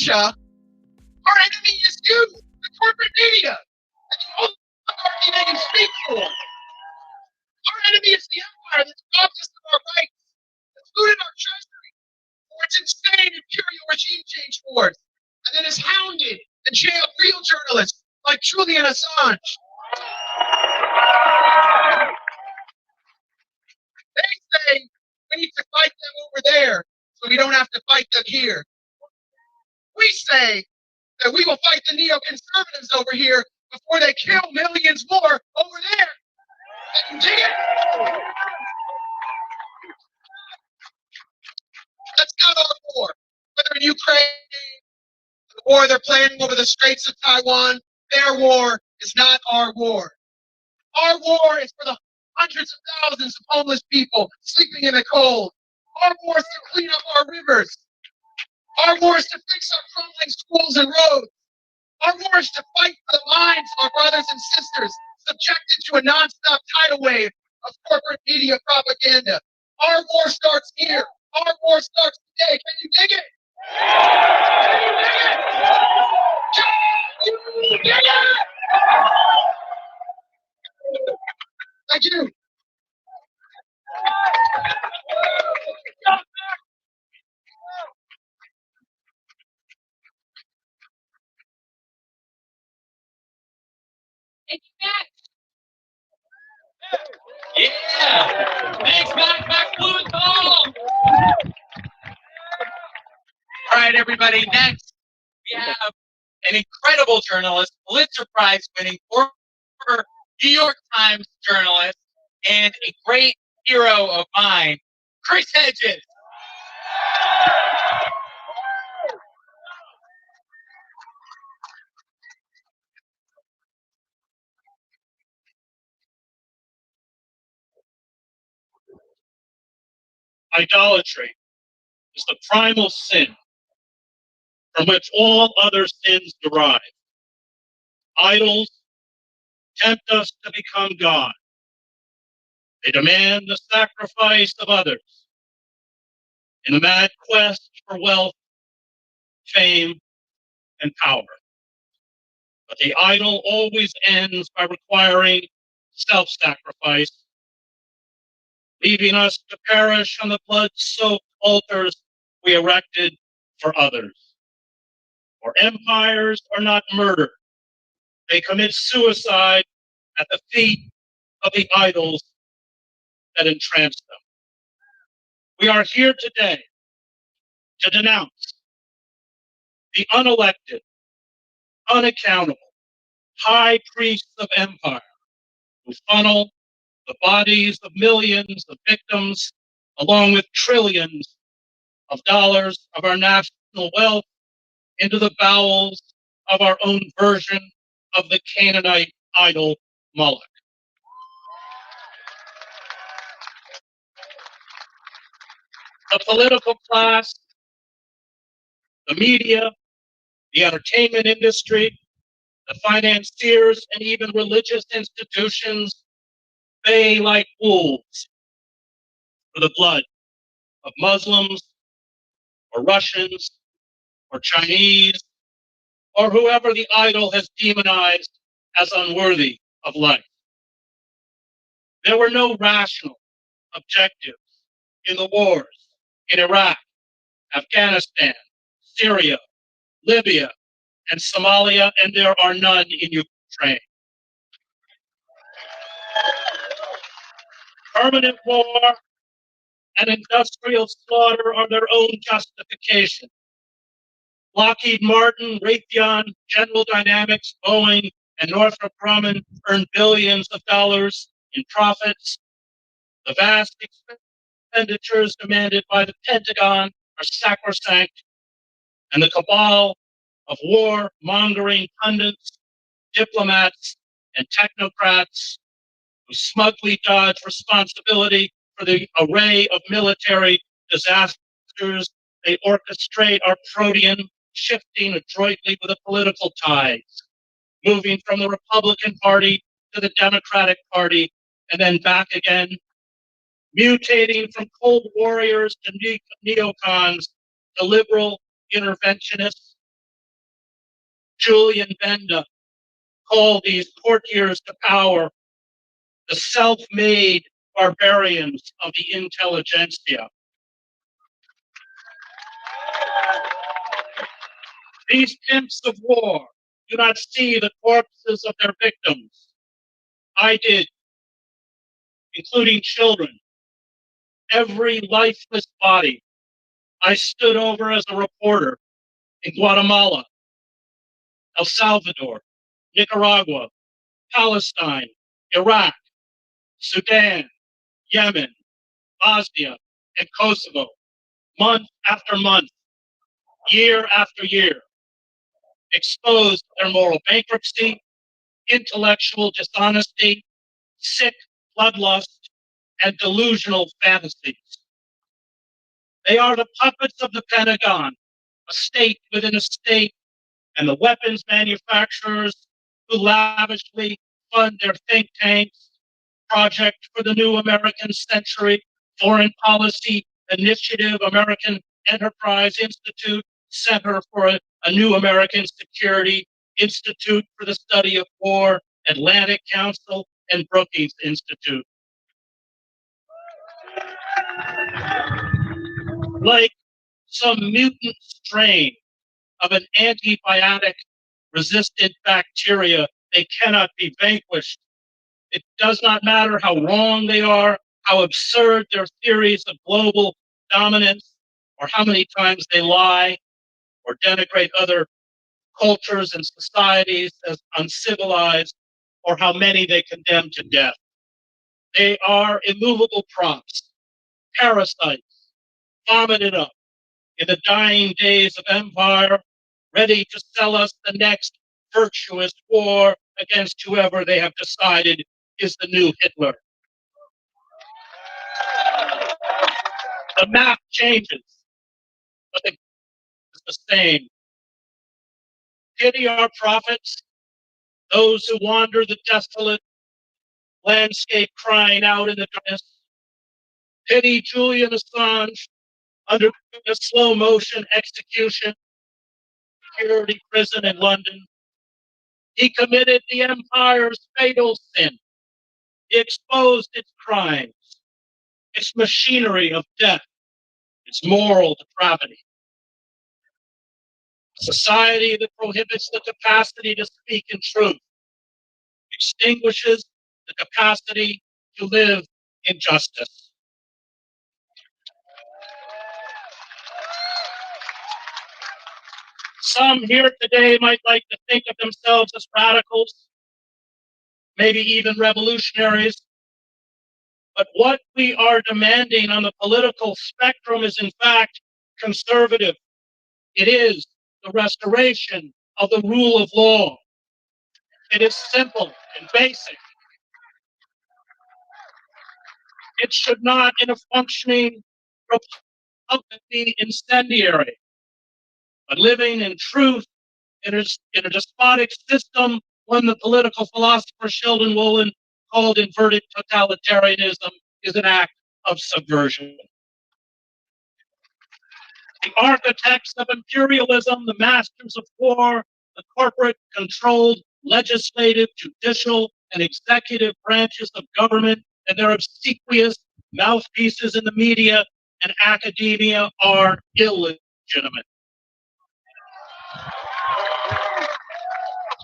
Russia. Our enemy is you, the corporate media, and the oligarchy they can speak for. Our enemy is the empire that's robbed us of our rights, that's looted our treasury for its insane imperial regime change wars, and then has hounded and jailed real journalists like Julian Assange. They say we need to fight them over there so we don't have to fight them here. We say that we will fight the neoconservatives over here before they kill millions more over there. Can you dig it? That's not our war. Whether in Ukraine, the war they're planning over the Straits of Taiwan, their war is not our war. Our war is for the hundreds of thousands of homeless people sleeping in the cold. Our war is to clean up our rivers. Our war is to fix our crumbling schools and roads. Our war is to fight for the minds of our brothers and sisters subjected to a nonstop tidal wave of corporate media propaganda. Our war starts here. Our war starts today. Can you dig it? Can you dig it? Can you dig it? Thank you. Thank you, Max. Yeah. Thanks, Max. Max Blue and Tall. All right, everybody. Next, we have an incredible journalist, Pulitzer Prize winning former New York Times journalist, and a great hero of mine, Chris Hedges. Idolatry is the primal sin from which all other sins derive. Idols tempt us to become God. They demand the sacrifice of others in a mad quest for wealth, fame, and power. But the idol always ends by requiring self-sacrifice, leaving us to perish on the blood-soaked altars we erected for others. For empires are not murdered. They commit suicide at the feet of the idols that entrance them. We are here today to denounce the unelected, unaccountable high priests of empire who funnel the bodies of millions of victims along with trillions of dollars of our national wealth into the bowels of our own version of the Canaanite idol Moloch. The political class, the media, the entertainment industry, the financiers, and even religious institutions bay like wolves for the blood of Muslims or Russians or Chinese or whoever the idol has demonized as unworthy of life. There were no rational objectives in the wars in Iraq, Afghanistan, Syria, Libya, and Somalia, and there are none in Ukraine. Permanent war and industrial slaughter are their own justification. Lockheed Martin, Raytheon, General Dynamics, Boeing, and Northrop Grumman earn billions of dollars in profits. The vast expenditures demanded by the Pentagon are sacrosanct, and the cabal of war-mongering pundits, diplomats, and technocrats who smugly dodge responsibility for the array of military disasters they orchestrate are protean, shifting adroitly with the political tides, moving from the Republican Party to the Democratic Party, and then back again, mutating from cold warriors to neocons to liberal interventionists, Julian Benda called these courtiers to power the self-made barbarians of the intelligentsia. These pimps of war do not see the corpses of their victims. I did, including children. Every lifeless body I stood over as a reporter in Guatemala, El Salvador, Nicaragua, Palestine, Iraq, Sudan, Yemen, Bosnia, and Kosovo, month after month, year after year, exposed their moral bankruptcy, intellectual dishonesty, sick bloodlust, and delusional fantasies. They are the puppets of the Pentagon, a state within a state, and the weapons manufacturers who lavishly fund their think tanks, Project for the New American Century, Foreign Policy Initiative, American Enterprise Institute, Center for a New American Security, Institute for the Study of War, Atlantic Council, and Brookings Institute. Like some mutant strain of an antibiotic-resistant bacteria, they cannot be vanquished. It does not matter how wrong they are, how absurd their theories of global dominance, or how many times they lie or denigrate other cultures and societies as uncivilized, or how many they condemn to death. They are immovable props, parasites, vomited up in the dying days of empire, ready to sell us the next virtuous war against whoever they have decided is the new Hitler. The map changes, but the is the same. Pity our prophets, those who wander the desolate landscape crying out in the darkness. Pity Julian Assange under a slow motion execution, security prison in London. He committed the empire's fatal sin. He exposed its crimes, its machinery of death, its moral depravity. A society that prohibits the capacity to speak in truth extinguishes the capacity to live in justice. Some here today might like to think of themselves as radicals, maybe even revolutionaries. But what we are demanding on the political spectrum is, in fact, conservative. It is the restoration of the rule of law. It is simple and basic. It should not, in a functioning republic, be incendiary. But living in truth in a despotic system, when the political philosopher Sheldon Wolin called inverted totalitarianism, is an act of subversion. The architects of imperialism, the masters of war, the corporate-controlled legislative, judicial, and executive branches of government, and their obsequious mouthpieces in the media and academia are illegitimate.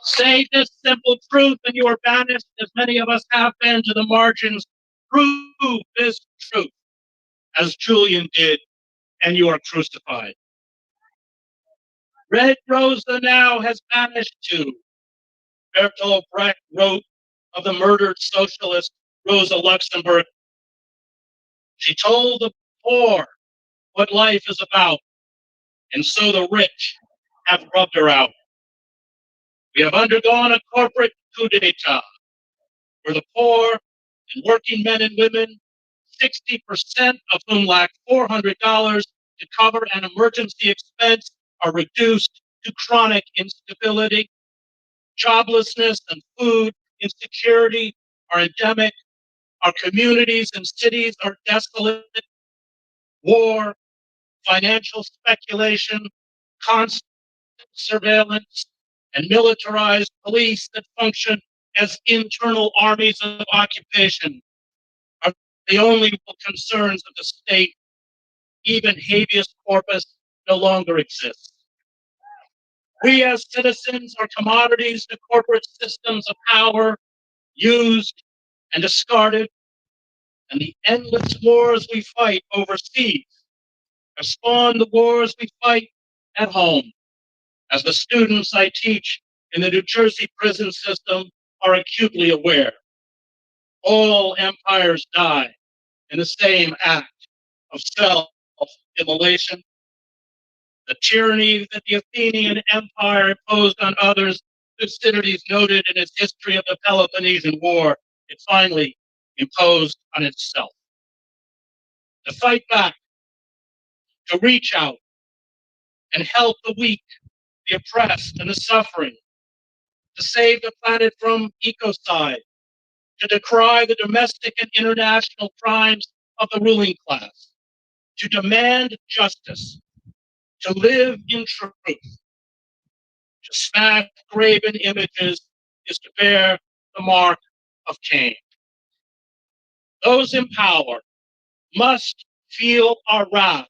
Say this simple truth and you are banished, as many of us have been, to the margins. Prove this truth, as Julian did, and you are crucified. Red Rosa now has vanished too. Bertolt Brecht wrote of the murdered socialist Rosa Luxemburg. She told the poor what life is about, and so the rich have rubbed her out. We have undergone a corporate coup d'etat, where the poor and working men and women, 60% of whom lack $400 to cover an emergency expense, are reduced to chronic instability. Joblessness and food insecurity are endemic. Our communities and cities are desolate. War, financial speculation, constant surveillance, and militarized police that function as internal armies of occupation are the only concerns of the state. Even habeas corpus no longer exists. We as citizens are commodities to corporate systems of power, used and discarded, and the endless wars we fight overseas have spawned the wars we fight at home. As the students I teach in the New Jersey prison system are acutely aware, all empires die in the same act of self-immolation. The tyranny that the Athenian Empire imposed on others, Thucydides noted in his history of the Peloponnesian War, it finally imposed on itself. To fight back, to reach out and help the weak, the oppressed, and the suffering, to save the planet from ecocide, to decry the domestic and international crimes of the ruling class, to demand justice, to live in truth, to smash graven images is to bear the mark of Cain. Those in power must feel our wrath,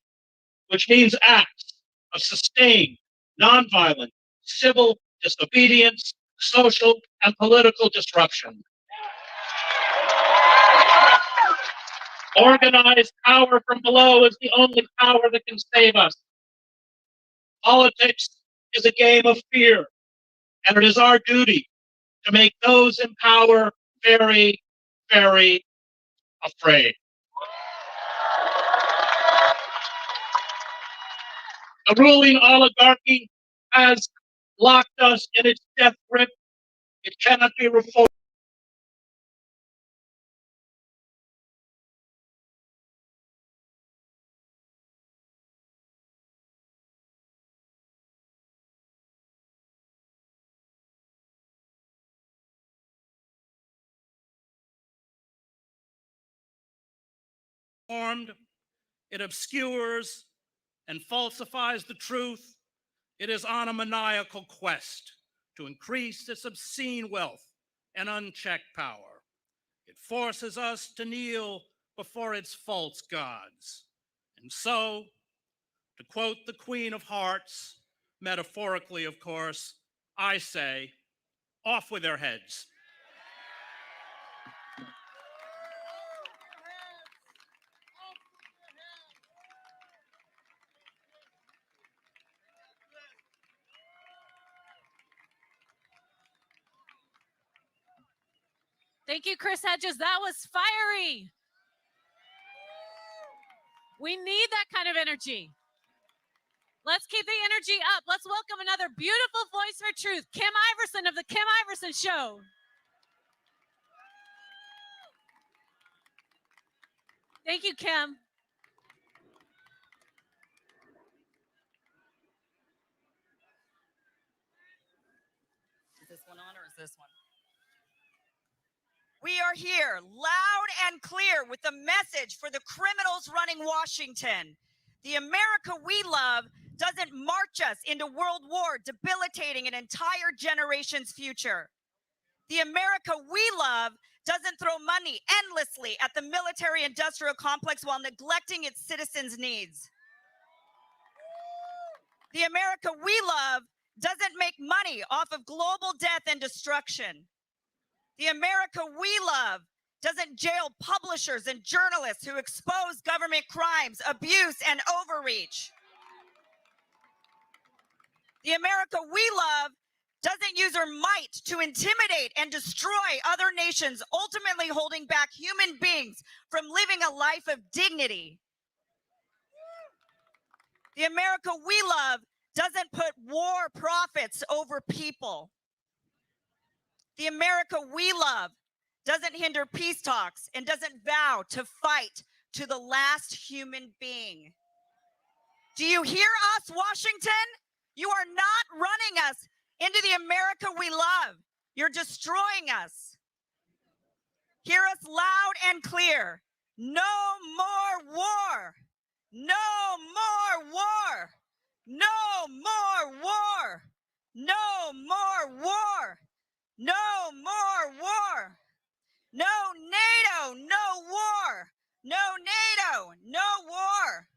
which means acts of sustained, nonviolent, civil disobedience, social and political disruption. Organized power from below is the only power that can save us. Politics is a game of fear, and it is our duty to make those in power very, very afraid. The ruling oligarchy has locked us in its death grip. It cannot be reformed. It obscures and falsifies the truth. It is on a maniacal quest to increase its obscene wealth and unchecked power. It forces us to kneel before its false gods. And so, to quote the Queen of Hearts, metaphorically, of course, I say, off with their heads. Thank you, Chris Hedges. That was fiery. We need that kind of energy. Let's keep the energy up. Let's welcome another beautiful voice for truth, Kim Iverson of The Kim Iverson Show. Thank you, Kim. Is this one on or is this one? We are here loud and clear with the message for the criminals running Washington. The America we love doesn't march us into world war, debilitating an entire generation's future. The America we love doesn't throw money endlessly at the military-industrial complex while neglecting its citizens' needs. The America we love doesn't make money off of global death and destruction. The America we love doesn't jail publishers and journalists who expose government crimes, abuse, and overreach. The America we love doesn't use her might to intimidate and destroy other nations, ultimately holding back human beings from living a life of dignity. The America we love doesn't put war profits over people. The America we love doesn't hinder peace talks and doesn't vow to fight to the last human being. Do you hear us, Washington? You are not running us into the America we love. You're destroying us. Hear us loud and clear. No more war. No more war. No more war. No more No more war. No NATO, no war. No NATO, no war.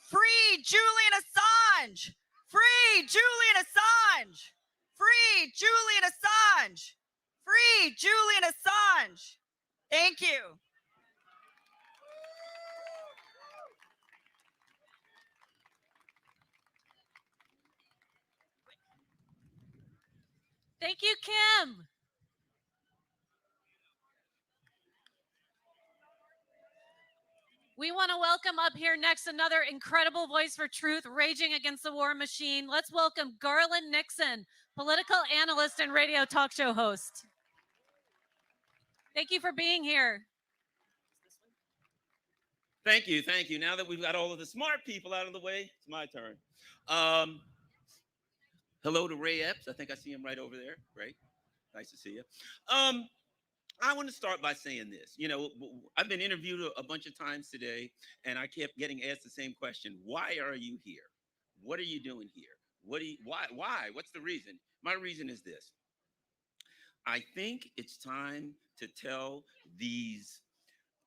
Free Julian Assange. Free Julian Assange. Free Julian Assange. Free Julian Assange. Thank you. Thank you, Kim. We want to welcome up here next another incredible voice for truth, raging against the war machine. Let's welcome Garland Nixon, political analyst and radio talk show host. Thank you for being here. Thank you, thank you. Now that we've got all of the smart people out of the way, it's my turn. Hello to Ray Epps. I think I see him right over there. Great, nice to see you. I want to start by saying this. You know, I've been interviewed a bunch of times today, and I kept getting asked the same question. Why are you here? What are you doing here? Why? What's the reason? My reason is this. I think it's time to tell these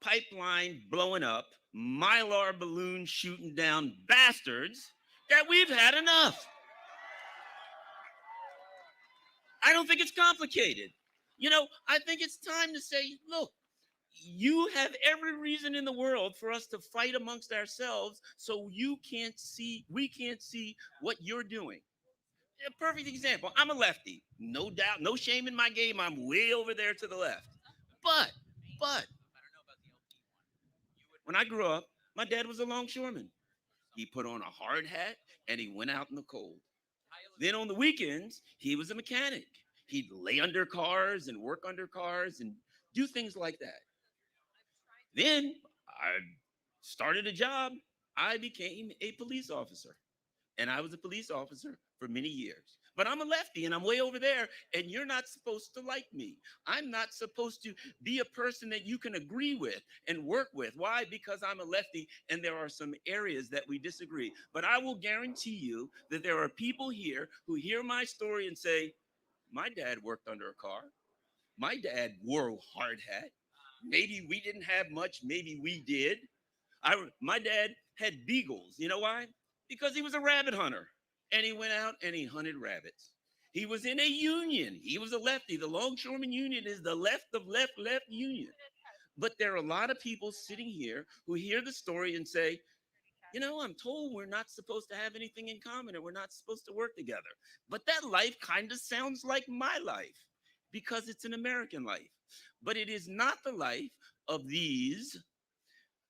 pipeline blowing up, mylar balloon shooting down bastards that we've had enough. I don't think it's complicated. You know, I think it's time to say, look, you have every reason in the world for us to fight amongst ourselves so we can't see what you're doing. A perfect example, I'm a lefty. No doubt, no shame in my game. I'm way over there to the left. But when I grew up, my dad was a longshoreman. He put on a hard hat and he went out in the cold. Then on the weekends, he was a mechanic. He'd lay under cars and work under cars and do things like that. Then I started a job. I became a police officer. And I was a police officer for many years. But I'm a lefty and I'm way over there, and you're not supposed to like me. I'm not supposed to be a person that you can agree with and work with. Why? Because I'm a lefty and there are some areas that we disagree. But I will guarantee you that there are people here who hear my story and say, my dad worked under a car. My dad wore a hard hat. Maybe we didn't have much. Maybe we did. My dad had beagles. You know why? Because he was a rabbit hunter. And he went out and he hunted rabbits. He was in a union. He was a lefty. The Longshoreman Union is the left of left union. But there are a lot of people sitting here who hear the story and say, you know, I'm told we're not supposed to have anything in common and we're not supposed to work together. But that life kind of sounds like my life because it's an American life. But it is not the life of these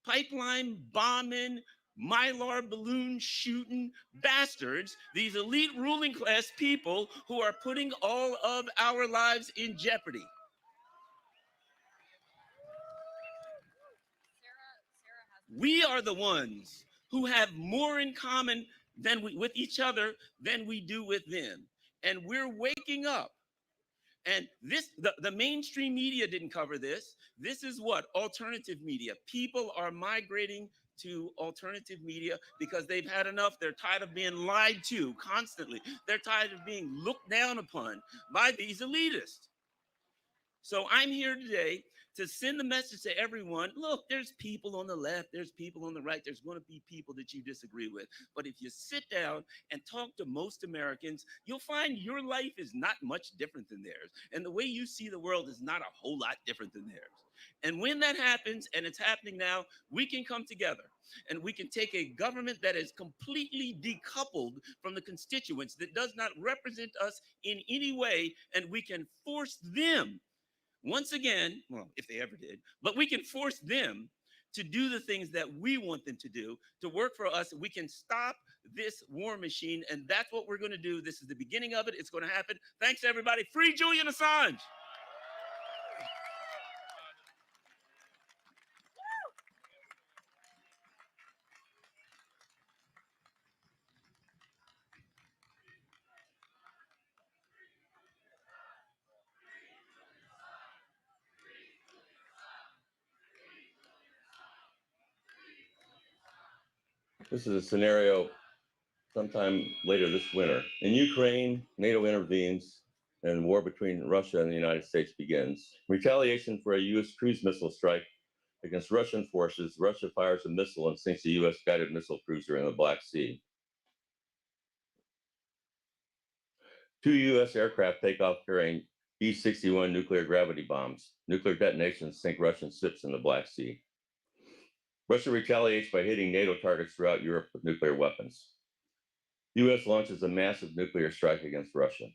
pipeline bombing, mylar balloon shooting bastards, these elite ruling class people who are putting all of our lives in jeopardy. We are the ones who have more in common with each other than we do with them. And we're waking up. And the mainstream media didn't cover this. This is what? Alternative media. People are migrating to alternative media because they've had enough. They're tired of being lied to constantly. They're tired of being looked down upon by these elitists. So I'm here today to send the message to everyone. Look, there's people on the left, there's people on the right, there's going to be people that you disagree with. But if you sit down and talk to most Americans, you'll find your life is not much different than theirs. And the way you see the world is not a whole lot different than theirs. And when that happens, and it's happening now, we can come together and we can take a government that is completely decoupled from the constituents, that does not represent us in any way, and we can force them once again, well, if they ever did, but we can force them to do the things that we want them to do, to work for us. We can stop this war machine, and that's what we're going to do. This is the beginning of it. It's going to happen. Thanks, everybody. Free Julian Assange. This is a scenario sometime later this winter. In Ukraine, NATO intervenes and war between Russia and the United States begins. Retaliation for a U.S. cruise missile strike against Russian forces, Russia fires a missile and sinks a U.S. guided missile cruiser in the Black Sea. 2 U.S. aircraft take off carrying B-61 nuclear gravity bombs. Nuclear detonations sink Russian ships in the Black Sea. Russia retaliates by hitting NATO targets throughout Europe with nuclear weapons. The U.S. launches a massive nuclear strike against Russia.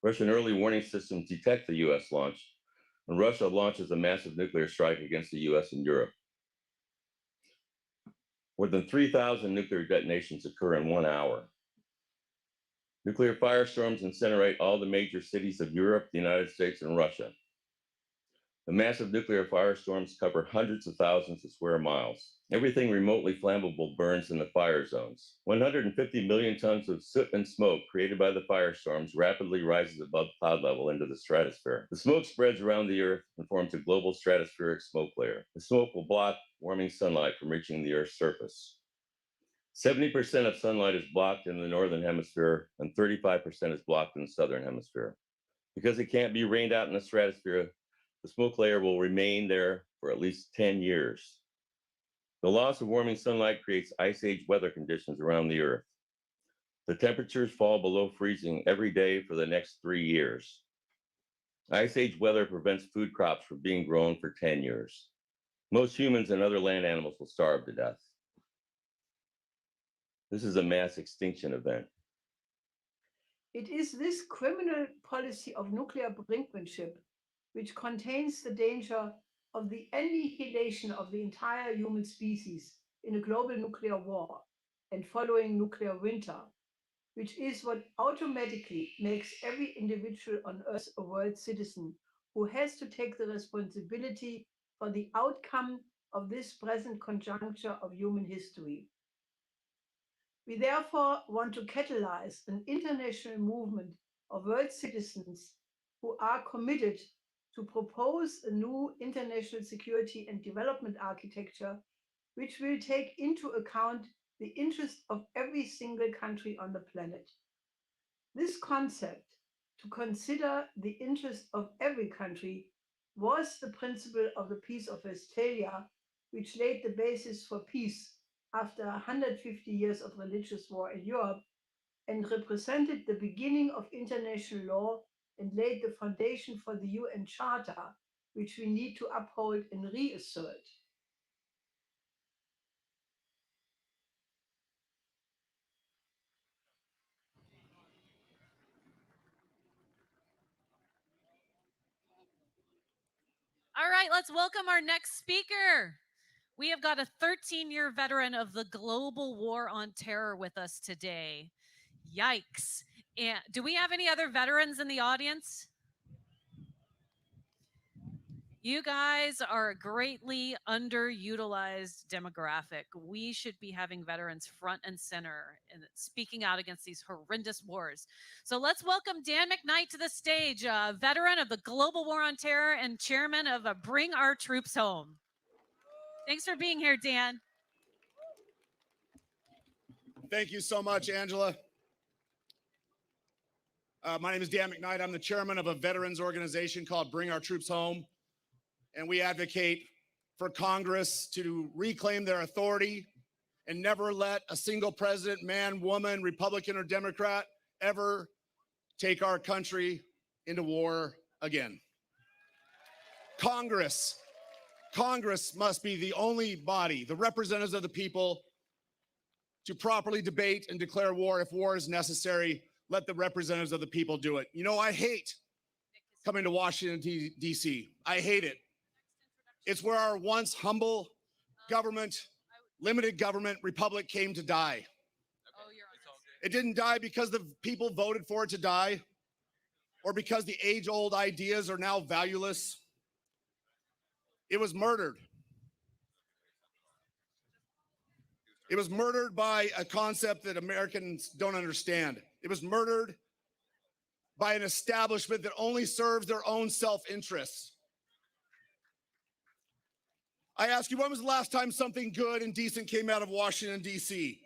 Russian early warning systems detect the U.S. launch, and Russia launches a massive nuclear strike against the U.S. and Europe. More than 3,000 nuclear detonations occur in 1 hour. Nuclear firestorms incinerate all the major cities of Europe, the United States, and Russia. The massive nuclear firestorms cover hundreds of thousands of square miles. Everything remotely flammable burns in the fire zones. 150 million tons of soot and smoke created by the firestorms rapidly rises above cloud level into the stratosphere. The smoke spreads around the Earth and forms a global stratospheric smoke layer. The smoke will block warming sunlight from reaching the Earth's surface. 70% of sunlight is blocked in the northern hemisphere and 35% is blocked in the southern hemisphere. Because it can't be rained out in the stratosphere, the smoke layer will remain there for at least 10 years. The loss of warming sunlight creates ice age weather conditions around the Earth. The temperatures fall below freezing every day for the next 3 years. Ice age weather prevents food crops from being grown for 10 years. Most humans and other land animals will starve to death. This is a mass extinction event. It is this criminal policy of nuclear brinkmanship which contains the danger of the annihilation of the entire human species in a global nuclear war and following nuclear winter, which is what automatically makes every individual on Earth a world citizen who has to take the responsibility for the outcome of this present conjuncture of human history. We therefore want to catalyze an international movement of world citizens who are committed to propose a new international security and development architecture which will take into account the interest of every single country on the planet. This concept, to consider the interest of every country, was the principle of the Peace of Westphalia, which laid the basis for peace after 150 years of religious war in Europe and represented the beginning of international law and laid the foundation for the UN Charter, which we need to uphold and reassert. All right, let's welcome our next speaker. We have got a 13-year veteran of the global war on terror with us today. Yikes. And do we have any other veterans in the audience? You guys are a greatly underutilized demographic. We should be having veterans front and center and speaking out against these horrendous wars. So let's welcome Dan McKnight to the stage, a veteran of the Global War on Terror and chairman of Bring Our Troops Home. Thanks for being here, Dan. Thank you so much, Angela. My name is Dan McKnight. I'm the chairman of a veterans organization called Bring Our Troops Home. And we advocate for Congress to reclaim their authority and never let a single president, man, woman, Republican, or Democrat ever take our country into war again. Congress must be the only body, the representatives of the people, to properly debate and declare war. If war is necessary, let the representatives of the people do it. You know, I hate coming to Washington, D.C. I hate it. It's where our once humble government, limited government republic came to die. It didn't die because the people voted for it to die or because the age-old ideas are now valueless. It was murdered. It was murdered by a concept that Americans don't understand. It was murdered by an establishment that only serves their own self-interests. I ask you, when was the last time something good and decent came out of Washington, D.C.?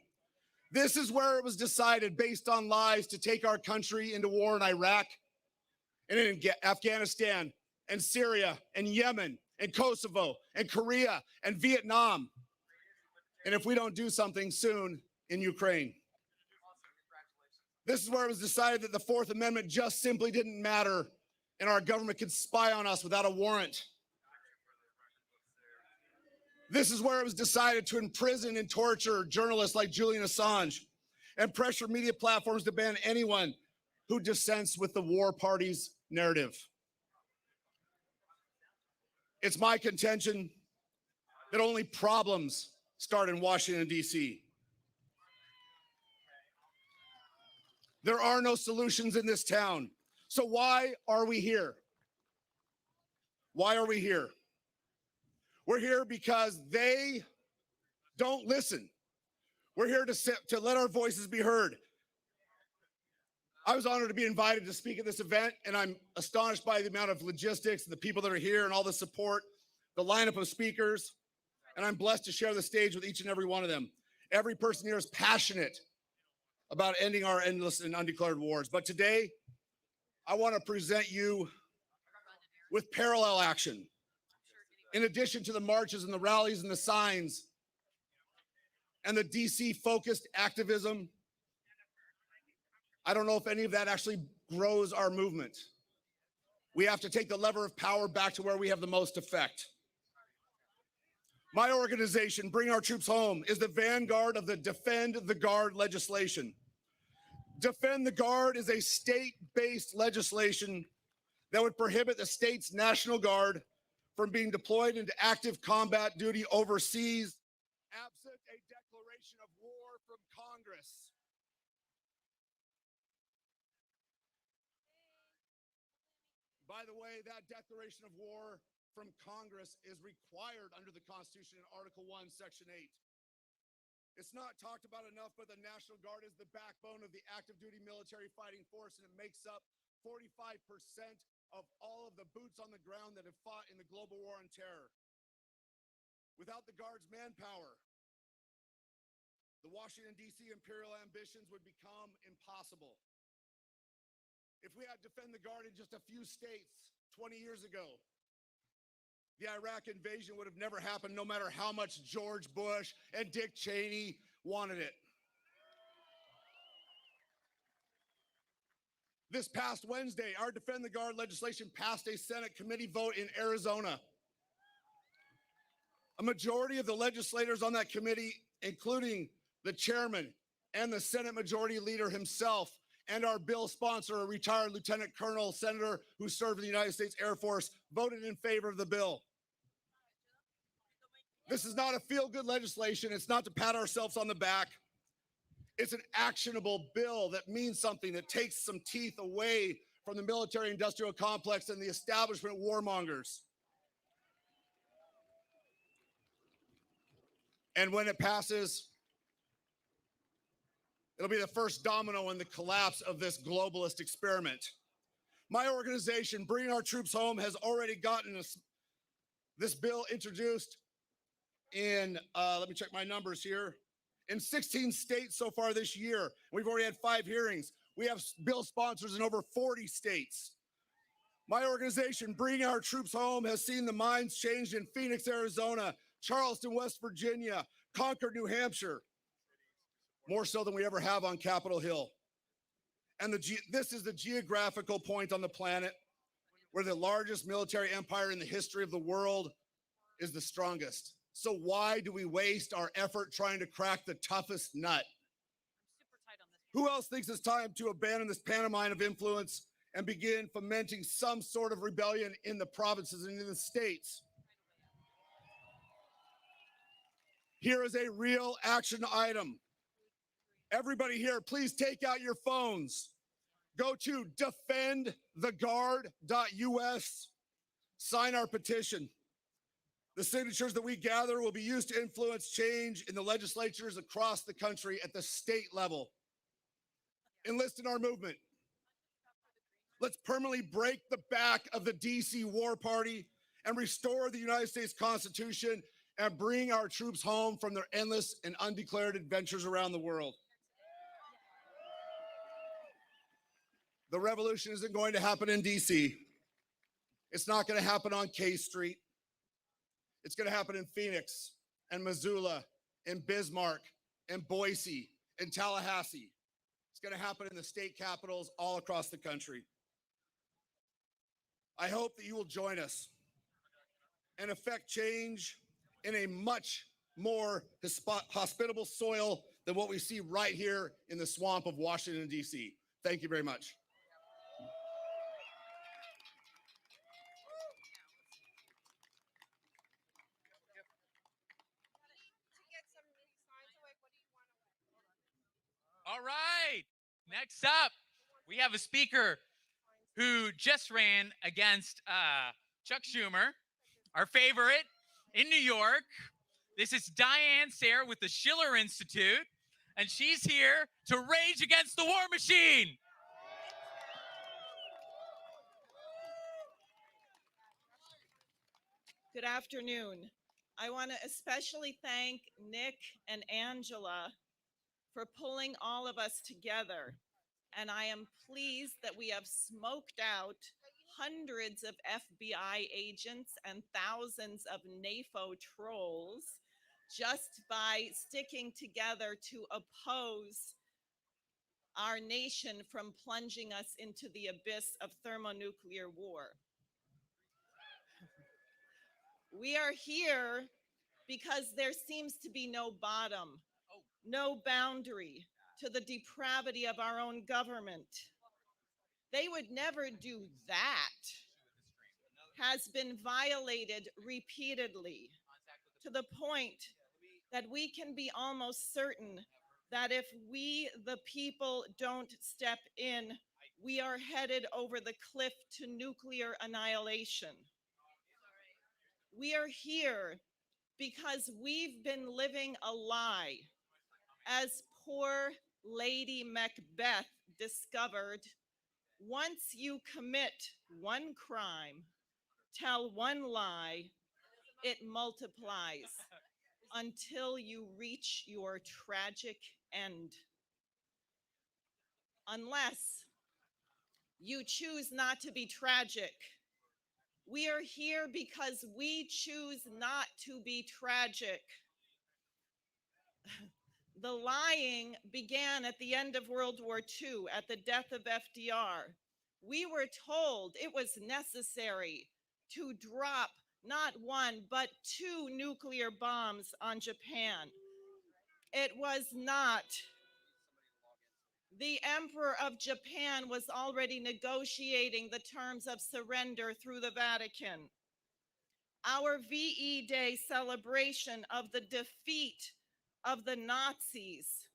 This is where it was decided, based on lies, to take our country into war in Iraq and in Afghanistan and Syria and Yemen and Kosovo and Korea and Vietnam. And if we don't do something soon, in Ukraine. This is where it was decided that the Fourth Amendment just simply didn't matter and our government could spy on us without a warrant. This is where it was decided to imprison and torture journalists like Julian Assange and pressure media platforms to ban anyone who dissents with the war party's narrative. It's my contention that only problems start in Washington, D.C. There are no solutions in this town. So why are we here? Why are we here? We're here because they don't listen. We're here to let our voices be heard. I was honored to be invited to speak at this event, and I'm astonished by the amount of logistics and the people that are here and all the support, the lineup of speakers, and I'm blessed to share the stage with each and every one of them. Every person here is passionate about ending our endless and undeclared wars. But today, I want to present you with parallel action. In addition to the marches and the rallies and the signs and the DC focused activism, I don't know if any of that actually grows our movement. We have to take the lever of power back to where we have the most effect. My organization, Bring Our Troops Home, is the vanguard of the Defend the Guard legislation. Defend the Guard is a state-based legislation that would prohibit the state's National Guard from being deployed into active combat duty overseas, absent a declaration of war from Congress. By the way, that declaration of war from Congress is required under the Constitution in Article 1, Section 8. It's not talked about enough, but the National Guard is the backbone of the active duty military fighting force, and it makes up 45% of all of the boots on the ground that have fought in the global war on terror. Without the Guard's manpower, the Washington, D.C. imperial ambitions would become impossible. If we had Defend the Guard in just a few states 20 years ago, the Iraq invasion would have never happened, no matter how much George Bush and Dick Cheney wanted it. This past Wednesday, our Defend the Guard legislation passed a Senate committee vote in Arizona. A majority of the legislators on that committee, including the chairman and the Senate Majority Leader himself, and our bill sponsor, a retired Lieutenant Colonel Senator who served in the United States Air Force, voted in favor of the bill. This is not a feel-good legislation. It's not to pat ourselves on the back. It's an actionable bill that means something, that takes some teeth away from the military-industrial complex and the establishment warmongers. And when it passes, it'll be the first domino in the collapse of this globalist experiment. My organization, Bring Our Troops Home, has already gotten this bill introduced in, let me check my numbers here, in 16 states so far this year. We've already had 5 hearings. We have bill sponsors in over 40 states. My organization, Bring Our Troops Home, has seen the minds changed in Phoenix, Arizona, Charleston, West Virginia, Concord, New Hampshire, more so than we ever have on Capitol Hill. And this is the geographical point on the planet where the largest military empire in the history of the world is the strongest. So why do we waste our effort trying to crack the toughest nut? Who else thinks it's time to abandon this pantomime of influence and begin fomenting some sort of rebellion in the provinces and in the states? Here is a real action item. Everybody here, please take out your phones. Go to defendtheguard.us, sign our petition. The signatures that we gather will be used to influence change in the legislatures across the country at the state level. Enlist in our movement. Let's permanently break the back of the DC war party and restore the United States Constitution and bring our troops home from their endless and undeclared adventures around the world. The revolution isn't going to happen in DC. It's not going to happen on K Street. It's going to happen in Phoenix and Missoula, in Bismarck, in Boise, in Tallahassee. It's going to happen in the state capitals all across the country. I hope that you will join us and effect change in a much more hospitable soil than what we see right here in the swamp of Washington, D.C. Thank you very much. All right. Next up, we have a speaker who just ran against Chuck Schumer, our favorite in New York. This is Diane Sayre with the Schiller Institute, and she's here to rage against the war machine. Good afternoon. I want to especially thank Nick and Angela for pulling all of us together. And I am pleased that we have smoked out hundreds of FBI agents and thousands of NAFO trolls just by sticking together to oppose our nation from plunging us into the abyss of thermonuclear war. We are here because there seems to be no bottom, no boundary to the depravity of our own government. They would never do that. Has been violated repeatedly to the point that we can be almost certain that if we, the people, don't step in, we are headed over the cliff to nuclear annihilation. We are here because we've been living a lie. As poor Lady Macbeth discovered, once you commit one crime, tell one lie, it multiplies until you reach your tragic end. Unless you choose not to be tragic. We are here because we choose not to be tragic. The lying began at the end of World War II, at the death of FDR. We were told it was necessary to drop not one, but 2 nuclear bombs on Japan. It was not. The Emperor of Japan was already negotiating the terms of surrender through the Vatican. Our VE Day celebration of the defeat of the Nazis,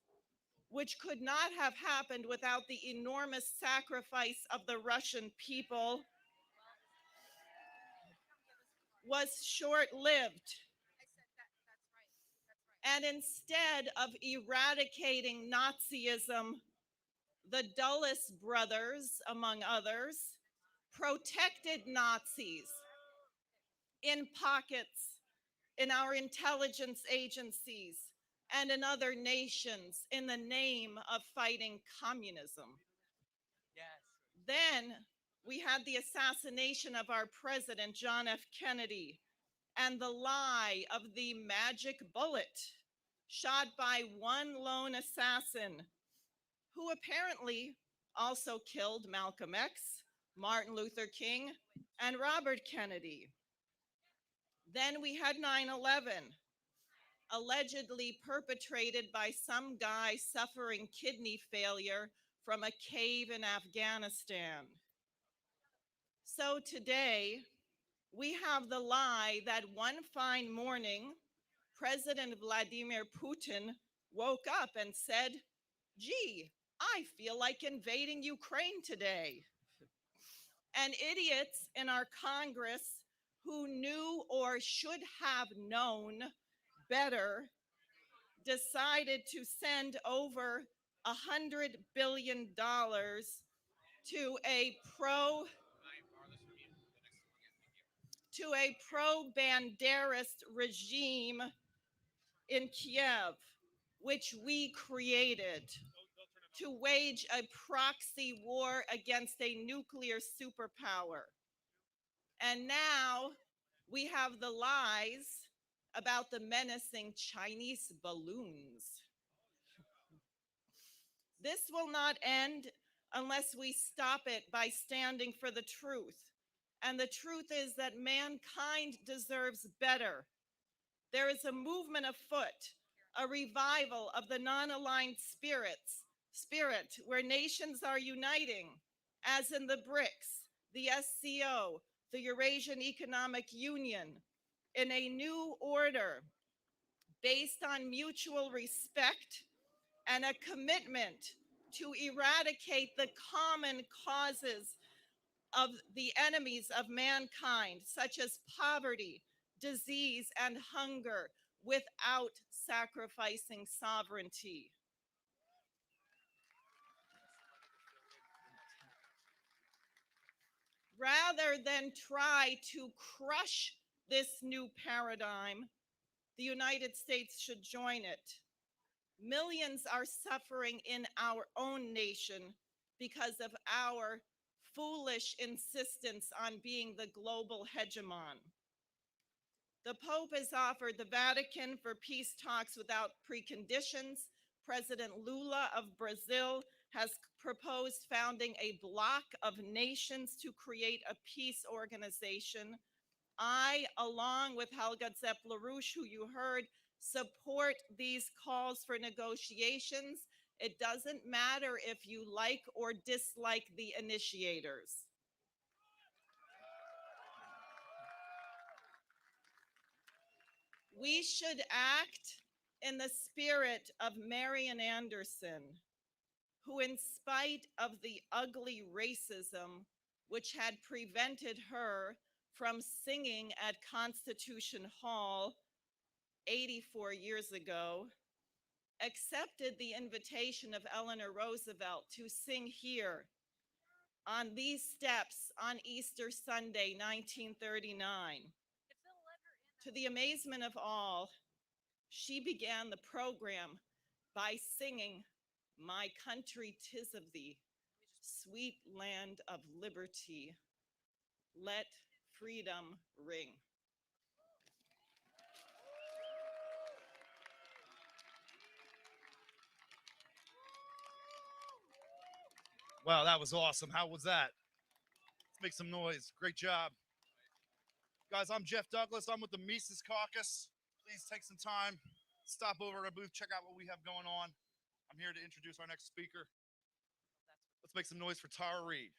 which could not have happened without the enormous sacrifice of the Russian people, was short-lived. And instead of eradicating Nazism, the Dulles brothers, among others, protected Nazis in pockets in our intelligence agencies and in other nations in the name of fighting communism. Yes. Then we had the assassination of our president, John F. Kennedy, and the lie of the magic bullet shot by one lone assassin who apparently also killed Malcolm X, Martin Luther King, and Robert Kennedy. Then we had 9/11, allegedly perpetrated by some guy suffering kidney failure from a cave in Afghanistan. So today, we have the lie that one fine morning, President Vladimir Putin woke up and said, "Gee, I feel like invading Ukraine today." And idiots in our Congress who knew or should have known better decided to send over $100 billion to a pro-Banderist regime in Kiev, which we created, to wage a proxy war against a nuclear superpower. And now we have the lies about the menacing Chinese balloons. This will not end unless we stop it by standing for the truth. And the truth is that mankind deserves better. There is a movement afoot, a revival of the non-aligned spirit where nations are uniting, as in the BRICS, the SCO, the Eurasian Economic Union, in a new order based on mutual respect and a commitment to eradicate the common causes of the enemies of mankind, such as poverty, disease, and hunger, without sacrificing sovereignty. Rather than try to crush this new paradigm, the United States should join it. Millions are suffering in our own nation because of our foolish insistence on being the global hegemon. The Pope has offered the Vatican for peace talks without preconditions. President Lula of Brazil has proposed founding a bloc of nations to create a peace organization. I, along with Helga Zepp-LaRouche, who you heard, support these calls for negotiations. It doesn't matter if you like or dislike the initiators. We should act in the spirit of Marian Anderson, who, in spite of the ugly racism which had prevented her from singing at Constitution Hall 84 years ago, accepted the invitation of Eleanor Roosevelt to sing here on these steps on Easter Sunday, 1939. To the amazement of all, she began the program by singing, "My country, 'tis of thee, sweet land of liberty, let freedom ring." Wow, that was awesome. How was that? Let's make some noise. Great job. Guys, I'm Jeff Douglas. I'm with the Mises Caucus. Please take some time, stop over at our booth, check out what we have going on. I'm here to introduce our next speaker. Let's make some noise for Tara Reid.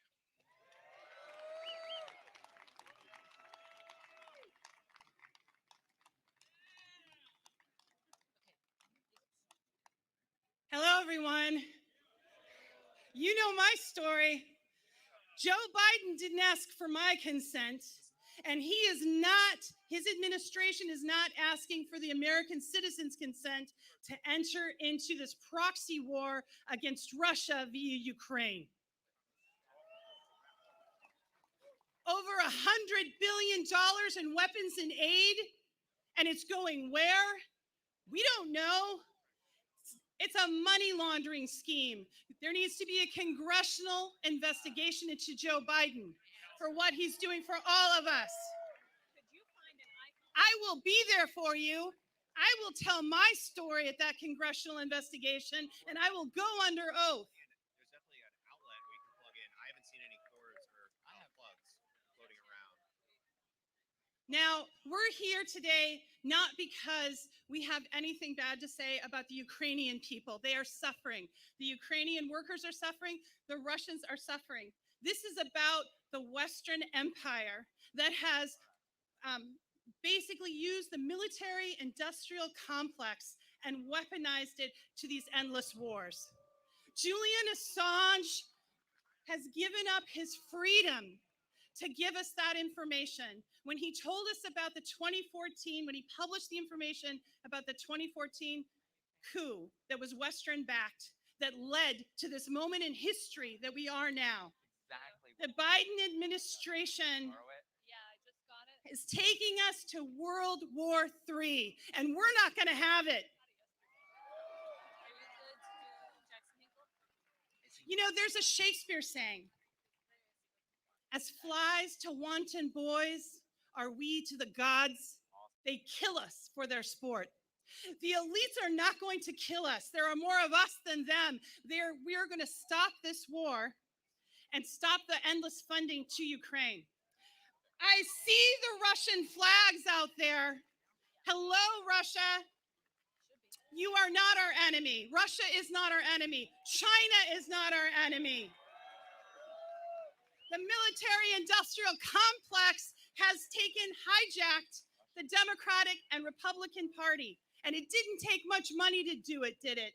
Hello, everyone. You know my story. Joe Biden didn't ask for my consent, and his administration is not asking for the American citizens' consent to enter into this proxy war against Russia via Ukraine. Over $100 billion in weapons and aid, and it's going where? We don't know. It's a money laundering scheme. There needs to be a congressional investigation into Joe Biden for what he's doing for all of us. I will be there for you. I will tell my story at that congressional investigation, and I will go under oath. There's definitely an outlet we can plug in. I haven't seen any cords or plugs floating around. Now, we're here today not because we have anything bad to say about the Ukrainian people. They are suffering. The Ukrainian workers are suffering. The Russians are suffering. This is about the Western Empire that has basically used the military-industrial complex and weaponized it to these endless wars. Julian Assange has given up his freedom to give us that information. When he told us about the 2014, when he published the information about the 2014 coup that was Western-backed, that led to this moment in history that we are now. Exactly. The Biden administration is taking us to World War III, and we're not going to have it. You know, there's a Shakespeare saying, as flies to wanton boys are we to the gods. They kill us for their sport. The elites are not going to kill us. There are more of us than them. We are going to stop this war and stop the endless funding to Ukraine. I see the Russian flags out there. Hello, Russia. You are not our enemy. Russia is not our enemy. China is not our enemy. The military-industrial complex has hijacked the Democratic and Republican Party. And it didn't take much money to do it, did it?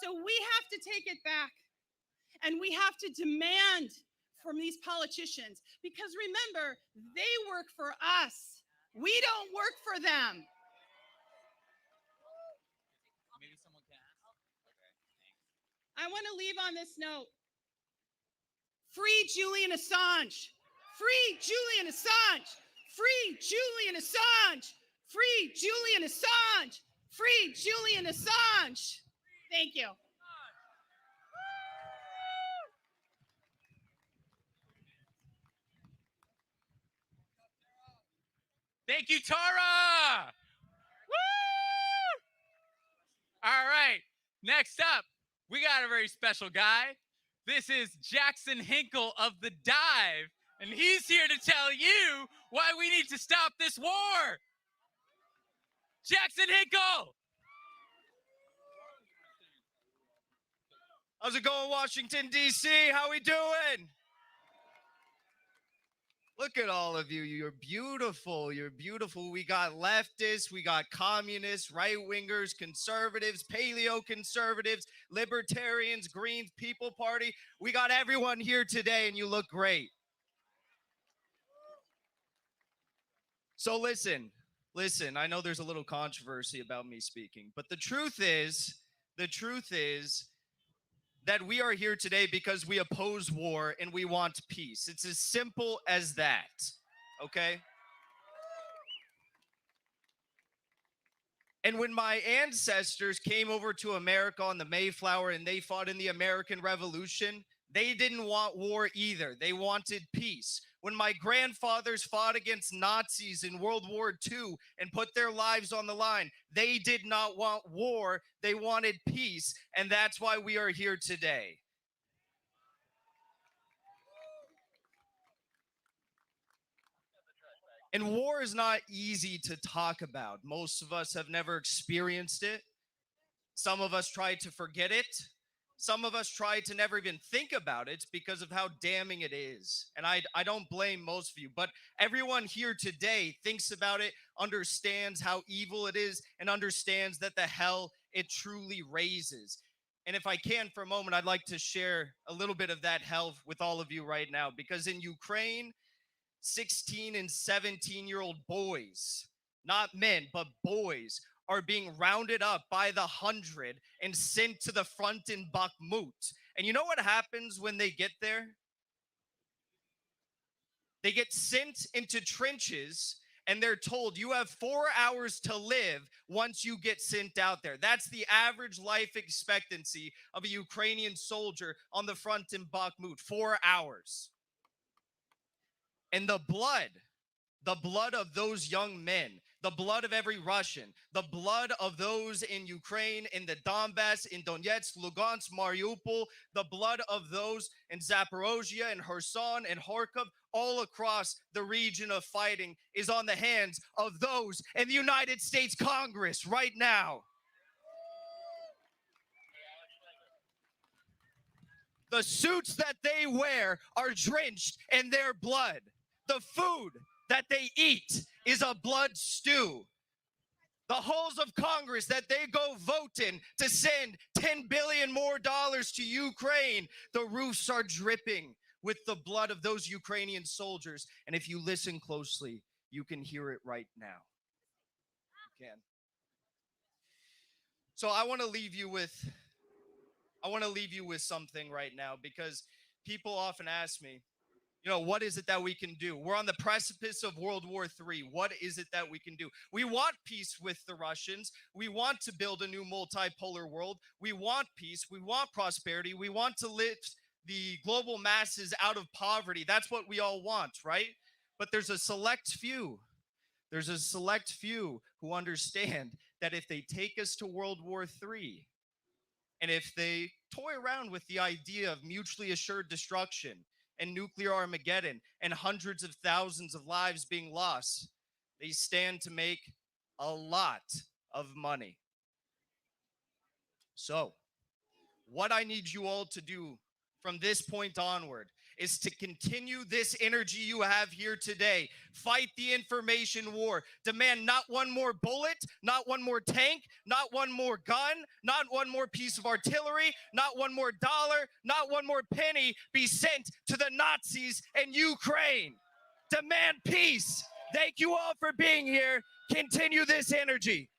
So we have to take it back. And we have to demand from these politicians, because remember, they work for us. We don't work for them. Maybe someone can ask. Okay, thanks. I want to leave on this note. Free Julian Assange. Free Julian Assange. Free Julian Assange. Free Julian Assange. Free Julian Assange. Thank you. Thank you, Tara. Woo! All right. Next up, we got a very special guy. This is Jackson Hinkle of The Dive, and he's here to tell you why we need to stop this war. Jackson Hinkle. How's it going, Washington, D.C.? How we doing? Look at all of you. You're beautiful. You're beautiful. We got leftists. We got communists, right-wingers, conservatives, paleo-conservatives, libertarians, Greens, People Party. We got everyone here today, and you look great. So listen, I know there's a little controversy about me speaking, but the truth is that we are here today because we oppose war and we want peace. It's as simple as that, okay? And when my ancestors came over to America on the Mayflower and they fought in the American Revolution, they didn't want war either. They wanted peace. When my grandfathers fought against Nazis in World War II and put their lives on the line, they did not want war. They wanted peace. And that's why we are here today. And war is not easy to talk about. Most of us have never experienced it. Some of us try to forget it. Some of us try to never even think about it because of how damning it is. And I don't blame most of you, but everyone here today thinks about it, understands how evil it is, and understands that the hell it truly raises. And if I can for a moment, I'd like to share a little bit of that hell with all of you right now, because in Ukraine, 16 and 17-year-old boys, not men, but boys, are being rounded up by the 100 and sent to the front in Bakhmut. And you know what happens when they get there? They get sent into trenches and they're told you have 4 hours to live once you get sent out there. That's the average life expectancy of a Ukrainian soldier on the front in Bakhmut, 4 hours. And the blood of those young men, the blood of every Russian, the blood of those in Ukraine, in the Donbass, in Donetsk, Lugansk, Mariupol, the blood of those in Zaporozhye and Kherson and Kharkov, all across the region of fighting is on the hands of those in the United States Congress right now. The suits that they wear are drenched in their blood. The food that they eat is a blood stew. The halls of Congress that they go vote in to send $10 billion more to Ukraine, the roofs are dripping with the blood of those Ukrainian soldiers. And if you listen closely, you can hear it right now. You can. So I want to leave you with something right now, because people often ask me, you know, what is it that we can do? We're on the precipice of World War III. What is it that we can do? We want peace with the Russians. We want to build a new multipolar world. We want peace. We want prosperity. We want to lift the global masses out of poverty. That's what we all want, right? But there's a select few. There's a select few who understand that if they take us to World War III, and if they toy around with the idea of mutually assured destruction and nuclear Armageddon and hundreds of thousands of lives being lost, they stand to make a lot of money. So, what I need you all to do from this point onward is to continue this energy you have here today. Fight the information war. Demand not one more bullet, not one more tank, not one more gun, not one more piece of artillery, not one more dollar, not one more penny be sent to the Nazis in Ukraine. Demand peace. Thank you all for being here. Continue this energy.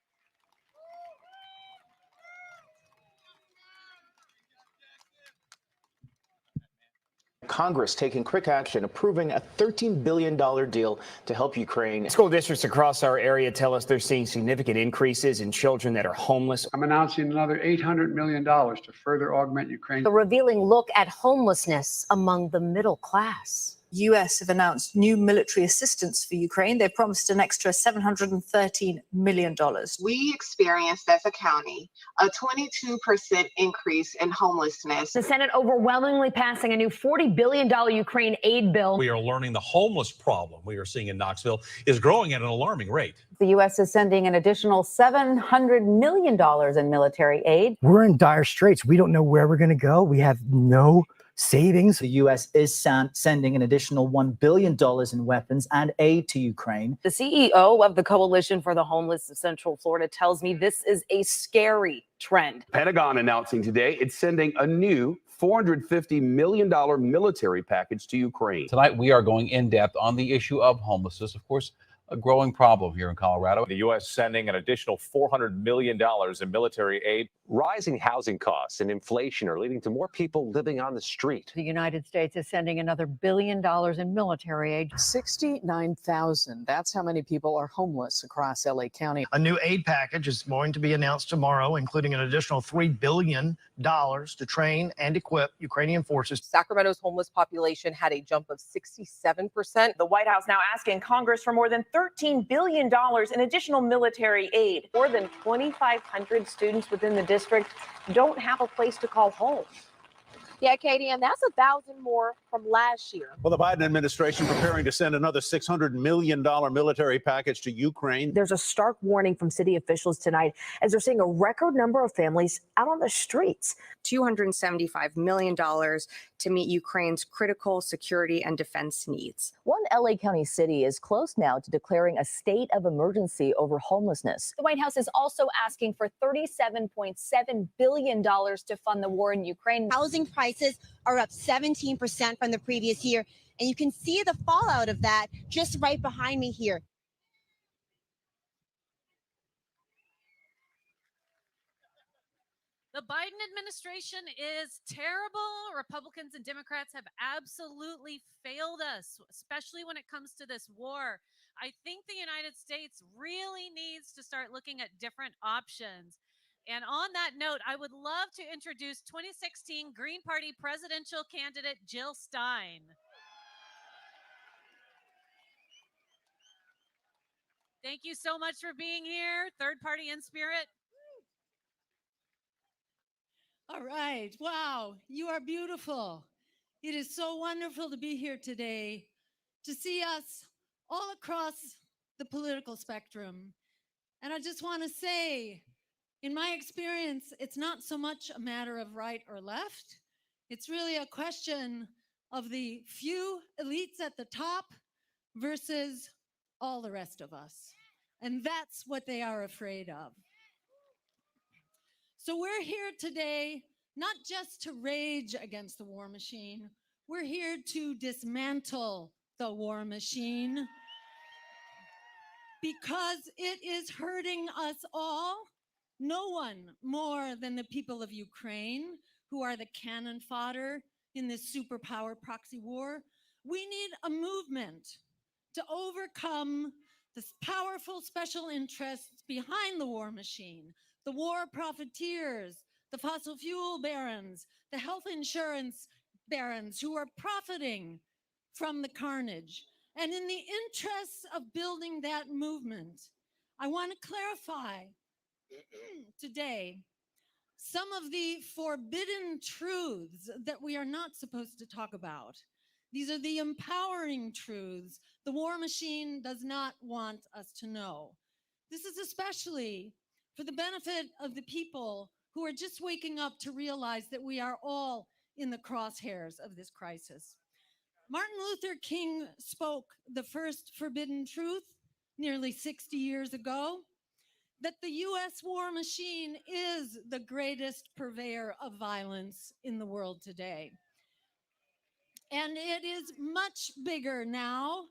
Congress taking quick action, approving a $13 billion deal to help Ukraine. School districts across our area tell us they're seeing significant increases in children that are homeless. I'm announcing another $800 million to further augment Ukraine. A revealing look at homelessness among the middle class. US have announced new military assistance for Ukraine. They've promised an extra $713 million. We experienced as a county a 22% increase in homelessness. The Senate overwhelmingly passing a new $40 billion Ukraine aid bill. We are learning the homeless problem we are seeing in Knoxville is growing at an alarming rate. The U.S. is sending an additional $700 million in military aid. We're in dire straits. We don't know where we're going to go. We have no savings. The U.S. is sending an additional $1 billion in weapons and aid to Ukraine. The CEO of the Coalition for the Homeless of Central Florida tells me this is a scary trend. Pentagon announcing today it's sending a new $450 million military package to Ukraine. Tonight, we are going in depth on the issue of homelessness, of course, a growing problem here in Colorado. The U.S. sending an additional $400 million in military aid. Rising housing costs and inflation are leading to more people living on the street. The United States is sending another $1 billion in military aid. 69,000. That's how many people are homeless across LA County. A new aid package is going to be announced tomorrow, including an additional $3 billion to train and equip Ukrainian forces. Sacramento's homeless population had a jump of 67%. The White House now asking Congress for more than $13 billion in additional military aid. More than 2,500 students within the district don't have a place to call home. Yeah, Katie, and that's 1,000 more from last year. Well, the Biden administration preparing to send another $600 million military package to Ukraine. There's a stark warning from city officials tonight as they're seeing a record number of families out on the streets. $275 million to meet Ukraine's critical security and defense needs. One LA County city is close now to declaring a state of emergency over homelessness. The White House is also asking for $37.7 billion to fund the war in Ukraine. Housing prices are up 17% from the previous year, and you can see the fallout of that just right behind me here. The Biden administration is terrible. Republicans and Democrats have absolutely failed us, especially when it comes to this war. I think the United States really needs to start looking at different options. And on that note, I would love to introduce 2016 Green Party presidential candidate Jill Stein. Thank you so much for being here. Third Party in Spirit. All right. Wow. You are beautiful. It is so wonderful to be here today to see us all across the political spectrum. And I just want to say, in my experience, it's not so much a matter of right or left. It's really a question of the few elites at the top versus all the rest of us. And that's what they are afraid of. So we're here today, not just to rage against the war machine. We're here to dismantle the war machine because it is hurting us all. No one more than the people of Ukraine, who are the cannon fodder in this superpower proxy war. We need a movement to overcome the powerful special interests behind the war machine, the war profiteers, the fossil fuel barons, the health insurance barons who are profiting from the carnage. And in the interests of building that movement, I want to clarify today some of the forbidden truths that we are not supposed to talk about. These are the empowering truths the war machine does not want us to know. This is especially for the benefit of the people who are just waking up to realize that we are all in the crosshairs of this crisis. Martin Luther King spoke the first forbidden truth nearly 60 years ago, that the US war machine is the greatest purveyor of violence in the world today. And it is much bigger now,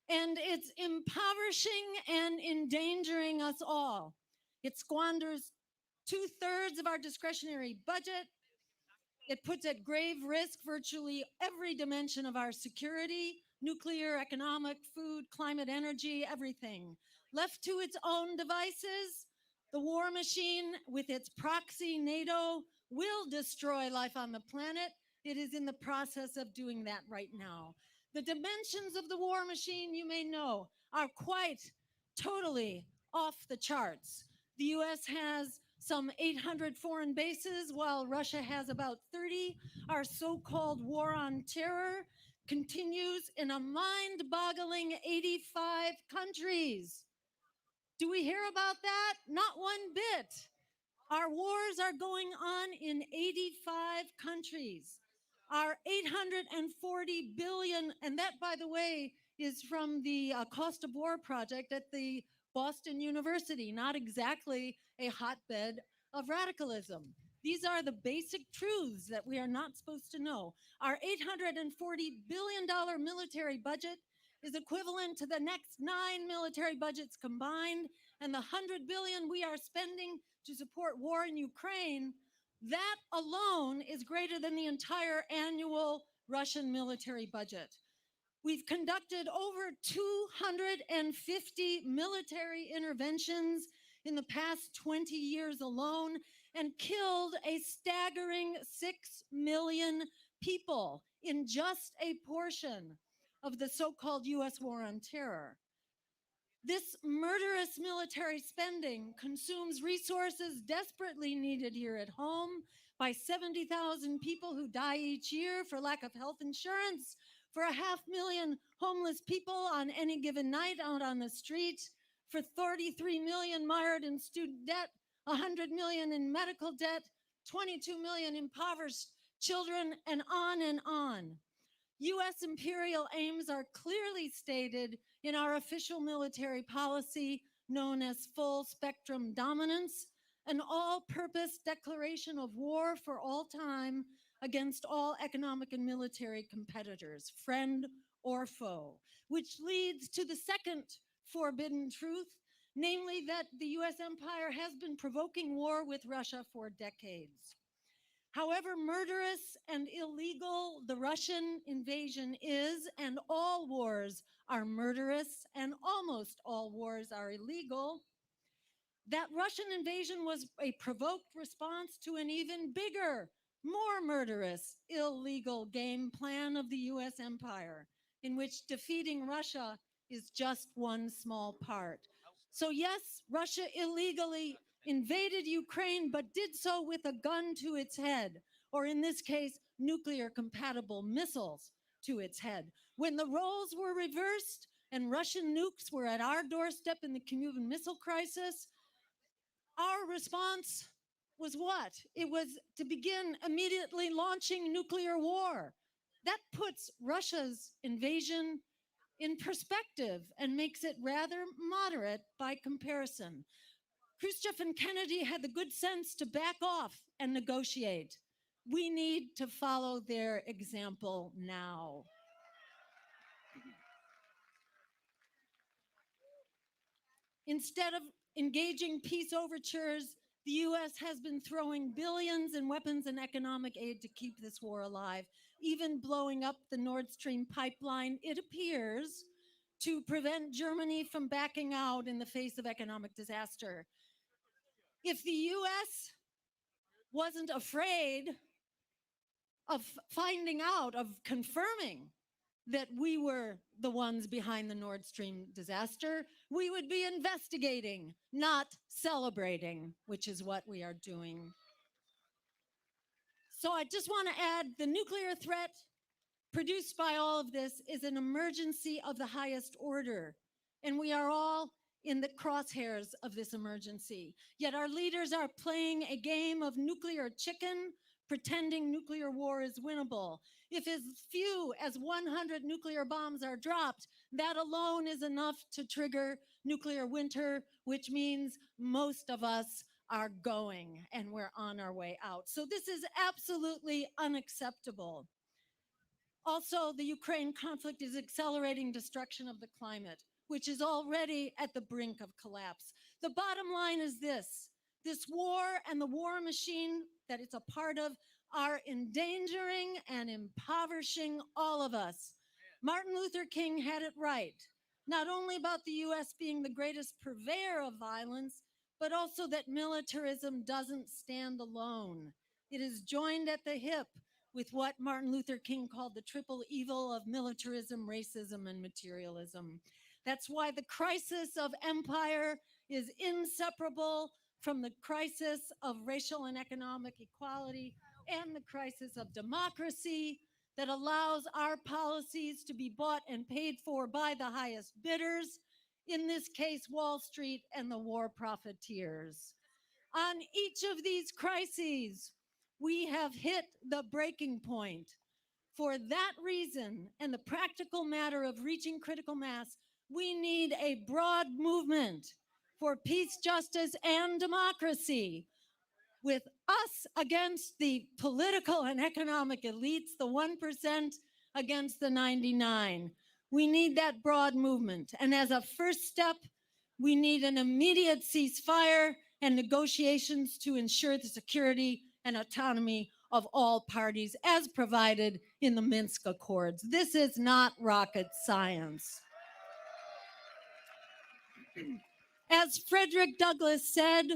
and it's impoverishing and endangering us all. It squanders 2/3 of our discretionary budget. It puts at grave risk virtually every dimension of our security: nuclear, economic, food, climate, energy, everything. Left to its own devices, the war machine, with its proxy NATO, will destroy life on the planet. It is in the process of doing that right now. The dimensions of the war machine, you may know, are quite totally off the charts. The US has some 800 foreign bases, while Russia has about 30. Our so-called war on terror continues in a mind-boggling 85 countries. Do we hear about that? Not one bit. Our wars are going on in 85 countries. Our 840 billion, and that, by the way, is from the Cost of War project at the Boston University, not exactly a hotbed of radicalism. These are the basic truths that we are not supposed to know. Our $840 billion military budget is equivalent to the next 9 military budgets combined, and the $100 billion we are spending to support war in Ukraine, that alone is greater than the entire annual Russian military budget. We've conducted over 250 military interventions in the past 20 years alone and killed a staggering 6 million people in just a portion of the so-called US war on terror. This murderous military spending consumes resources desperately needed here at home by 70,000 people who die each year for lack of health insurance, for 500,000 homeless people on any given night out on the street, for 33 million mired in student debt, 100 million in medical debt, 22 million impoverished children, and on and on. U.S. imperial aims are clearly stated in our official military policy known as full spectrum dominance, an all-purpose declaration of war for all time against all economic and military competitors, friend or foe, which leads to the second forbidden truth, namely that the U.S. empire has been provoking war with Russia for decades. However murderous and illegal the Russian invasion is, and all wars are murderous and almost all wars are illegal, that Russian invasion was a provoked response to an even bigger, more murderous, illegal game plan of the US empire, in which defeating Russia is just one small part. So yes, Russia illegally invaded Ukraine, but did so with a gun to its head, or in this case, nuclear-compatible missiles to its head. When the roles were reversed and Russian nukes were at our doorstep in the Cuban Missile Crisis, our response was what? It was to begin immediately launching nuclear war. That puts Russia's invasion in perspective and makes it rather moderate by comparison. Khrushchev and Kennedy had the good sense to back off and negotiate. We need to follow their example now. Instead of engaging peace overtures, the US has been throwing billions in weapons and economic aid to keep this war alive, even blowing up the Nord Stream pipeline, it appears, to prevent Germany from backing out in the face of economic disaster. If the US wasn't afraid of finding out, of confirming that we were the ones behind the Nord Stream disaster, we would be investigating, not celebrating, which is what we are doing. So I just want to add, the nuclear threat produced by all of this is an emergency of the highest order, and we are all in the crosshairs of this emergency. Yet our leaders are playing a game of nuclear chicken, pretending nuclear war is winnable. If as few as 100 nuclear bombs are dropped, that alone is enough to trigger nuclear winter, which means most of us are going and we're on our way out. So this is absolutely unacceptable. Also, the Ukraine conflict is accelerating destruction of the climate, which is already at the brink of collapse. The bottom line is this war and the war machine that it's a part of are endangering and impoverishing all of us. Martin Luther King had it right, not only about the US being the greatest purveyor of violence, but also that militarism doesn't stand alone. It is joined at the hip with what Martin Luther King called the triple evil of militarism, racism, and materialism. That's why the crisis of empire is inseparable from the crisis of racial and economic equality and the crisis of democracy that allows our policies to be bought and paid for by the highest bidders, in this case, Wall Street and the war profiteers. On each of these crises, we have hit the breaking point. For that reason and the practical matter of reaching critical mass, we need a broad movement for peace, justice, and democracy, with us against the political and economic elites, the 1% against the 99. We need that broad movement. And as a first step, we need an immediate ceasefire and negotiations to ensure the security and autonomy of all parties as provided in the Minsk Accords. This is not rocket science. As Frederick Douglass said,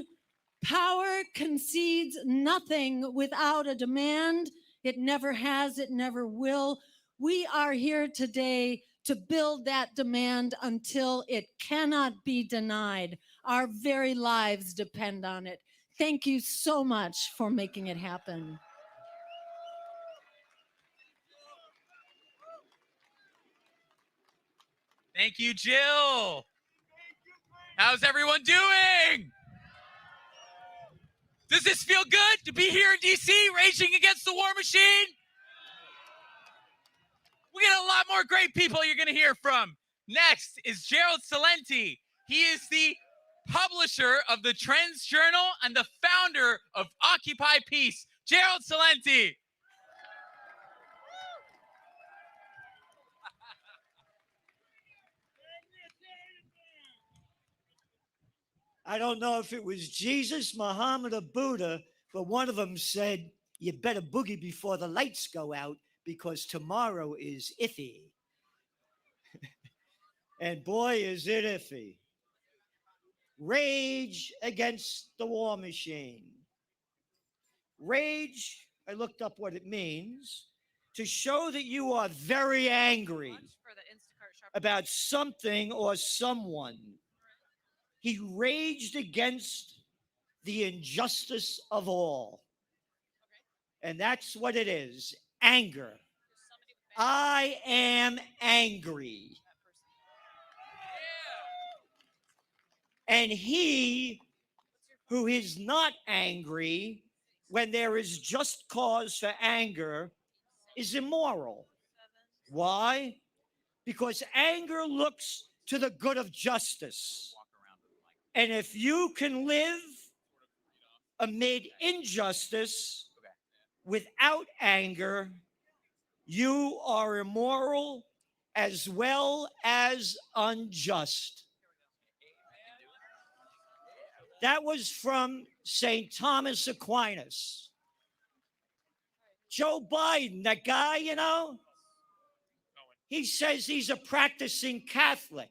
power concedes nothing without a demand. It never has, it never will. We are here today to build that demand until it cannot be denied. Our very lives depend on it. Thank you so much for making it happen. Thank you, Jill. How's everyone doing? Does this feel good to be here in DC raging against the war machine? We got a lot more great people you're going to hear from. Next is Gerald Celente. He is the publisher of the Trends Journal and the founder of Occupy Peace. Gerald Celente. I don't know if it was Jesus, Muhammad, or Buddha, but one of them said, you better boogie before the lights go out because tomorrow is iffy. And boy, is it iffy. Rage against the war machine. Rage, I looked up what it means, to show that you are very angry about something or someone. He raged against the injustice of all. And that's what it is, anger. I am angry. And he who is not angry when there is just cause for anger is immoral. Why? Because anger looks to the good of justice. And if you can live amid injustice without anger, you are immoral as well as unjust. That was from St. Thomas Aquinas. Joe Biden, that guy, you know, he says he's a practicing Catholic.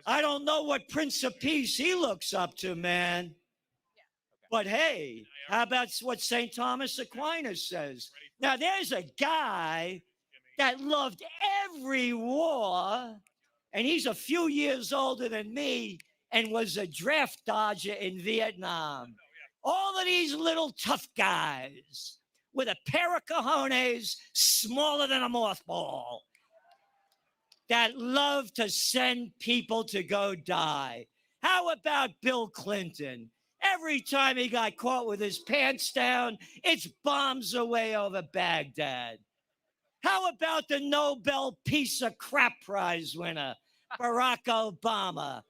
I don't know what Prince of Peace he looks up to, man. But hey, how about what St. Thomas Aquinas says? Now, there's a guy that loved every war, and he's a few years older than me and was a draft dodger in Vietnam. All of these little tough guys with a pair of cojones smaller than a mothball that love to send people to go die. How about Bill Clinton? Every time he got caught with his pants down, it's bombs away over Baghdad. How about the Nobel Peace of Crap Prize winner, Barack Obama?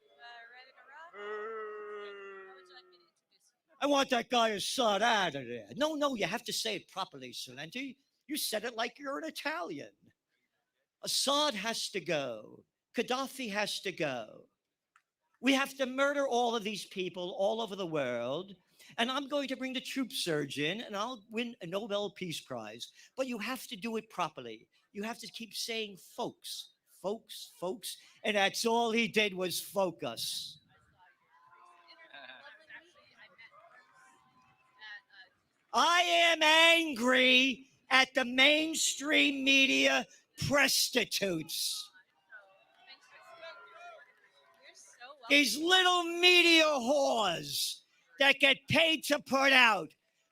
I want that guy Assad out of there. No, you have to say it properly, Salenti. You said it like you're an Italian. Assad has to go. Gaddafi has to go. We have to murder all of these people all over the world. And I'm going to bring the troop surge in and I'll win a Nobel Peace Prize. But you have to do it properly. You have to keep saying folks, folks, folks. And that's all he did was focus. I am angry at the mainstream media prostitutes. These little media whores that get paid to put out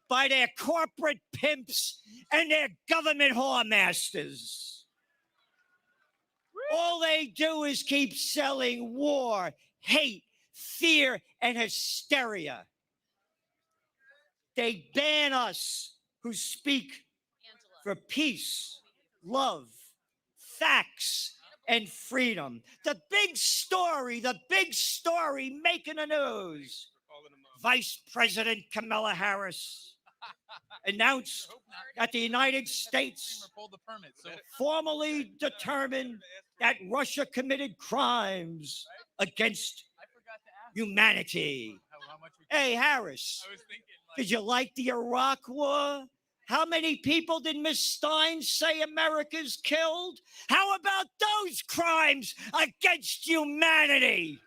by their corporate pimps and their government whoremasters. All they do is keep selling war, hate, fear, and hysteria. They ban us who speak for peace, love, facts, and freedom. The big story making the news. Vice President Kamala Harris announced that the United States formally determined that Russia committed crimes against humanity. Hey, Harris, did you like the Iraq War? How many people did Miss Stein say America's killed? How about those crimes against humanity?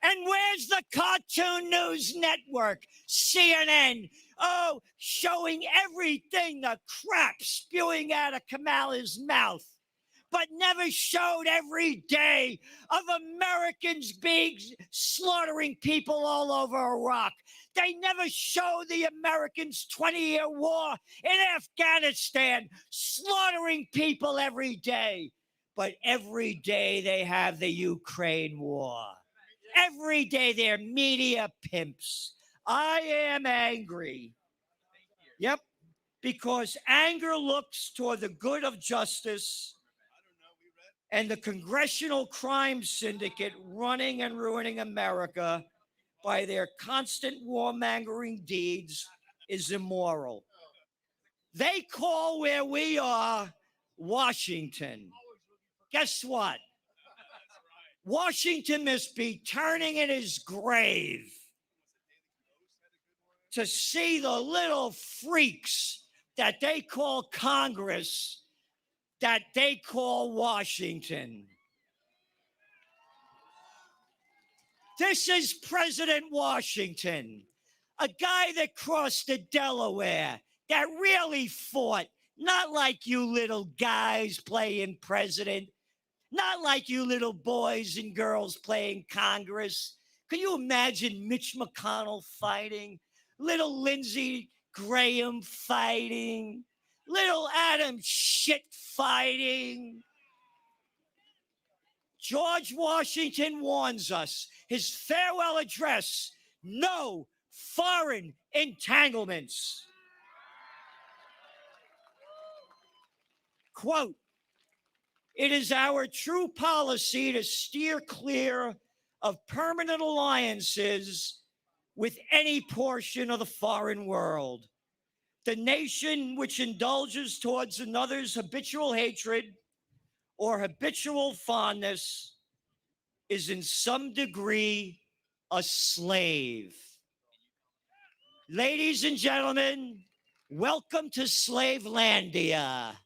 And where's the Cartoon News Network, CNN? Oh, showing everything, the crap spewing out of Kamala's mouth, but never showed every day of Americans being slaughtering people all over Iraq. They never showed the Americans' 20-year war in Afghanistan, slaughtering people every day. But every day they have the Ukraine war. Every day they're media pimps. I am angry. Yep, because anger looks toward the good of justice and the Congressional Crime Syndicate running and ruining America by their constant warmongering deeds is immoral. They call where we are Washington. Guess what? Washington must be turning in his grave to see the little freaks that they call Congress, that they call Washington. This is President Washington, a guy that crossed the Delaware, that really fought, not like you little guys playing president, not like you little boys and girls playing Congress. Can you imagine Mitch McConnell fighting? Little Lindsey Graham fighting? Little Adam Schiff fighting? George Washington warns us, his farewell address, no foreign entanglements. Quote, "It is our true policy to steer clear of permanent alliances with any portion of the foreign world. The nation which indulges towards another's habitual hatred or habitual fondness is in some degree a slave." Ladies and gentlemen, welcome to Slavelandia,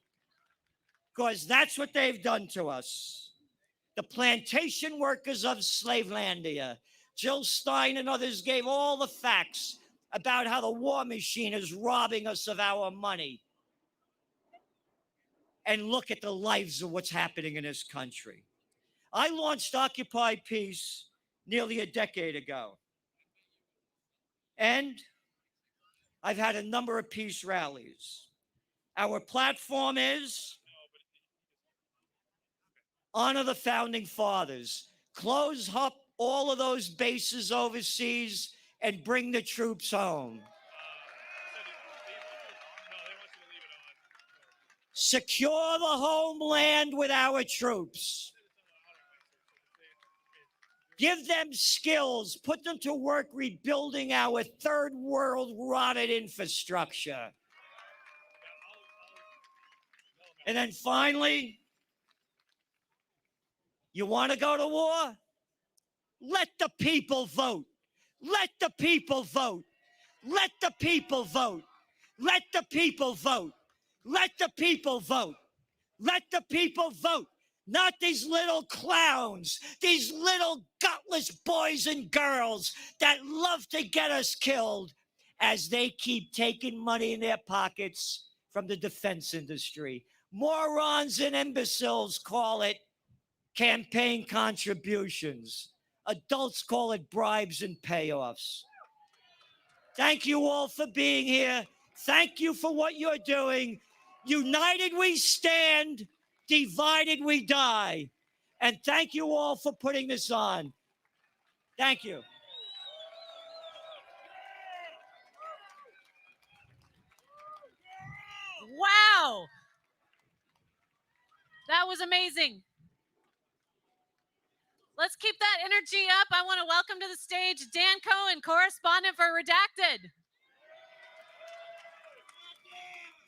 because that's what they've done to us. The plantation workers of Slavelandia, Jill Stein and others gave all the facts about how the war machine is robbing us of our money. And look at the lives of what's happening in this country. I launched Occupy Peace nearly a decade ago. And I've had a number of peace rallies. Our platform is honor the founding fathers, close up all of those bases overseas, and bring the troops home. Secure the homeland with our troops. Give them skills, put them to work rebuilding our third world rotted infrastructure. And then finally, you want to go to war? Let the people vote. Let the people vote. Let the people vote. Let the people vote. Let the people vote. Let the people vote. Not these little clowns, these little gutless boys and girls that love to get us killed as they keep taking money in their pockets from the defense industry. Morons and imbeciles call it campaign contributions. Adults call it bribes and payoffs. Thank you all for being here. Thank you for what you're doing. United we stand, divided we die. And thank you all for putting this on. Thank you. Wow. That was amazing. Let's keep that energy up. I want to welcome to the stage Dan Cohen, correspondent for Redacted.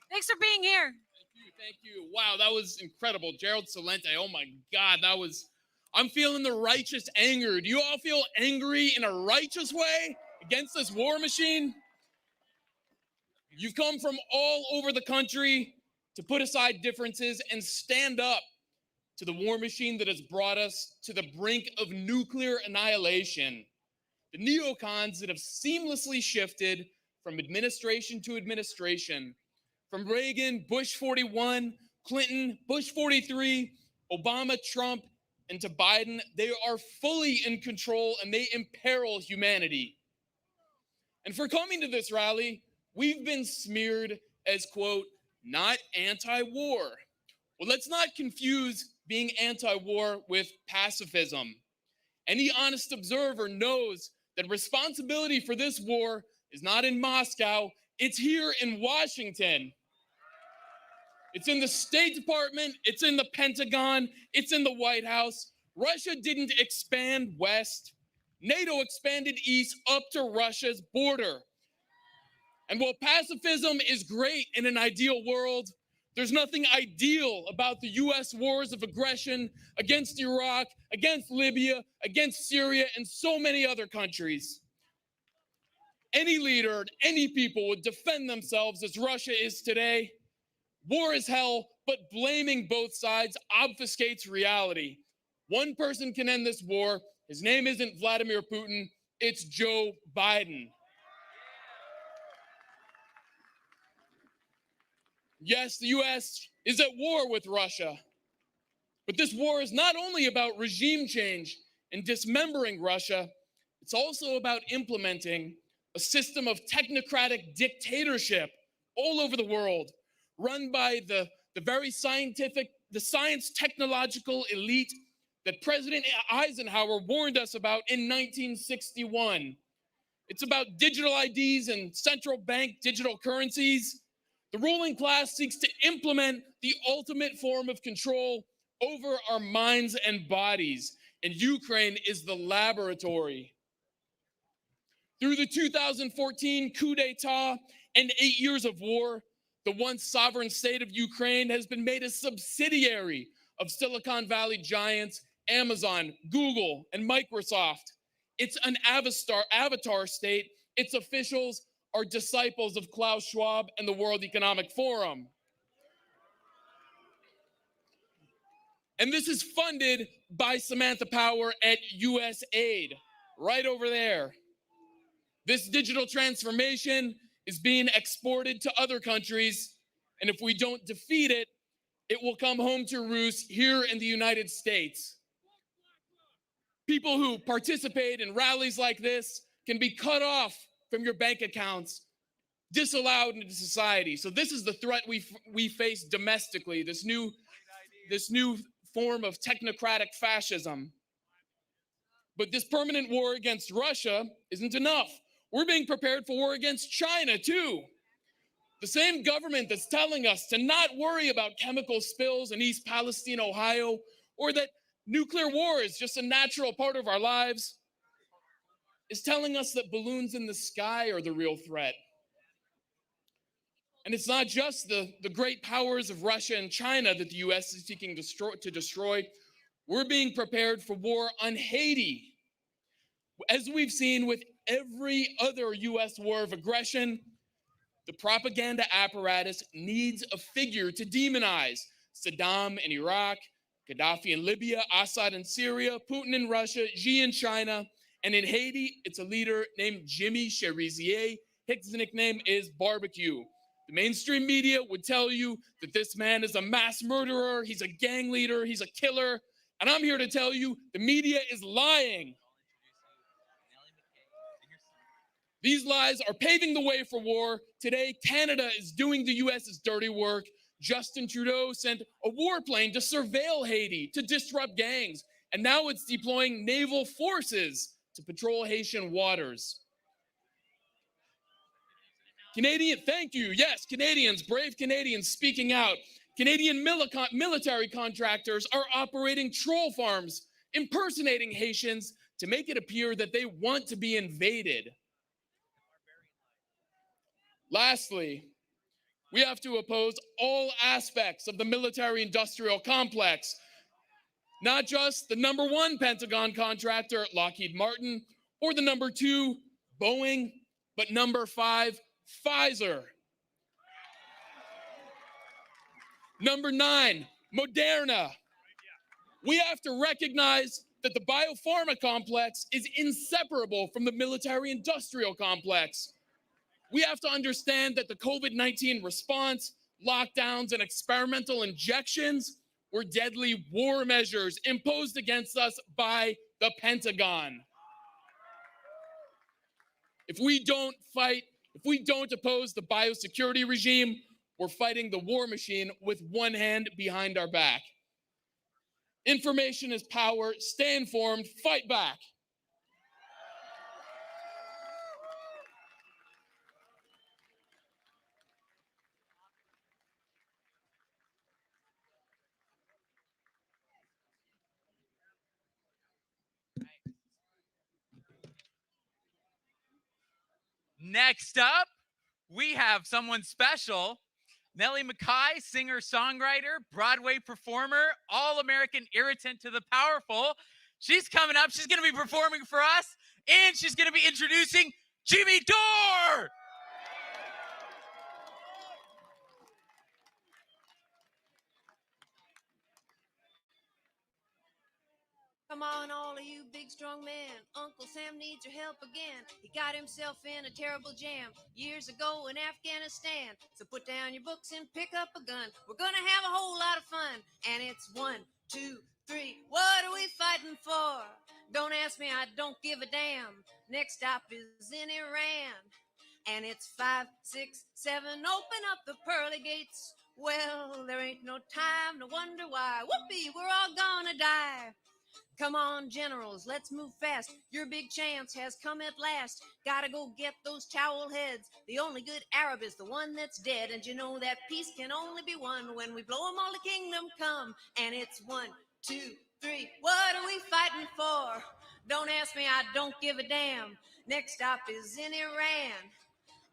Thanks for being here. Thank you. Wow, that was incredible. Gerald Celente, oh my God, I'm feeling the righteous anger. Do you all feel angry in a righteous way against this war machine? You've come from all over the country to put aside differences and stand up to the war machine that has brought us to the brink of nuclear annihilation. The neocons that have seamlessly shifted from administration to administration, from Reagan, Bush 41, Clinton, Bush 43, Obama, Trump, and to Biden, they are fully in control and they imperil humanity. And for coming to this rally, we've been smeared as, quote, not anti-war. Well, let's not confuse being anti-war with pacifism. Any honest observer knows that responsibility for this war is not in Moscow, it's here in Washington. It's in the State Department, it's in the Pentagon, it's in the White House. Russia didn't expand west. NATO expanded east up to Russia's border. And while pacifism is great in an ideal world, there's nothing ideal about the US wars of aggression against Iraq, against Libya, against Syria, and so many other countries. Any leader, any people would defend themselves as Russia is today. War is hell, but blaming both sides obfuscates reality. One person can end this war. His name isn't Vladimir Putin, it's Joe Biden. Yes, the US is at war with Russia, but this war is not only about regime change and dismembering Russia, it's also about implementing a system of technocratic dictatorship all over the world, run by the science technological elite that President Eisenhower warned us about in 1961. It's about digital IDs and central bank digital currencies. The ruling class seeks to implement the ultimate form of control over our minds and bodies, and Ukraine is the laboratory. Through the 2014 coup d'etat and 8 years of war, the once sovereign state of Ukraine has been made a subsidiary of Silicon Valley giants Amazon, Google, and Microsoft. It's an avatar state. Its officials are disciples of Klaus Schwab and the World Economic Forum. And this is funded by Samantha Power at USAID. right over there. This digital transformation is being exported to other countries, and if we don't defeat it, it will come home to roost here in the United States. People who participate in rallies like this can be cut off from your bank accounts, disallowed into society. So this is the threat we face domestically, this new form of technocratic fascism. But this permanent war against Russia isn't enough. We're being prepared for war against China too. The same government that's telling us to not worry about chemical spills in East Palestine, Ohio, or that nuclear war is just a natural part of our lives, is telling us that balloons in the sky are the real threat. And it's not just the great powers of Russia and China that the US is seeking to destroy. We're being prepared for war on Haiti. As we've seen with every other US war of aggression, the propaganda apparatus needs a figure to demonize. Saddam in Iraq, Gaddafi in Libya, Assad in Syria, Putin in Russia, Xi in China, and in Haiti, it's a leader named Jimmy Cherizier. His nickname is Barbecue. The mainstream media would tell you that this man is a mass murderer, he's a gang leader, he's a killer, and I'm here to tell you the media is lying. These lies are paving the way for war. Today, Canada is doing the US's dirty work. Justin Trudeau sent a warplane to surveil Haiti, to disrupt gangs, and now it's deploying naval forces to patrol Haitian waters. Thank you. Yes, Canadians, brave Canadians speaking out. Canadian military contractors are operating troll farms, impersonating Haitians to make it appear that they want to be invaded. Lastly, we have to oppose all aspects of the military-industrial complex, not just the #1 Pentagon contractor, Lockheed Martin, or the #2, Boeing, but #5, Pfizer. #9, Moderna. We have to recognize that the biopharma complex is inseparable from the military-industrial complex. We have to understand that the COVID-19 response, lockdowns, and experimental injections were deadly war measures imposed against us by the Pentagon. If we don't oppose the biosecurity regime, we're fighting the war machine with one hand behind our back. Information is power. Stay informed. Fight back. Next up, we have someone special. Nellie McKay, singer-songwriter, Broadway performer, all-American irritant to the powerful. She's coming up. She's going to be performing for us, and she's going to be introducing Jimmy Dore. Come on, all of you big, strong men. Uncle Sam needs your help again. He got himself in a terrible jam years ago in Afghanistan. So put down your books and pick up a gun. We're gonna have a whole lot of fun. And it's 1, 2, 3. What are we fighting for? Don't ask me, I don't give a damn. Next stop is in Iran. And it's 5, 6, 7. Open up the pearly gates. Well, there ain't no time to wonder why. Whoopee, we're all gonna die. Come on, generals, let's move fast. Your big chance has come at last. Gotta go get those towel heads. The only good Arab is the one that's dead. And you know that peace can only be won when we blow 'em all the kingdom come. And it's 1, 2, 3. What are we fighting for? Don't ask me, I don't give a damn. Next stop is in Iran.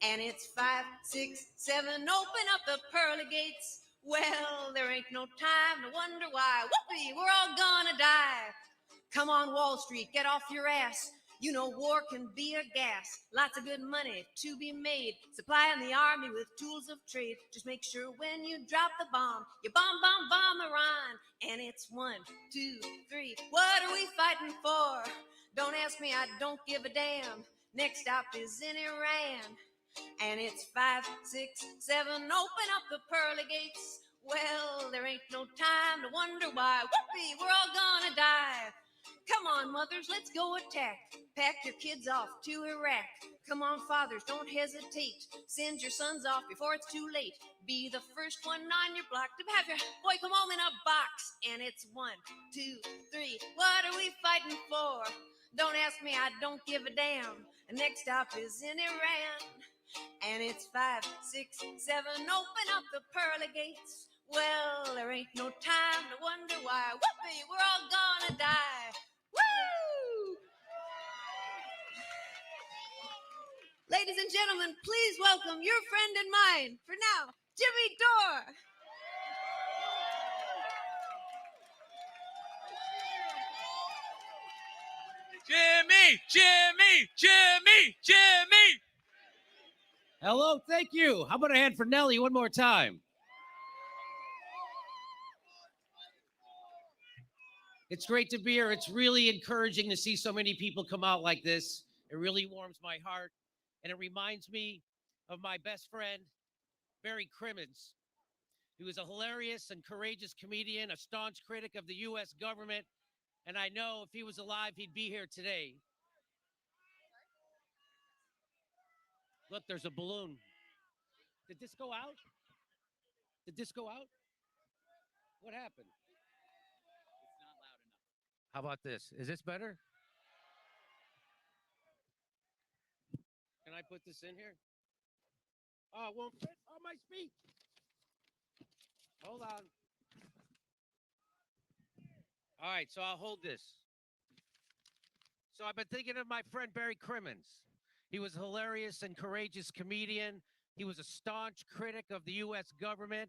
And it's 5, 6, 7. Open up the pearly gates. Well, there ain't no time to wonder why. Whoopee, we're all gonna die. Come on, Wall Street, get off your ass. You know war can be a gas, lots of good money to be made, supplying the army with tools of trade. Just make sure when you drop the bomb, you bomb Iran. And it's 1, 2, 3, what are we fighting for? Don't ask me, I don't give a damn. Next stop is in Iran. And it's 5, 6, 7, open up the pearly gates. Well, there ain't no time to wonder why. Whoopee, we're all gonna die. Come on, mothers, let's go attack. Pack your kids off to Iraq. Come on, fathers, don't hesitate. Send your sons off before it's too late. Be the first one on your block to have your boy come home in a box. And it's 1, 2, 3, what are we fighting for? Don't ask me, I don't give a damn. The next stop is in Iran. And it's 5, 6, 7, open up the pearly gates. Well, there ain't no time to wonder why. Whoopee, we're all gonna die. Woo! Ladies and gentlemen, please welcome your friend and mine, for now, Jimmy Dore. Jimmy, Jimmy, Jimmy, Jimmy. Hello, thank you. How about a hand for Nelly one more time? It's great to be here. It's really encouraging to see so many people come out like this. It really warms my heart. And it reminds me of my best friend, Barry Crimmins, who is a hilarious and courageous comedian, a staunch critic of the U.S. government. And I know if he was alive, he'd be here today. Look, there's a balloon. Did this go out? Did this go out? What happened? It's not loud enough. How about this? Is this better? Can I put this in here? Oh, it won't fit on my speech. Hold on. All right, so I'll hold this. So I've been thinking of my friend Barry Crimmins. He was a hilarious and courageous comedian. He was a staunch critic of the U.S. government,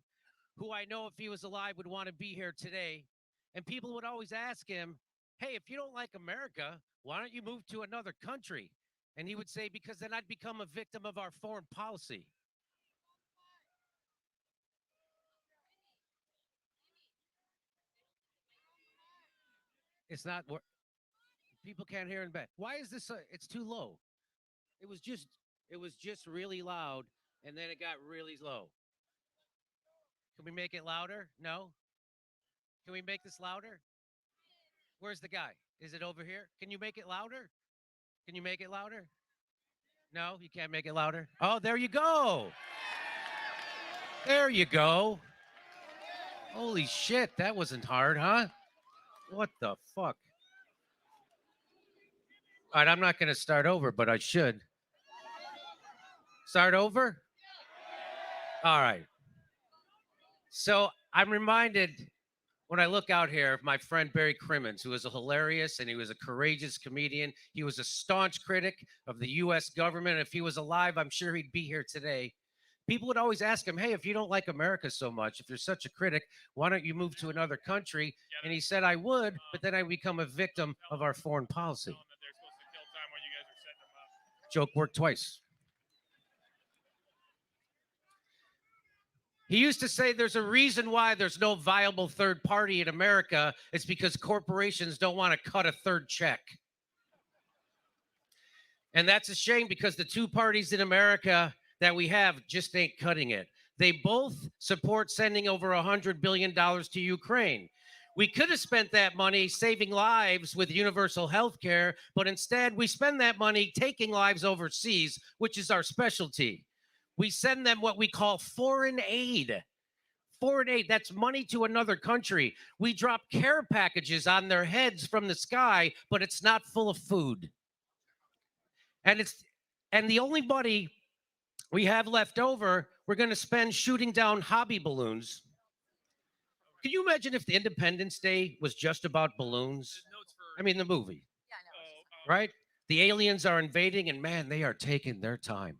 who I know if he was alive would want to be here today. And people would always ask him, hey, if you don't like America, why don't you move to another country? And he would say, because then I'd become a victim of our foreign policy. It's not, people can't hear in bed. Why is this, it's too low. It was just really loud, and then it got really low. Can we make it louder? No? Can we make this louder? Where's the guy? Is it over here? Can you make it louder? Can you make it louder? No, you can't make it louder. Oh, there you go. There you go. Holy shit, that wasn't hard, huh? What the fuck? All right, I'm not going to start over, but I should. Start over? All right. So I'm reminded when I look out here of my friend Barry Crimmins, who was a hilarious and he was a courageous comedian. He was a staunch critic of the U.S. government. If he was alive, I'm sure he'd be here today. People would always ask him, hey, if you don't like America so much, if you're such a critic, why don't you move to another country? And he said, I would, but then I become a victim of our foreign policy. Joke worked twice. He used to say there's a reason why there's no viable third party in America. It's because corporations don't want to cut a third check. And that's a shame because the two parties in America that we have just ain't cutting it. They both support sending over $100 billion to Ukraine. We could have spent that money saving lives with universal health care, but instead we spend that money taking lives overseas, which is our specialty. We send them what we call foreign aid. Foreign aid, that's money to another country. We drop care packages on their heads from the sky, but it's not full of food. And the only money we have left over, we're going to spend shooting down hobby balloons. Can you imagine if the Independence Day was just about balloons? I mean, the movie. Yeah, I know. Right? The aliens are invading, and man, they are taking their time.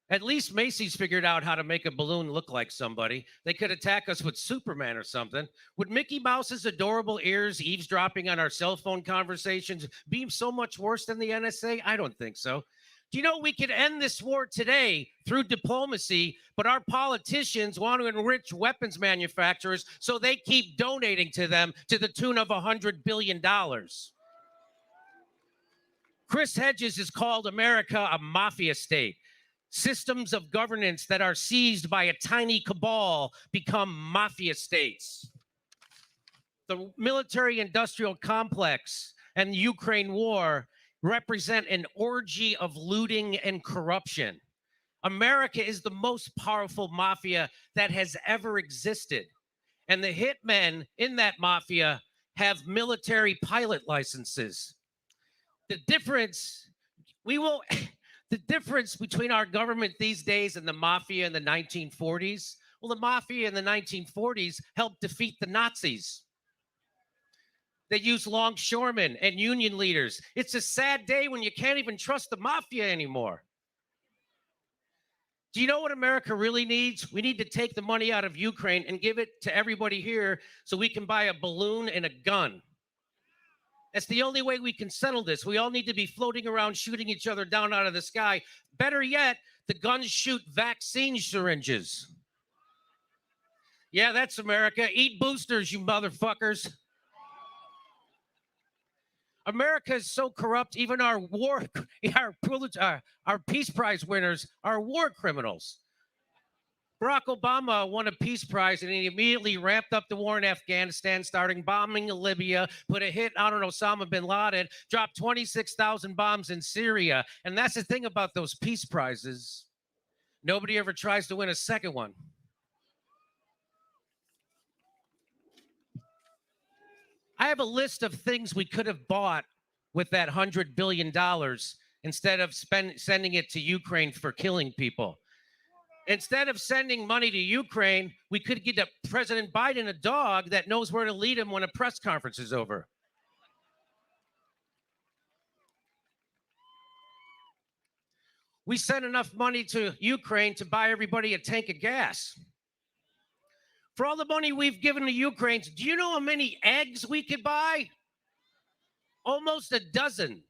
At least Macy's figured out how to make a balloon look like somebody. They could attack us with Superman or something. Would Mickey Mouse's adorable ears eavesdropping on our cell phone conversations be so much worse than the NSA? I don't think so. Do you know we could end this war today through diplomacy, but our politicians want to enrich weapons manufacturers so they keep donating to them to the tune of $100 billion. Chris Hedges has called America a mafia state. Systems of governance that are seized by a tiny cabal become mafia states. The military-industrial complex and the Ukraine war represent an orgy of looting and corruption. America is the most powerful mafia that has ever existed. And the hitmen in that mafia have military pilot licenses. The difference between our government these days and the mafia in the 1940s, well, the mafia in the 1940s helped defeat the Nazis. They used longshoremen and union leaders. It's a sad day when you can't even trust the mafia anymore. Do you know what America really needs? We need to take the money out of Ukraine and give it to everybody here so we can buy a balloon and a gun. That's the only way we can settle this. We all need to be floating around shooting each other down out of the sky. Better yet, the guns shoot vaccine syringes. Yeah, that's America. Eat boosters, you motherfuckers. America is so corrupt, even our Peace Prize winners are war criminals. Barack Obama won a Peace Prize and he immediately ramped up the war in Afghanistan, starting bombing Libya, put a hit on Osama bin Laden, dropped 26,000 bombs in Syria. And that's the thing about those Peace Prizes. Nobody ever tries to win a second one. I have a list of things we could have bought with that $100 billion instead of sending it to Ukraine for killing people. Instead of sending money to Ukraine, we could get President Biden a dog that knows where to lead him when a press conference is over. We sent enough money to Ukraine to buy everybody a tank of gas. For all the money we've given to Ukraine, do you know how many eggs we could buy? Almost a dozen.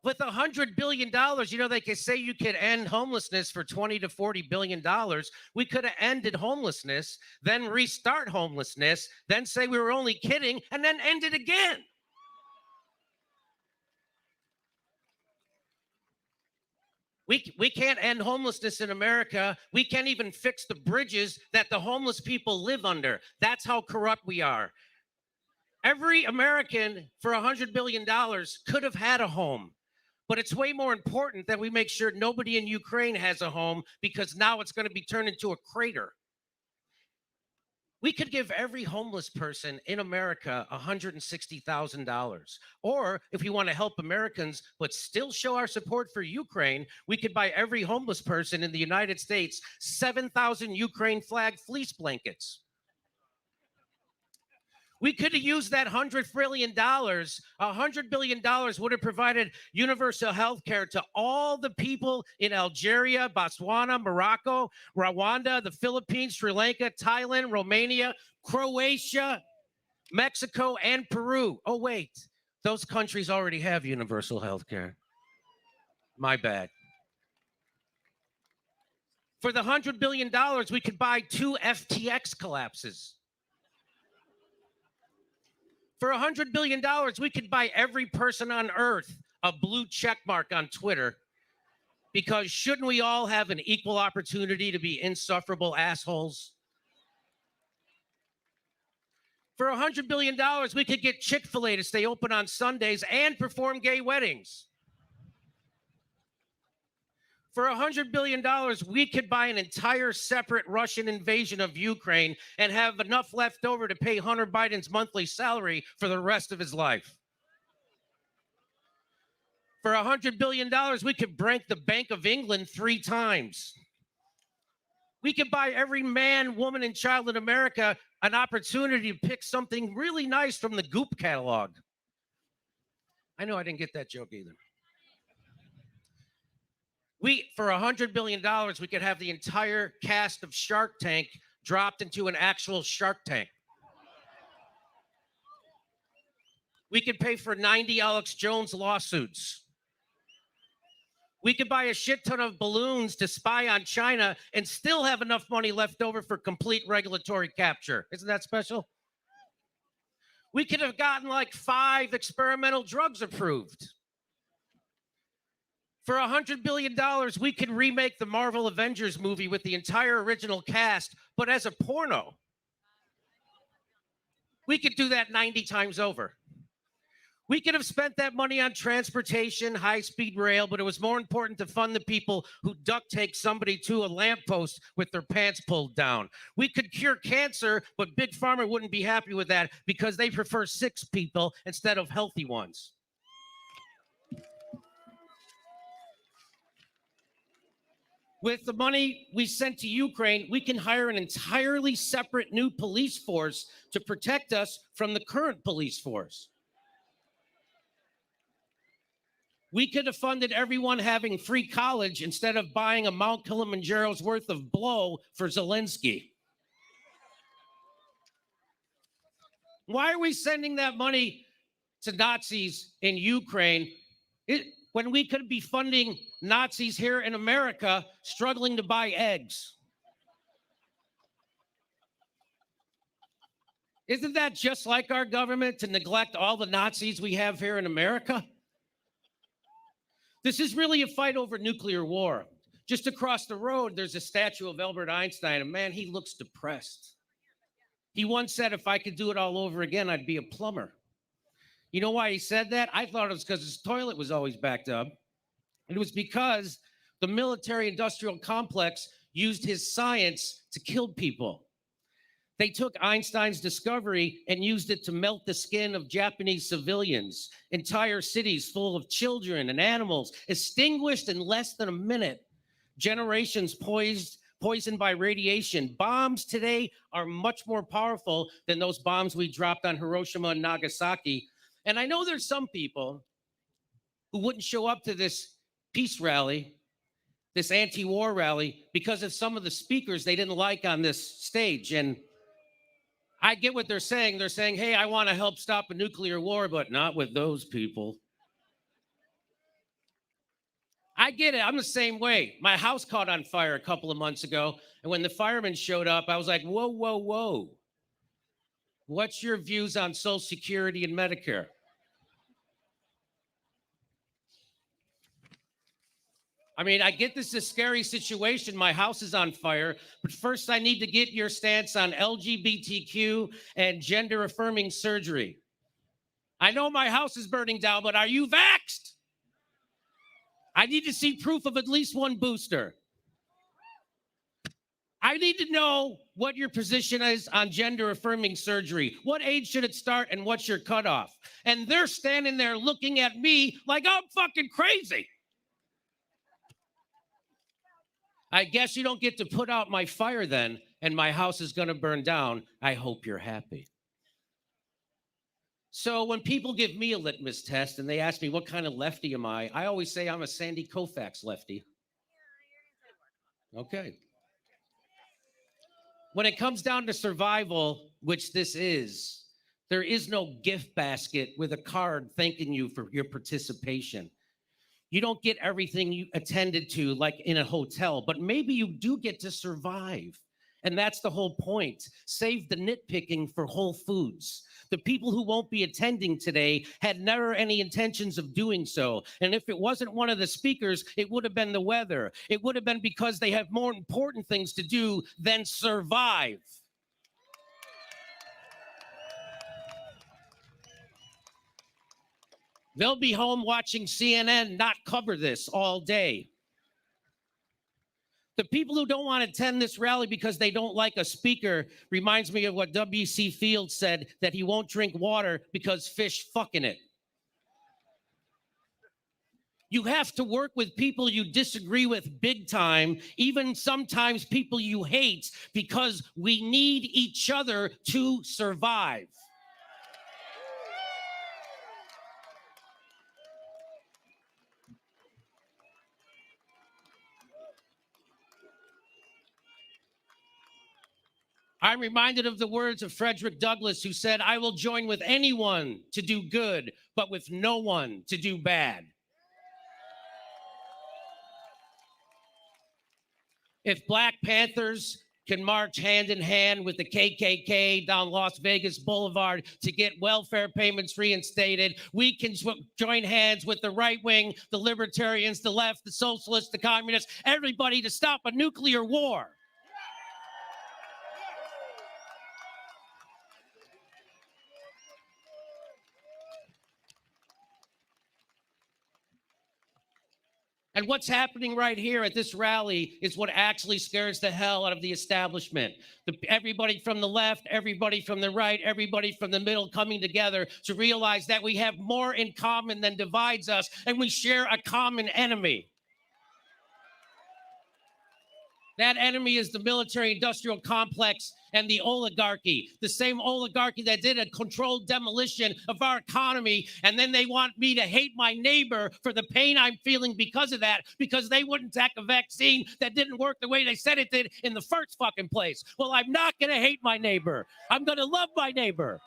With $100 billion, you know, they could say you could end homelessness for $20 to $40 billion. We could have ended homelessness, then restart homelessness, then say we were only kidding, and then end it again. We can't end homelessness in America. We can't even fix the bridges that the homeless people live under. That's how corrupt we are. Every American for $100 billion could have had a home. But it's way more important that we make sure nobody in Ukraine has a home, because now it's going to be turned into a crater. We could give every homeless person in America $160,000. Or if we want to help Americans but still show our support for Ukraine, we could buy every homeless person in the United States 7,000 Ukraine flag fleece blankets. We could have used that $100 billion. $100 billion would have provided universal health care to all the people in Algeria, Botswana, Morocco, Rwanda, the Philippines, Sri Lanka, Thailand, Romania, Croatia, Mexico, and Peru. Oh, wait. Those countries already have universal health care. My bad. For the $100 billion, we could buy 2 FTX collapses. For $100 billion, we could buy every person on earth a blue check mark on Twitter, because shouldn't we all have an equal opportunity to be insufferable assholes? For $100 billion, we could get Chick-fil-A to stay open on Sundays and perform gay weddings. For $100 billion, we could buy an entire separate Russian invasion of Ukraine and have enough left over to pay Hunter Biden's monthly salary for the rest of his life. For $100 billion, we could break the Bank of England 3 times. We could buy every man, woman, and child in America an opportunity to pick something really nice from the Goop catalog. I know I didn't get that joke either. For $100 billion, we could have the entire cast of Shark Tank dropped into an actual Shark Tank. We could pay for 90 Alex Jones lawsuits. We could buy a shit ton of balloons to spy on China and still have enough money left over for complete regulatory capture. Isn't that special? We could have gotten like 5 experimental drugs approved. For $100 billion, we could remake the Marvel Avengers movie with the entire original cast, but as a porno. We could do that 90 times over. We could have spent that money on transportation, high-speed rail, but it was more important to fund the people who duct tape somebody to a lamppost with their pants pulled down. We could cure cancer, but Big Pharma wouldn't be happy with that because they prefer sick people instead of healthy ones. With the money we sent to Ukraine, we can hire an entirely separate new police force to protect us from the current police force. We could have funded everyone having free college instead of buying a Mount Kilimanjaro's worth of blow for Zelensky. Why are we sending that money to Nazis in Ukraine when we could be funding Nazis here in America struggling to buy eggs? Isn't that just like our government to neglect all the Nazis we have here in America? This is really a fight over nuclear war. Just across the road, there's a statue of Albert Einstein, and man, he looks depressed. He once said, if I could do it all over again, I'd be a plumber. You know why he said that? I thought it was because his toilet was always backed up. And it was because the military-industrial complex used his science to kill people. They took Einstein's discovery and used it to melt the skin of Japanese civilians. Entire cities full of children and animals extinguished in less than a minute. Generations poisoned by radiation. Bombs today are much more powerful than those bombs we dropped on Hiroshima and Nagasaki. And I know there's some people who wouldn't show up to this peace rally, this anti-war rally, because of some of the speakers they didn't like on this stage. And I get what they're saying. They're saying, hey, I want to help stop a nuclear war, but not with those people. I get it. I'm the same way. My house caught on fire a couple of months ago. And when the firemen showed up, I was like, whoa, whoa, whoa. What's your views on Social Security and Medicare? I mean, I get this is a scary situation. My house is on fire, but first I need to get your stance on LGBTQ and gender-affirming surgery. I know my house is burning down, but are you vaxxed? I need to see proof of at least one booster. I need to know what your position is on gender-affirming surgery. What age should it start and what's your cutoff? And they're standing there looking at me like I'm fucking crazy. I guess you don't get to put out my fire then, and my house is going to burn down. I hope you're happy. So when people give me a litmus test and they ask me what kind of lefty am I always say I'm a Sandy Koufax lefty. Okay. When it comes down to survival, which this is, there is no gift basket with a card thanking you for your participation. You don't get everything you attended to like in a hotel, but maybe you do get to survive. And that's the whole point. Save the nitpicking for Whole Foods. The people who won't be attending today had never any intentions of doing so. And if it wasn't one of the speakers, it would have been the weather. It would have been because they have more important things to do than survive. They'll be home watching CNN not cover this all day. The people who don't want to attend this rally because they don't like a speaker reminds me of what W.C. Fields said, that he won't drink water because fish fuck in it. You have to work with people you disagree with big time, even sometimes people you hate, because we need each other to survive. I'm reminded of the words of Frederick Douglass, who said, "I will join with anyone to do good, but with no one to do bad." If Black Panthers can march hand in hand with the KKK down Las Vegas Boulevard to get welfare payments reinstated, we can join hands with the right wing, the libertarians, the left, the socialists, the communists, everybody to stop a nuclear war. And what's happening right here at this rally is what actually scares the hell out of the establishment. Everybody from the left, everybody from the right, everybody from the middle coming together to realize that we have more in common than divides us, and we share a common enemy. That enemy is the military-industrial complex and the oligarchy, the same oligarchy that did a controlled demolition of our economy, and then they want me to hate my neighbor for the pain I'm feeling because of that, because they wouldn't take a vaccine that didn't work the way they said it did in the first fucking place. Well, I'm not going to hate my neighbor. I'm going to love my neighbor.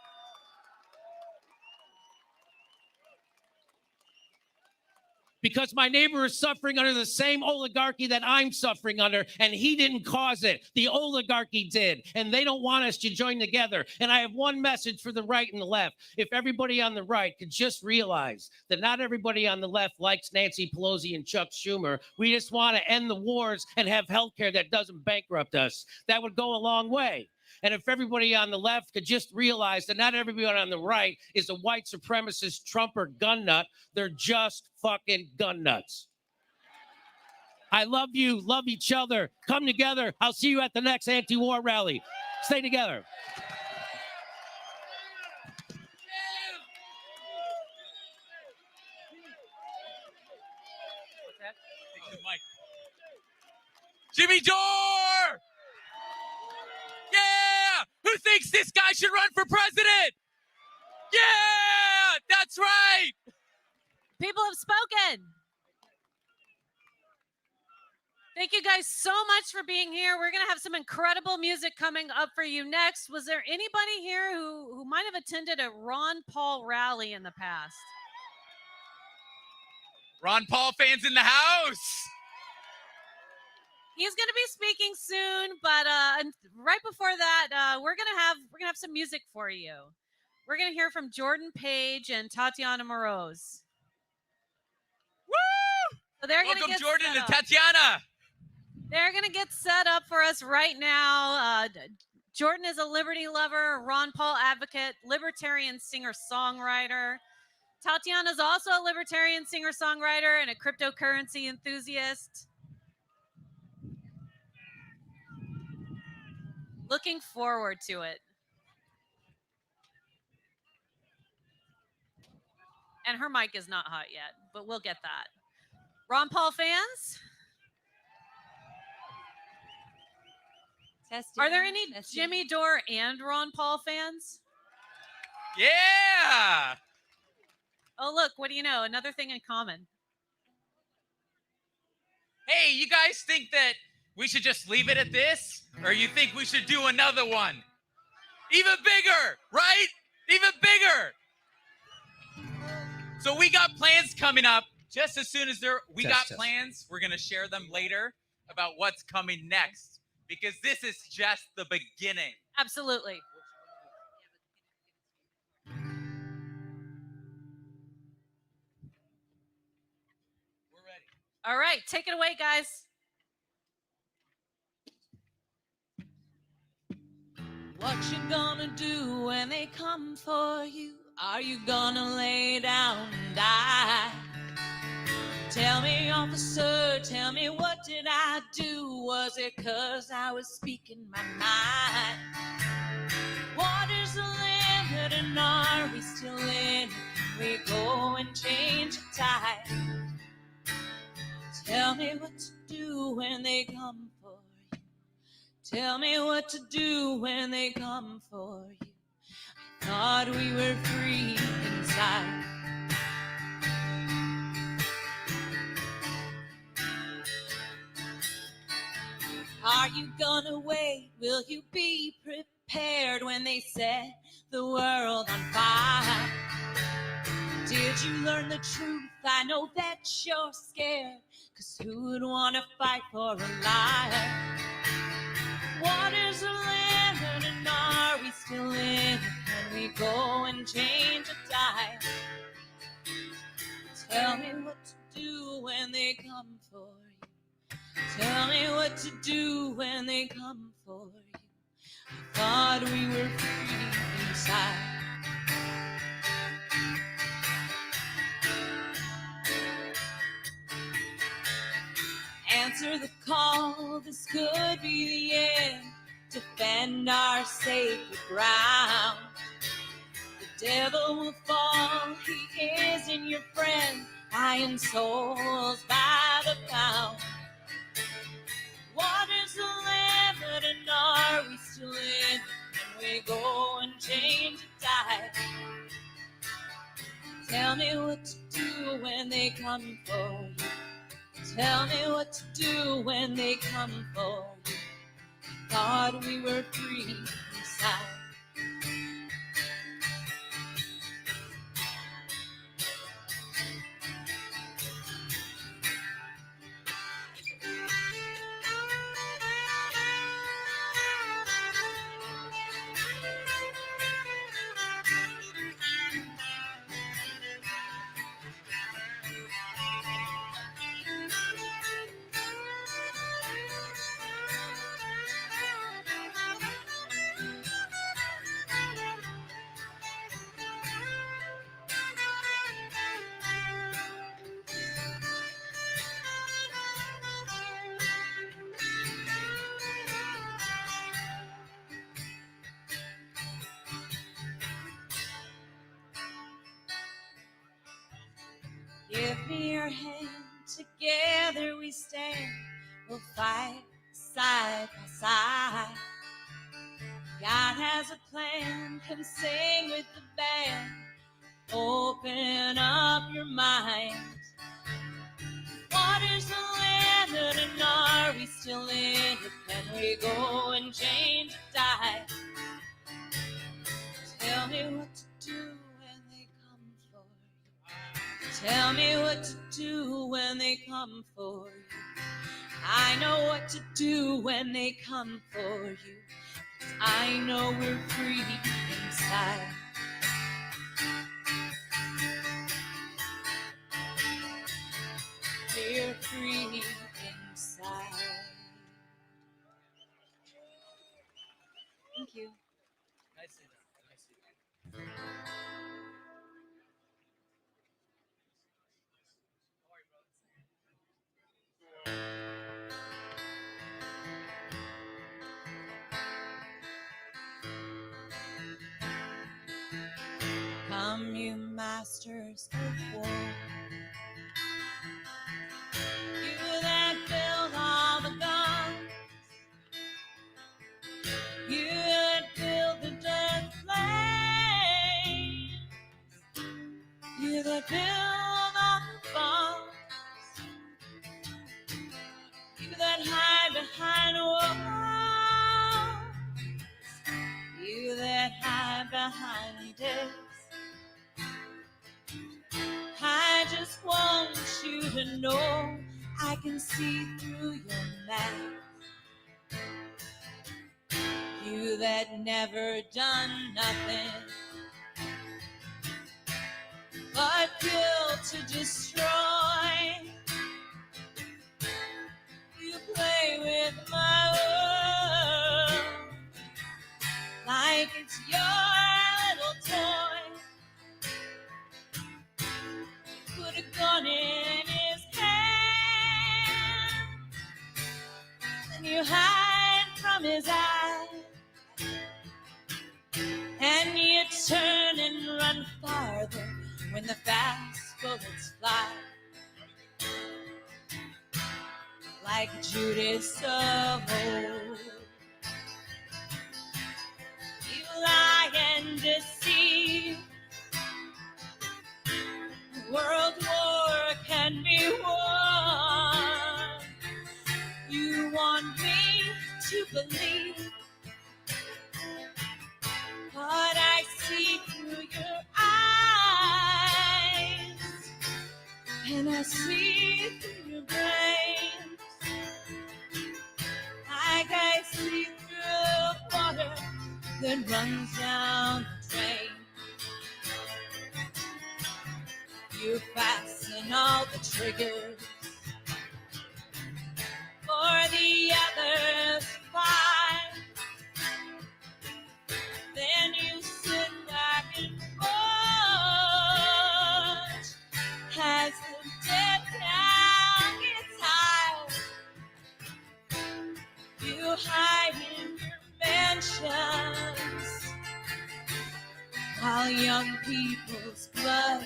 Because my neighbor is suffering under the same oligarchy that I'm suffering under, and he didn't cause it. The oligarchy did, and they don't want us to join together. And I have one message for the right and the left. If everybody on the right could just realize that not everybody on the left likes Nancy Pelosi and Chuck Schumer. We just want to end the wars and have health care that doesn't bankrupt us. That would go a long way. And if everybody on the left could just realize that not everybody on the right is a white supremacist Trumper gun nut, they're just fucking gun nuts. I love you. Love each other. Come together. I'll see you at the next anti-war rally. Stay together. Jimmy Dore! Yeah! Who thinks this guy should run for president? Yeah! That's right! People have spoken. Thank you guys so much for being here. We're going to have some incredible music coming up for you next. Was there anybody here who might have attended a Ron Paul rally in the past? Ron Paul fans in the house. He's going to be speaking soon, but right before that, we're going to have some music for you. We're going to hear from Jordan Page and Tatiana Moroz. Woo! So they're going to Welcome get Jordan set and up. Tatiana. They're going to get set up for us right now. Jordan is a liberty lover, Ron Paul advocate, libertarian singer-songwriter. Tatiana's also a libertarian singer-songwriter and a cryptocurrency enthusiast. Looking forward to it. And her mic is not hot yet, but we'll get that. Ron Paul fans? Are there any Jimmy Dore and Ron Paul fans? Yeah! Oh, look, what do you know? Another thing in common. Hey, you guys think that we should just leave it at this? Or you think we should do another one? Even bigger, right? Even bigger. So we got plans coming up. Just as soon as we got plans, we're going to share them later about what's coming next. Because this is just the beginning. Absolutely. We're ready. All right, take it away, guys. What you gonna do when they come for you? Are you gonna lay down and die? Tell me, officer, tell me, what did I do? Was it 'cause I was speaking my mind? Water's the limit, and are we still in it? We go and change the tide. Tell me what to do when they come for you. Tell me what to do when they come for you. I thought we were free inside. Are you gonna wait? Will you be prepared when they set the world on fire? Did you learn the truth? I know that you're scared, 'cause who would wanna fight for a liar? What is the limit, and are we still in it? Can we go and change a die? Tell me what to do when they come for you. Tell me what to do when they come for you. I thought we were free inside. Answer the call, this could be the end. Defend our sacred ground. The devil will fall, he isn't your friend. Buying souls by the pound. What is the limit, and are we still in? Can we go and change a tide? Tell me what to do when they come for you. Tell me what to do when they come for you. Thought we were free inside. Give me your hand, together we stand. We'll fight side by side. God has a plan, come sing with the band. Open up your mind. What is the limit, and are we still in it? Can we go and change a tide? Tell me what to do when they come for you. Tell me what to do when they come for you. I know what to do when they come for you. 'Cause I know we're free inside. We're free inside. Thank you. Come, you masters of war. You that build all the guns. You that build the dead flames. You that build all the bombs. You that hide behind walls. You that hide behind death. I just want you to know I can see through your mask. You that never done nothing but kill to destroy. You play with my world like it's your little toy. Put a gun in his hand, and you hide from his eyes, and you turn and run farther when the fast bullets fly. Like Judas of old, you lie and deceive. World war can be won. You want me believe what I see through your eyes, and I see through your brains, like I see through water that runs down the drain. You fasten all the triggers for the others fight. Then you sit back and watch as the dead town gets high. You hide in your mansions while young people's blood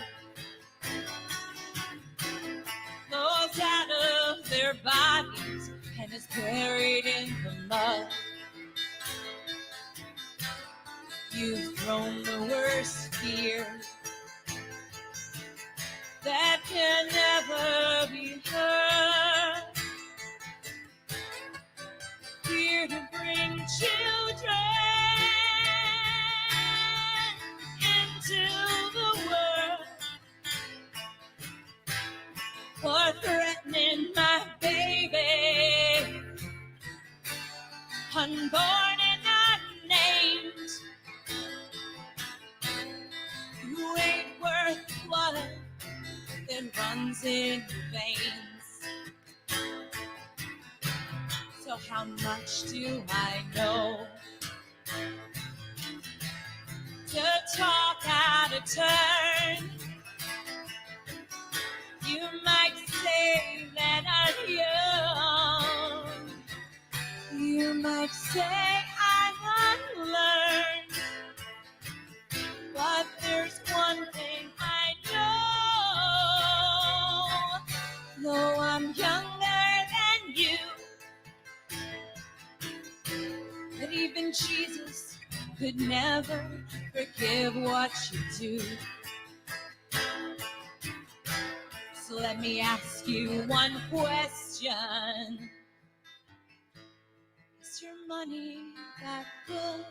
flows out of their bodies and is buried in the mud. You've thrown the worst fear that can never be heard, here to bring children into the world, for threatening my baby, unborn and unnamed. You ain't worth blood that runs in your veins. So how much do I know to talk out of turn? You might say that I'm young. You might say I'm unlearned. But there's one thing I know. Though I'm younger than you, that even Jesus could never forgive what you do. So let me ask you one question. Is your money that good?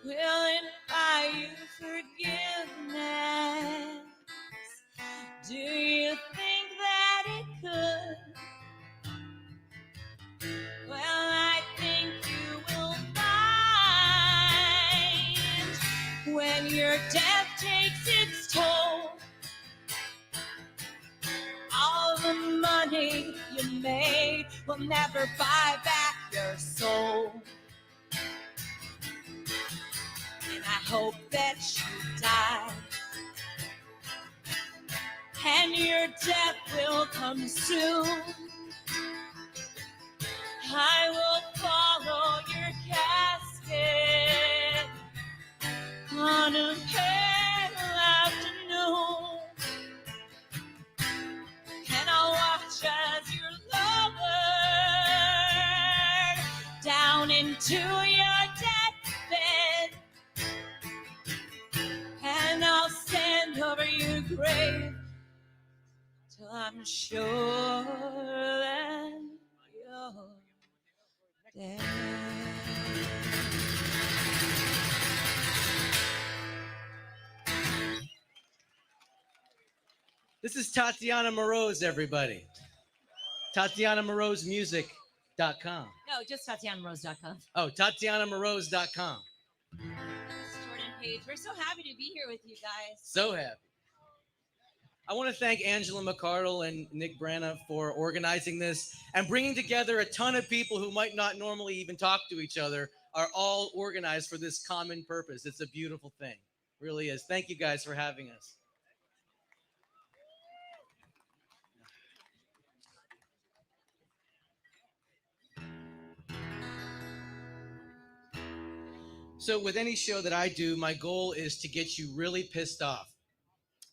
Will it buy you forgiveness? Do you think that it could? Well, I think you will find when your death takes its toll, all the money you made will never buy back your soul. And I hope that you die, and your death will come soon. I will follow your casket on a pale afternoon, and I'll watch as your lover down into your deathbed, and I'll stand over your grave till I'm sure that you're dead. This is Tatiana Moroz, everybody. TatianaMorozmusic.com. No, just TatianaMorose.com. Oh, TatianaMorose.com. Jordan Page. We're so happy to be here with you guys. So happy. I want to thank Angela McCardle and Nick Branna for organizing this and bringing together a ton of people who might not normally even talk to each other, are all organized for this common purpose. It's a beautiful thing. It really is. Thank you guys for having us. So with any show that I do, my goal is to get you really pissed off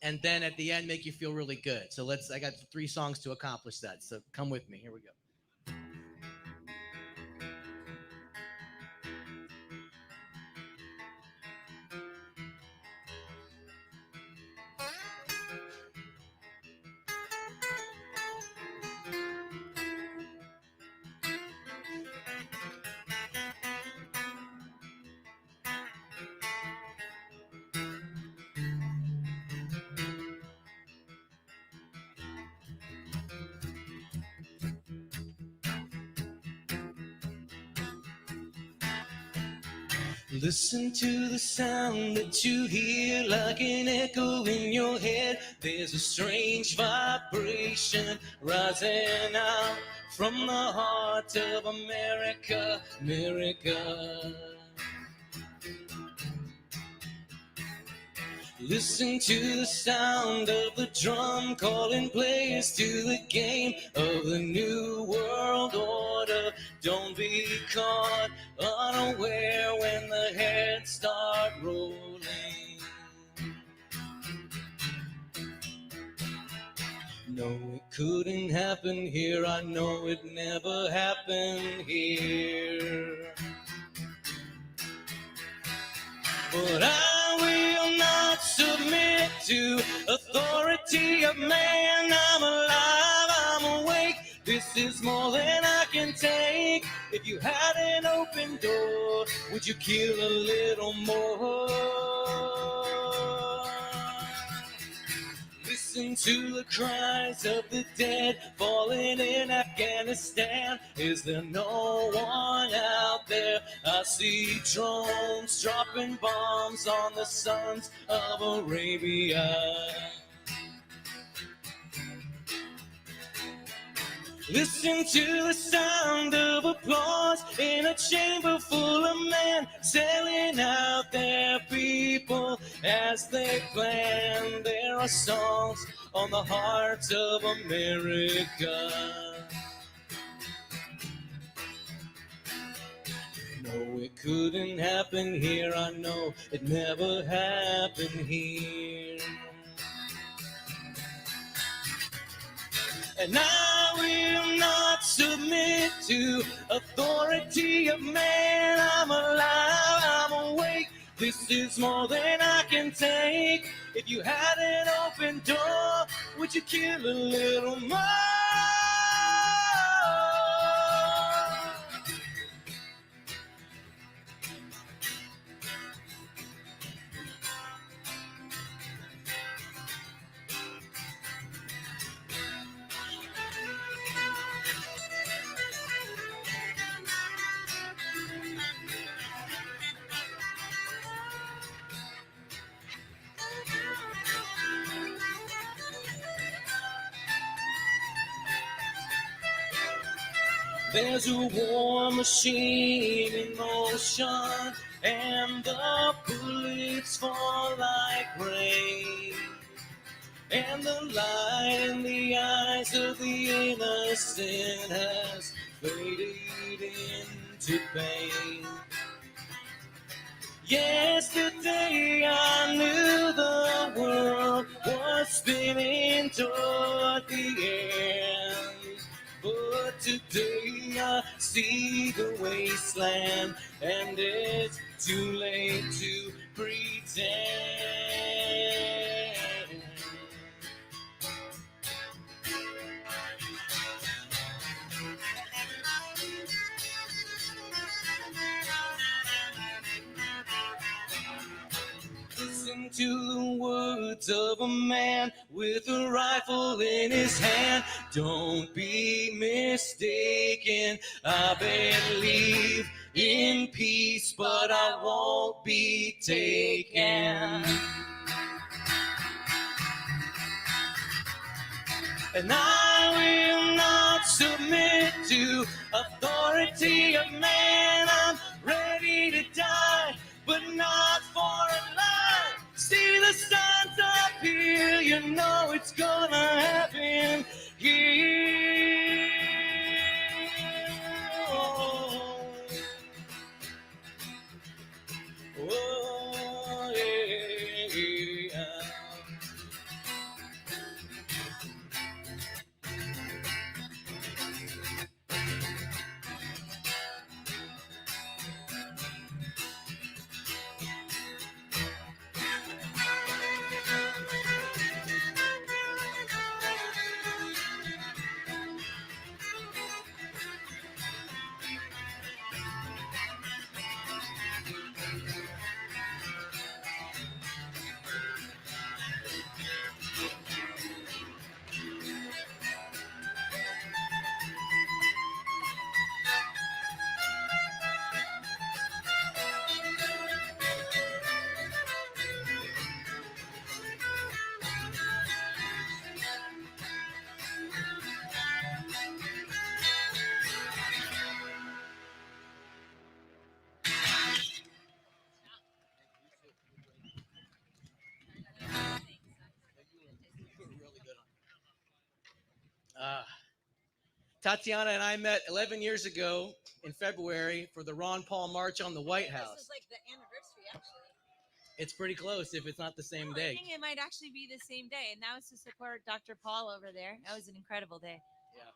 and then at the end make you feel really good. So I got 3 songs to accomplish that. So come with me. Here we go. Listen to the sound that you hear like an echo in your head. There's a strange vibration rising out from the heart of America, America. Listen to the sound of the drum calling players to the game of the new world order. Don't be caught unaware when the heads start rolling. No, it couldn't happen here. I know it never happened here. But I will not submit to authority of man. I'm alive, I'm awake. This is more than I can take. If you had an open door, would you kill a little more? Listen to the cries of the dead falling in Afghanistan. Is there no one out there? I see drones dropping bombs on the sons of Arabia. Listen to the sound of applause in a chamber full of men selling out their people as they plan. There are songs on the hearts of America. No, it couldn't happen here. I know it never happened here. And I will not submit to authority of man. I'm alive, I'm awake. This is more than I can take. If you had an open door, would you kill a little more? There's a war machine in motion, and the bullets fall like rain. And the light in the eyes of the innocent has faded into pain. Yesterday I knew the world was spinning toward the end. But today I see the wasteland, and it's too late to pretend. Listen to the words of a man with a rifle in his hand. Don't be mistaken, I believe in peace, but I won't be taken. And I will not submit to authority of man. I'm ready to die, but not for a lie. See the signs up here, you know it's gonna happen here. Oh, oh yeah. Tatiana and I met 11 years ago in February for the Ron Paul March on the White House. This is like the anniversary, actually. It's pretty close if it's not the same I day. think it might actually be the same day, and that was to support Dr. Paul over there. That was an incredible day. Yeah.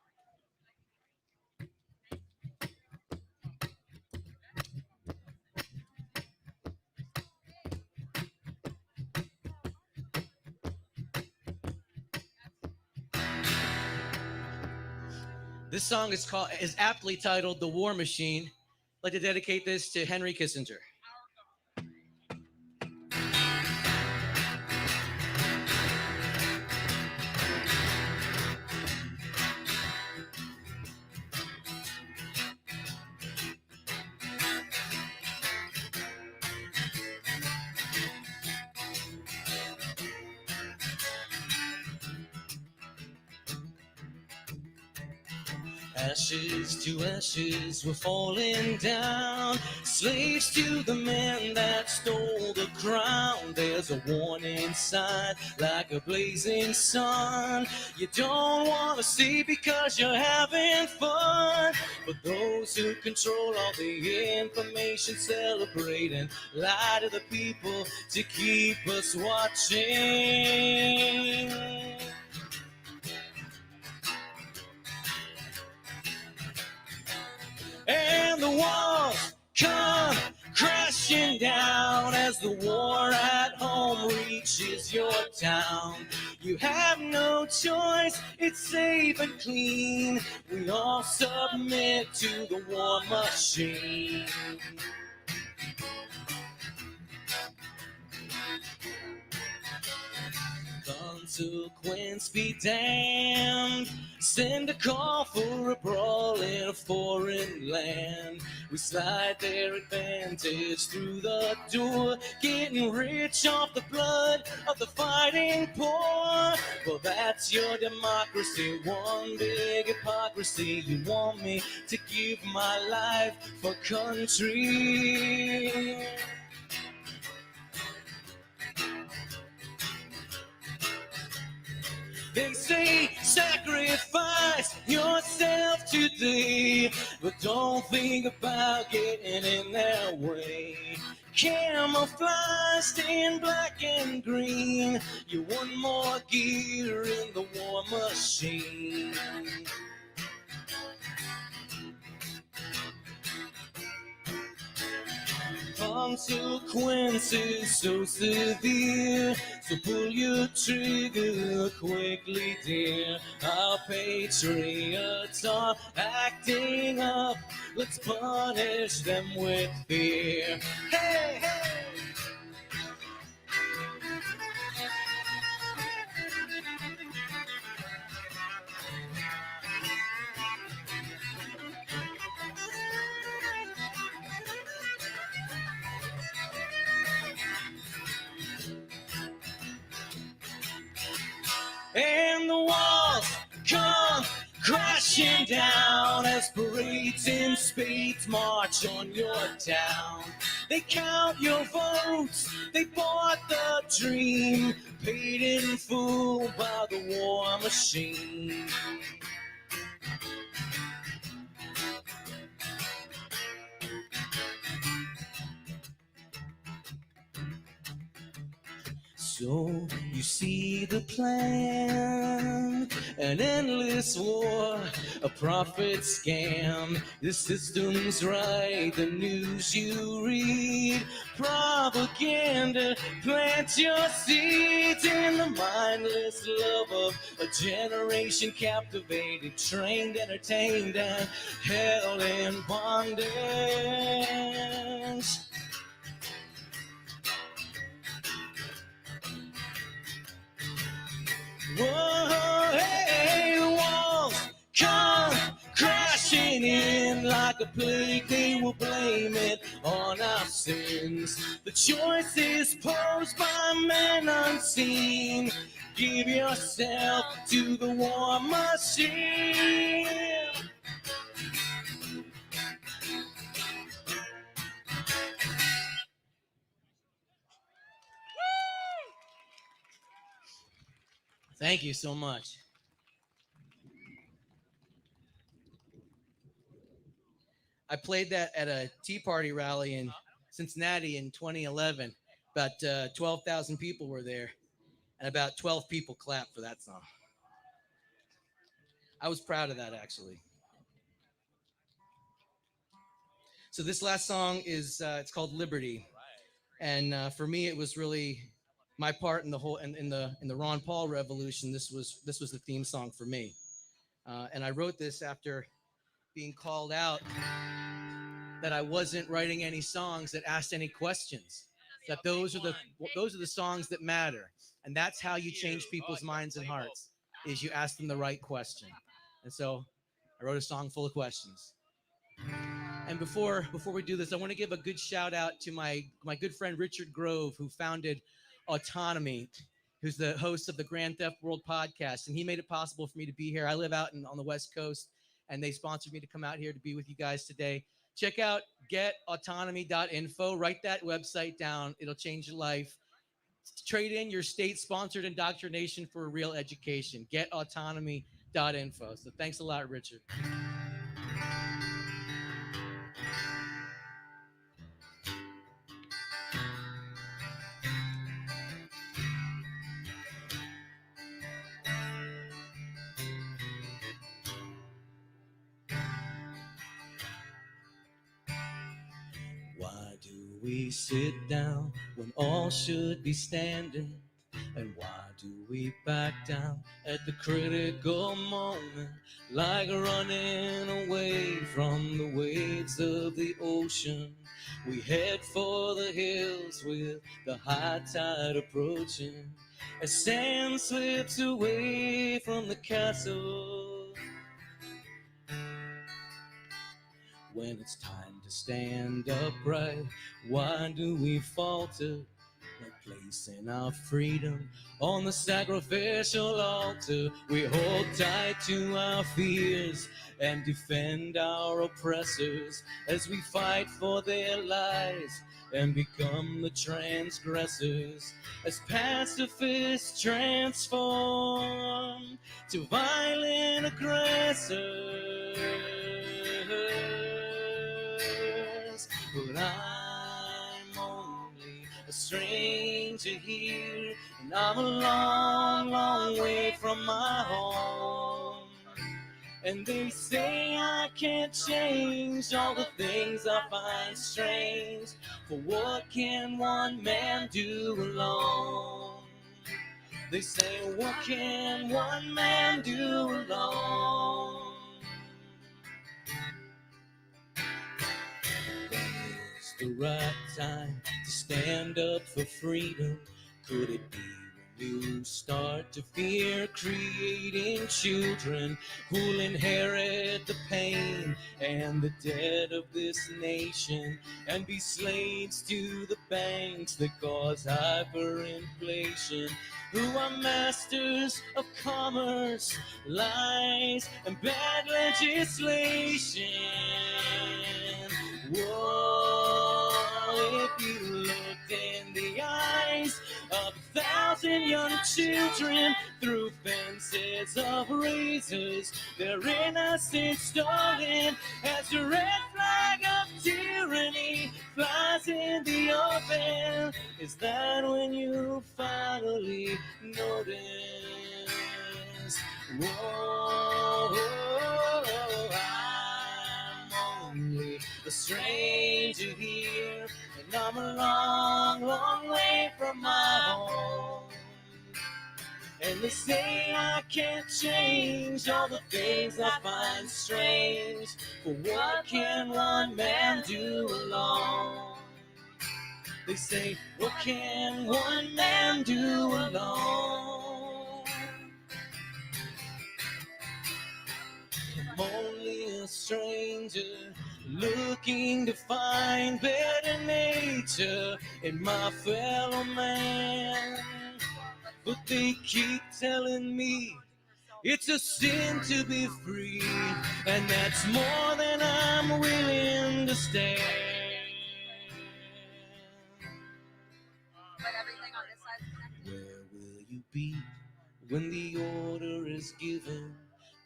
This song is aptly titled "The War Machine." I'd like to dedicate this to Henry Kissinger. Ashes to ashes, we're falling down. Slaves to the men that stole the crown. There's a warning sign like a blazing sun. You don't want to see because you're having fun. But those who control all the information celebrate and lie to the people to keep us watching. And the walls come crashing down as the war at home reaches your town. You have no choice, it's safe and clean. We all submit to the war machine. Consequence be damned. Send a call for a brawl in a foreign land. We slide their advantage through the door, getting rich off the blood of the fighting poor. Well, that's your democracy, one big hypocrisy. You want me to give my life for country. They say sacrifice yourself today, but don't think about getting in their way. Camouflaged in black and green, you want more gear in the war machine. Consequences so severe, so pull your trigger quickly, dear. Our patriots are acting up. Let's punish them with fear. Hey, hey! And the walls come crashing down as parades in spades march on your town. They count your votes, they bought the dream, paid in full by the war machine. So you see the plan, an endless war, a profit scam. The system's right, the news you read, propaganda, plant your seeds in the mindless love of a generation captivated, trained, entertained, and held in bondage. Whoa, hey, the walls come crashing in like a plague. They will blame it on our sins. The choice is posed by men unseen. Give yourself to the war machine. Thank you so much. I played that at a Tea Party rally in Cincinnati in 2011. About 12,000 people were there, and about 12 people clapped for that song. I was proud of that, actually. So this last song is it's called Liberty, and for me it was really my part in the whole in the Ron Paul revolution. This was the theme song for me, and I wrote this after being called out that I wasn't writing any songs that asked any questions. That those are the songs that matter, and that's how you change people's minds and hearts. Is you ask them the right question, and so I wrote a song full of questions. And before we do this, I want to give a good shout out to my good friend Richard Grove, who founded Autonomy, who's the host of the Grand Theft World podcast, and he made it possible for me to be here. I live out on the West Coast, and they sponsored me to come out here to be with you guys today. Check out getautonomy.info. Write that website down. It'll change your life. Trade in your state-sponsored indoctrination for a real education. Getautonomy.info. So thanks a lot, Richard. Why do we sit down when all should be standing? And why do we back down at the critical moment, like running away from the waves of the ocean? We head for the hills with the high tide approaching, as sand slips away from the castle. When it's time to stand upright, why do we falter? Like placing our freedom on the sacrificial altar. We hold tight to our fears and defend our oppressors as we fight for their lives and become the transgressors. As pacifists transform to violent aggressors. But I'm only a stranger here, and I'm a long, long way from my home. And they say I can't change all the things I find strange, for what can one man do alone? They say, what can one man do alone? The right time to stand up for freedom? Could it be when you start to fear creating children who'll inherit the pain and the debt of this nation and be slaves to the banks that cause hyperinflation, who are masters of commerce, lies, and bad legislation? Whoa, if you looked in the eyes of 1,000 young children through fences of razors, their innocence stolen as the red flag of tyranny flies in the open. Is that when you finally notice? Whoa, only a stranger here, and I'm a long, long way from my home. And they say I can't change all the things I find strange, but what can one man do alone? They say, what can one man do alone? I'm only a stranger looking to find better nature in my fellow man. But they keep telling me it's a sin to be free, and that's more than I'm willing to stand. Where will you be when the order is given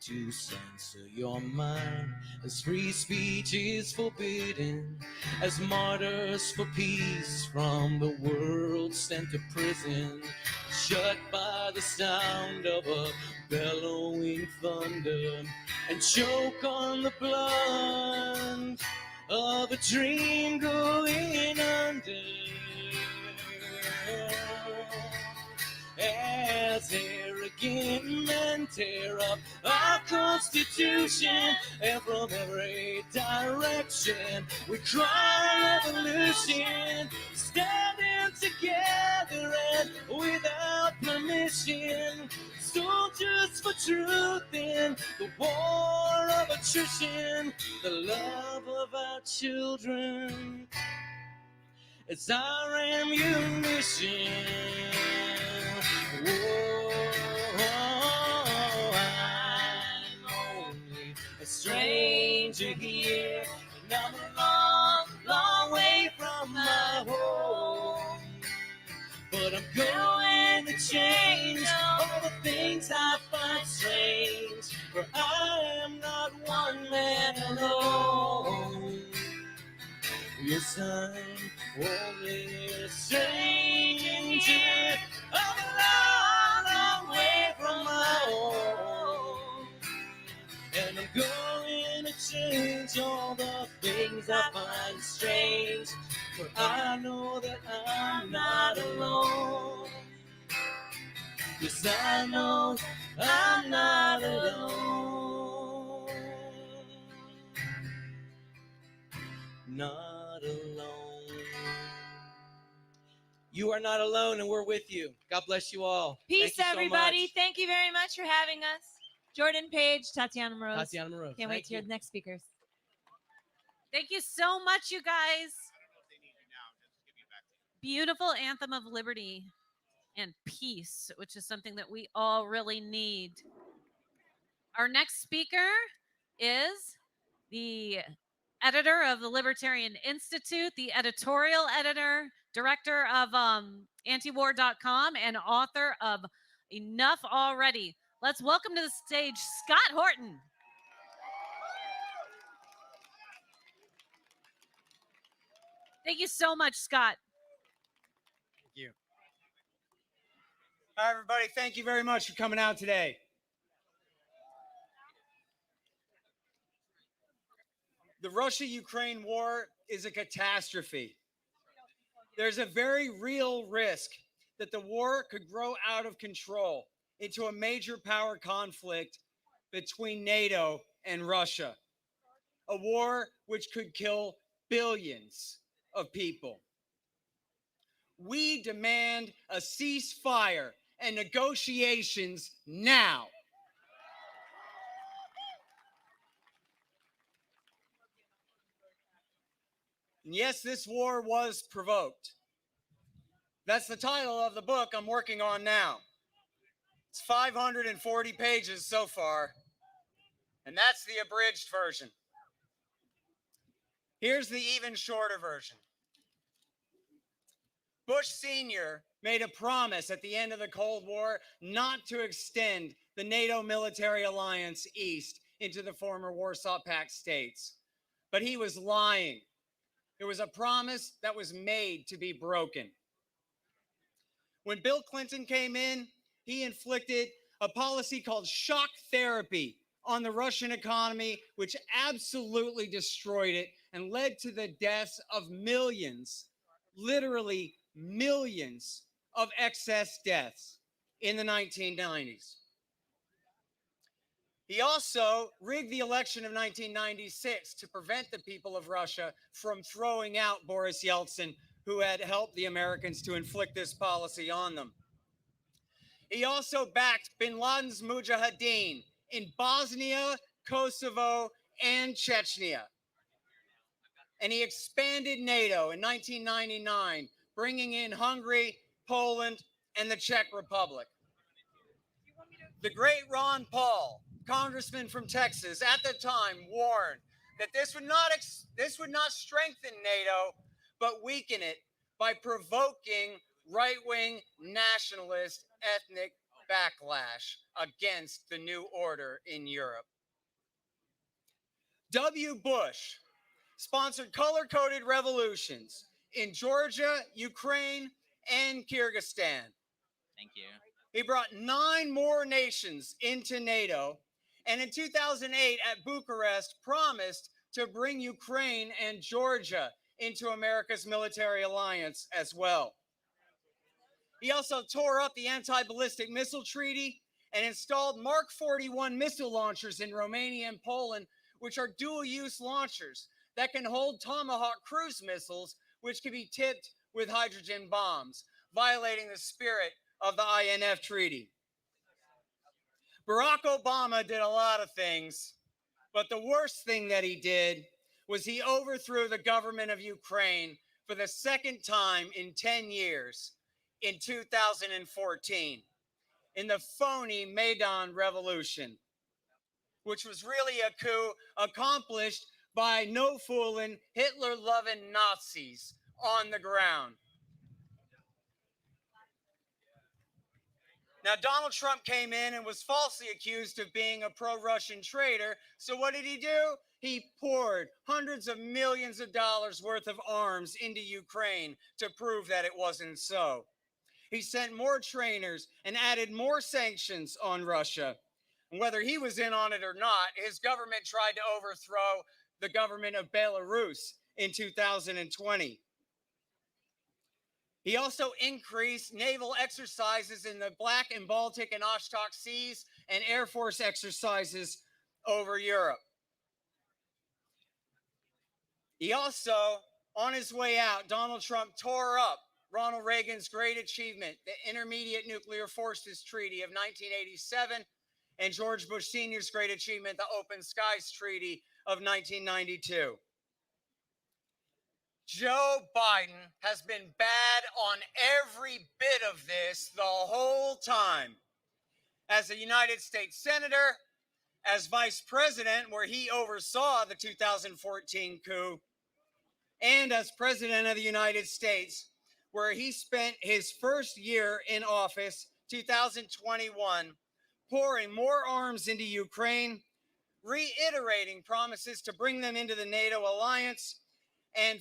to censor your mind, as free speech is forbidden, as martyrs for peace from the world sent to prison, shut by the sound of a bellowing thunder, and choke on the blood of a dream going under. As arrogant men tear up our Constitution, and from every direction we cry revolution, standing together and without permission, soldiers for truth in the war of attrition, the love of our children is our ammunition. Oh, I'm only a stranger here, and I'm a long, long way from my home. But I'm going to change all the things I find strange, for I am not one man alone. Yes, I'm only a stranger. I'm a long, long way from my home, and I'm going to change all the things I find strange, for I know that I'm not alone. Yes, I know I'm not alone. Not alone. You are not alone, and we're with you. God bless you all. Peace, Thank you so everybody. much. Thank you very much for having us. Jordan Page, Tatiana Moroz. Tatiana Moroz. Can't wait Thank to hear you. the next speakers. Thank you so much, you guys. Beautiful anthem of liberty and peace, which is something that we all really need. Our next speaker is the editor of the Libertarian Institute, the editorial editor, director of antiwar.com, and author of Enough Already. Let's welcome to the stage Scott Horton. Thank you so much, Scott. Thank you. Hi, everybody. Thank you very much for coming out today. The Russia-Ukraine war is a catastrophe. There's a very real risk that the war could grow out of control into a major power conflict between NATO and Russia. A war which could kill billions of people. We demand a ceasefire and negotiations now. And yes, this war was provoked. That's the title of the book I'm working on now. It's 540 pages so far, and that's the abridged version. Here's the even shorter version. Bush Sr. made a promise at the end of the Cold War not to extend the NATO military alliance east into the former Warsaw Pact states. But he was lying. It was a promise that was made to be broken. When Bill Clinton came in, he inflicted a policy called shock therapy on the Russian economy, which absolutely destroyed it and led to the deaths of millions, literally millions of excess deaths in the 1990s. He also rigged the election of 1996 to prevent the people of Russia from throwing out Boris Yeltsin, who had helped the Americans to inflict this policy on them. He also backed bin Laden's Mujahideen in Bosnia, Kosovo, and Chechnya. And he expanded NATO in 1999, bringing in Hungary, Poland, and the Czech Republic. The great Ron Paul, congressman from Texas, at the time warned that this would not strengthen NATO, but weaken it by provoking right-wing nationalist ethnic backlash against the new order in Europe. W. Bush sponsored color-coded revolutions in Georgia, Ukraine, and Kyrgyzstan. Thank you. He brought 9 more nations into NATO, and in 2008 at Bucharest promised to bring Ukraine and Georgia into America's military alliance as well. He also tore up the anti-ballistic missile treaty and installed Mark 41 missile launchers in Romania and Poland, which are dual-use launchers that can hold Tomahawk cruise missiles, which can be tipped with hydrogen bombs, violating the spirit of the INF treaty. Barack Obama did a lot of things, but the worst thing that he did was he overthrew the government of Ukraine for the second time in 10 years in 2014 in the phony Maidan Revolution, which was really a coup accomplished by no-fooling, Hitler-loving Nazis on the ground. Now, Donald Trump came in and was falsely accused of being a pro-Russian traitor. So what did he do? He poured hundreds of millions of dollars worth of arms into Ukraine to prove that it wasn't so. He sent more trainers and added more sanctions on Russia. And whether he was in on it or not, his government tried to overthrow the government of Belarus in 2020. He also increased naval exercises in the Black and Baltic and Oshkosh Seas and Air Force exercises over Europe. He also, on his way out, Donald Trump tore up Ronald Reagan's great achievement, the Intermediate Nuclear Forces Treaty of 1987, and George Bush Sr.'s great achievement, the Open Skies Treaty of 1992. Joe Biden has been bad on every bit of this the whole time. As a United States Senator, as Vice President, where he oversaw the 2014 coup, and as President of the United States, where he spent his first year in office, 2021, pouring more arms into Ukraine, reiterating promises to bring them into the NATO alliance, and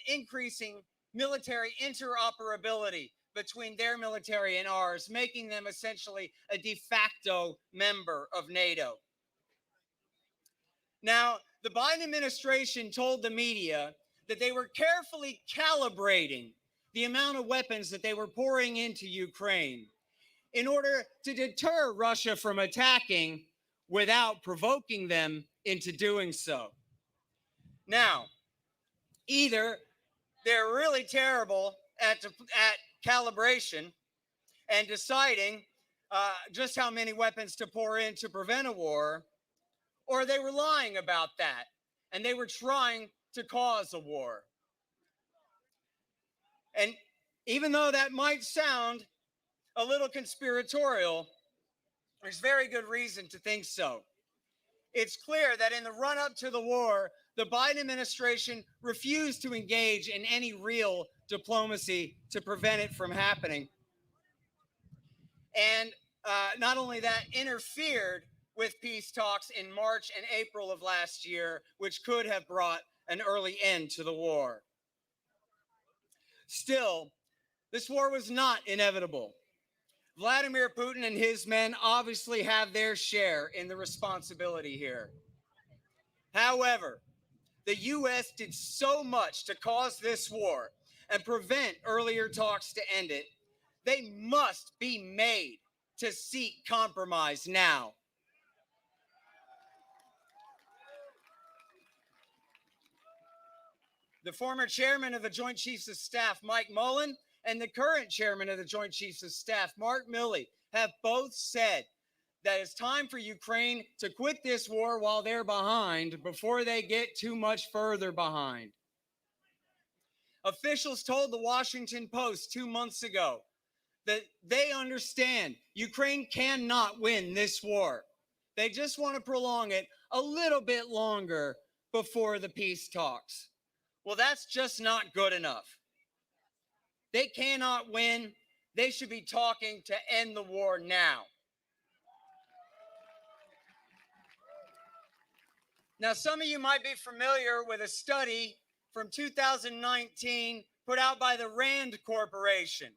increasing military interoperability between their military and ours, making them essentially a de facto member of NATO. Now, the Biden administration told the media that they were carefully calibrating the amount of weapons that they were pouring into Ukraine in order to deter Russia from attacking without provoking them into doing so. Now, either they're really terrible at calibration and deciding just how many weapons to pour in to prevent a war, or they were lying about that and they were trying to cause a war. And even though that might sound a little conspiratorial, there's very good reason to think so. It's clear that in the run-up to the war, the Biden administration refused to engage in any real diplomacy to prevent it from happening. And not only that, interfered with peace talks in March and April of last year, which could have brought an early end to the war. Still, this war was not inevitable. Vladimir Putin and his men obviously have their share in the responsibility here. However, the U.S. did so much to cause this war and prevent earlier talks to end it. They must be made to seek compromise now. The former chairman of the Joint Chiefs of Staff, Mike Mullen, and the current chairman of the Joint Chiefs of Staff, Mark Milley, have both said that it's time for Ukraine to quit this war while they're behind before they get too much further behind. Officials told the Washington Post 2 months ago that they understand Ukraine cannot win this war. They just want to prolong it a little bit longer before the peace talks. Well, that's just not good enough. They cannot win. They should be talking to end the war now. Now, some of you might be familiar with a study from 2019 put out by the Rand Corporation.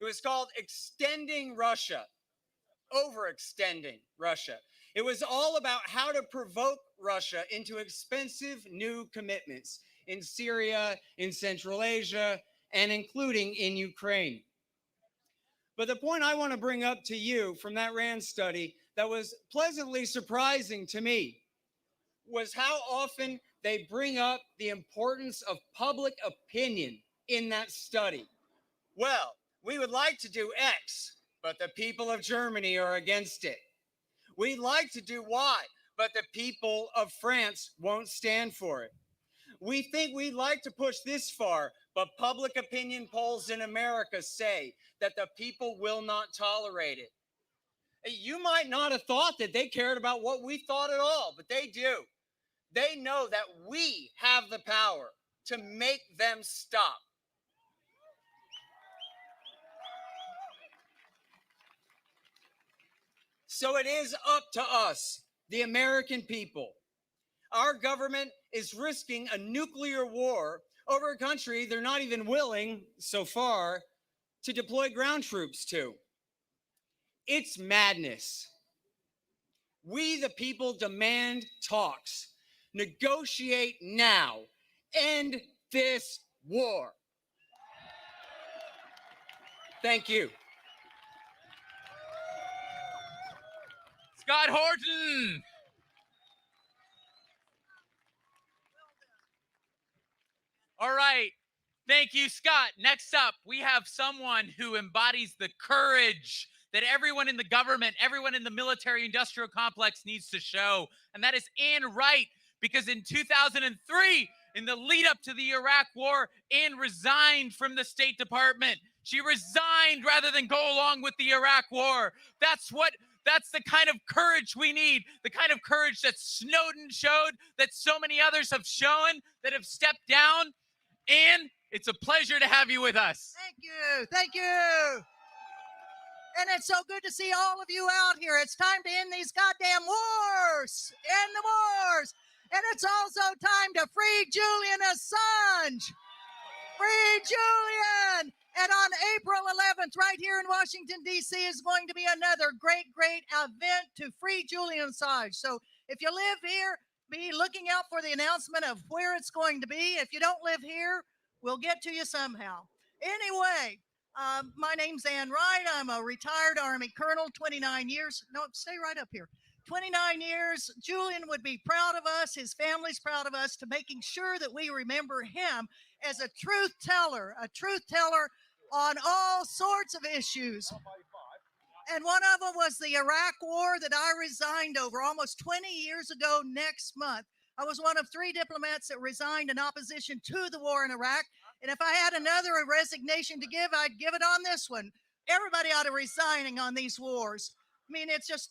It was called Extending Russia, Overextending Russia. It was all about how to provoke Russia into expensive new commitments in Syria, in Central Asia, and including in Ukraine. But the point I want to bring up to you from that Rand study that was pleasantly surprising to me was how often they bring up the importance of public opinion in that study. Well, we would like to do X, but the people of Germany are against it. We'd like to do Y, but the people of France won't stand for it. We think we'd like to push this far, but public opinion polls in America say that the people will not tolerate it. You might not have thought that they cared about what we thought at all, but they do. They know that we have the power to make them stop. So it is up to us, the American people. Our government is risking a nuclear war over a country they're not even willing, so far, to deploy ground troops to. It's madness. We, the people, demand talks. Negotiate now. End this war. Thank you. Scott Horton. All right. Thank you, Scott. Next up, we have someone who embodies the courage that everyone in the government, everyone in the military-industrial complex needs to show, and that is Ann Wright, because in 2003, in the lead up to the Iraq War, Ann resigned from the State Department. She resigned rather than go along with the Iraq War. That's the kind of courage we need, the kind of courage that Snowden showed, that so many others have shown, that have stepped down. Ann, it's a pleasure to have you with us. Thank you. Thank you. And it's so good to see all of you out here. It's time to end these goddamn wars. End the wars. And it's also time to free Julian Assange. Free Julian. And on April 11th, right here in Washington, D.C., is going to be another great event to free Julian Assange. So if you live here, be looking out for the announcement of where it's going to be. If you don't live here, we'll get to you somehow. Anyway, my name's Ann Wright. I'm a retired Army colonel, 29 years. No, stay right up here. 29 years. Julian would be proud of us. His family's proud of us, to making sure that we remember him as a truth teller on all sorts of issues. And one of them was the Iraq War that I resigned over almost 20 years ago next month. I was one of 3 diplomats that resigned in opposition to the war in Iraq. And if I had another resignation to give, I'd give it on this one. Everybody ought to resigning on these wars. I mean, it's just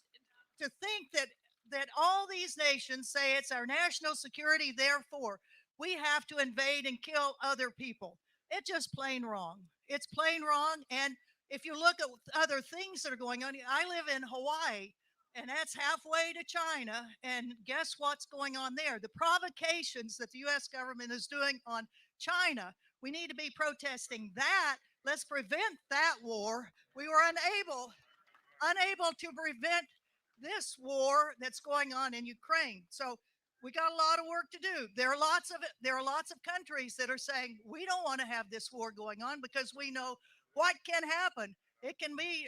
to think that all these nations say it's our national security, therefore we have to invade and kill other people. It's just plain wrong. It's plain wrong. And if you look at other things that are going on, I live in Hawaii, and that's halfway to China. And guess what's going on there? The provocations that the U.S. government is doing on China, we need to be protesting that. Let's prevent that war. We were unable to prevent this war that's going on in Ukraine. So we got a lot of work to do. There are lots of countries that are saying we don't want to have this war going on because we know what can happen. It can be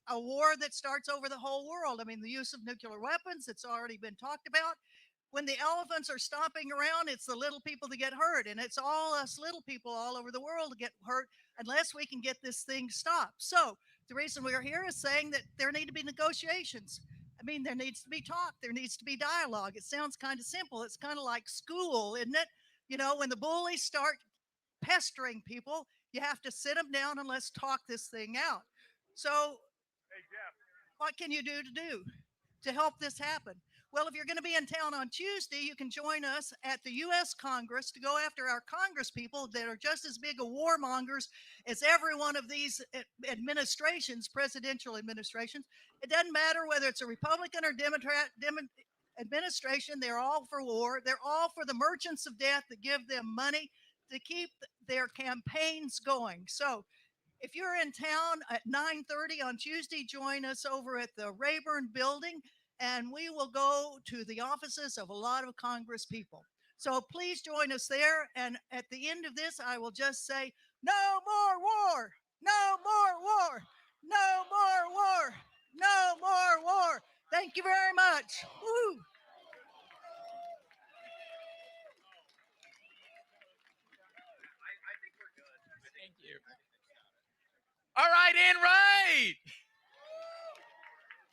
a war that starts over the whole world. I mean, the use of nuclear weapons, it's already been talked about. When the elephants are stomping around, it's the little people that get hurt. And it's all us little people all over the world that get hurt unless we can get this thing stopped. So the reason we're here is saying that there need to be negotiations. I mean, there needs to be talk. There needs to be dialogue. It sounds kind of simple. It's kind of like school, isn't it? You know, when the bullies start pestering people, you have to sit them down and let's talk this thing out. So what can you do to help this happen? Well, if you're going to be in town on Tuesday, you can join us at the U.S. Congress to go after our Congress people that are just as big of warmongers as every one of these administrations, presidential administrations. It doesn't matter whether it's a Republican or Democrat administration, they're all for war. They're all for the merchants of death that give them money to keep their campaigns going. So if you're in town at 9:30 on Tuesday, join us over at the Rayburn Building, and we will go to the offices of a lot of Congress people. So please join us there. And at the end of this, I will just say, no more war, no more war, no more war, no more war. Thank you very much. Woo. Thank you. All right, and right.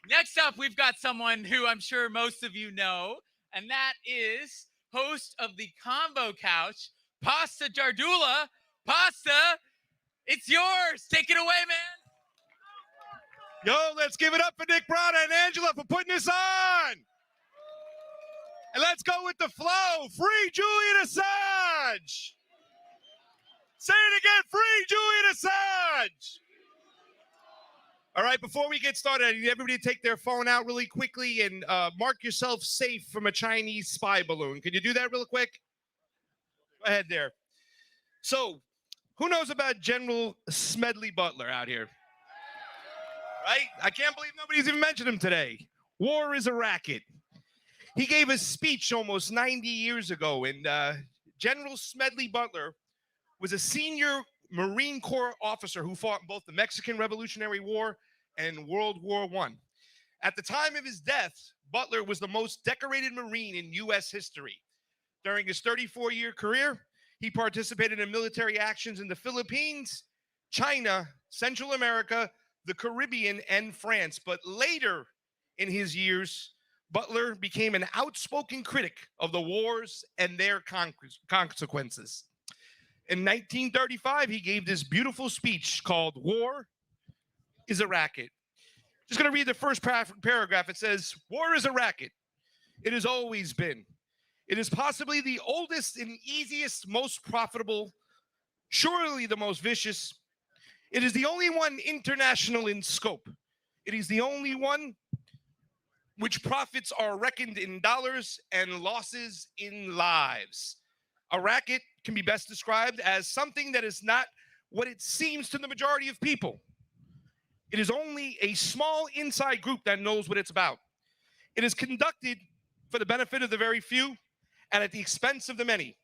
Next up, we've got someone who I'm sure most of you know, and that is host of the Combo Couch, Pasta Jardula. Pasta, it's yours. Take it away, man. Yo, let's give it up for Nick Brana and Angela for putting this on. And let's go with the flow. Free Julian Assange. Say it again, free Julian Assange. All right, before we get started, I need everybody to take their phone out really quickly and mark yourself safe from a Chinese spy balloon. Can you do that real quick? Go ahead there. So, who knows about General Smedley Butler out here? Right? I can't believe nobody's even mentioned him today. War is a racket. He gave a speech almost 90 years ago, and General Smedley Butler was a senior Marine Corps officer who fought in both the Mexican Revolutionary War and World War I. At the time of his death, Butler was the most decorated Marine in U.S. history. During his 34-year career, he participated in military actions in the Philippines, China, Central America, the Caribbean, and France. But later in his years, Butler became an outspoken critic of the wars and their consequences. In 1935, he gave this beautiful speech called War is a Racket. Just going to read the first paragraph. It says, war is a racket. It has always been. It is possibly the oldest and easiest, most profitable, surely the most vicious. It is the only one international in scope. It is the only one which profits are reckoned in dollars and losses in lives. A racket can be best described as something that is not what it seems to the majority of people. It is only a small inside group that knows what it's about. It is conducted for the benefit of the very few and at the expense of the many.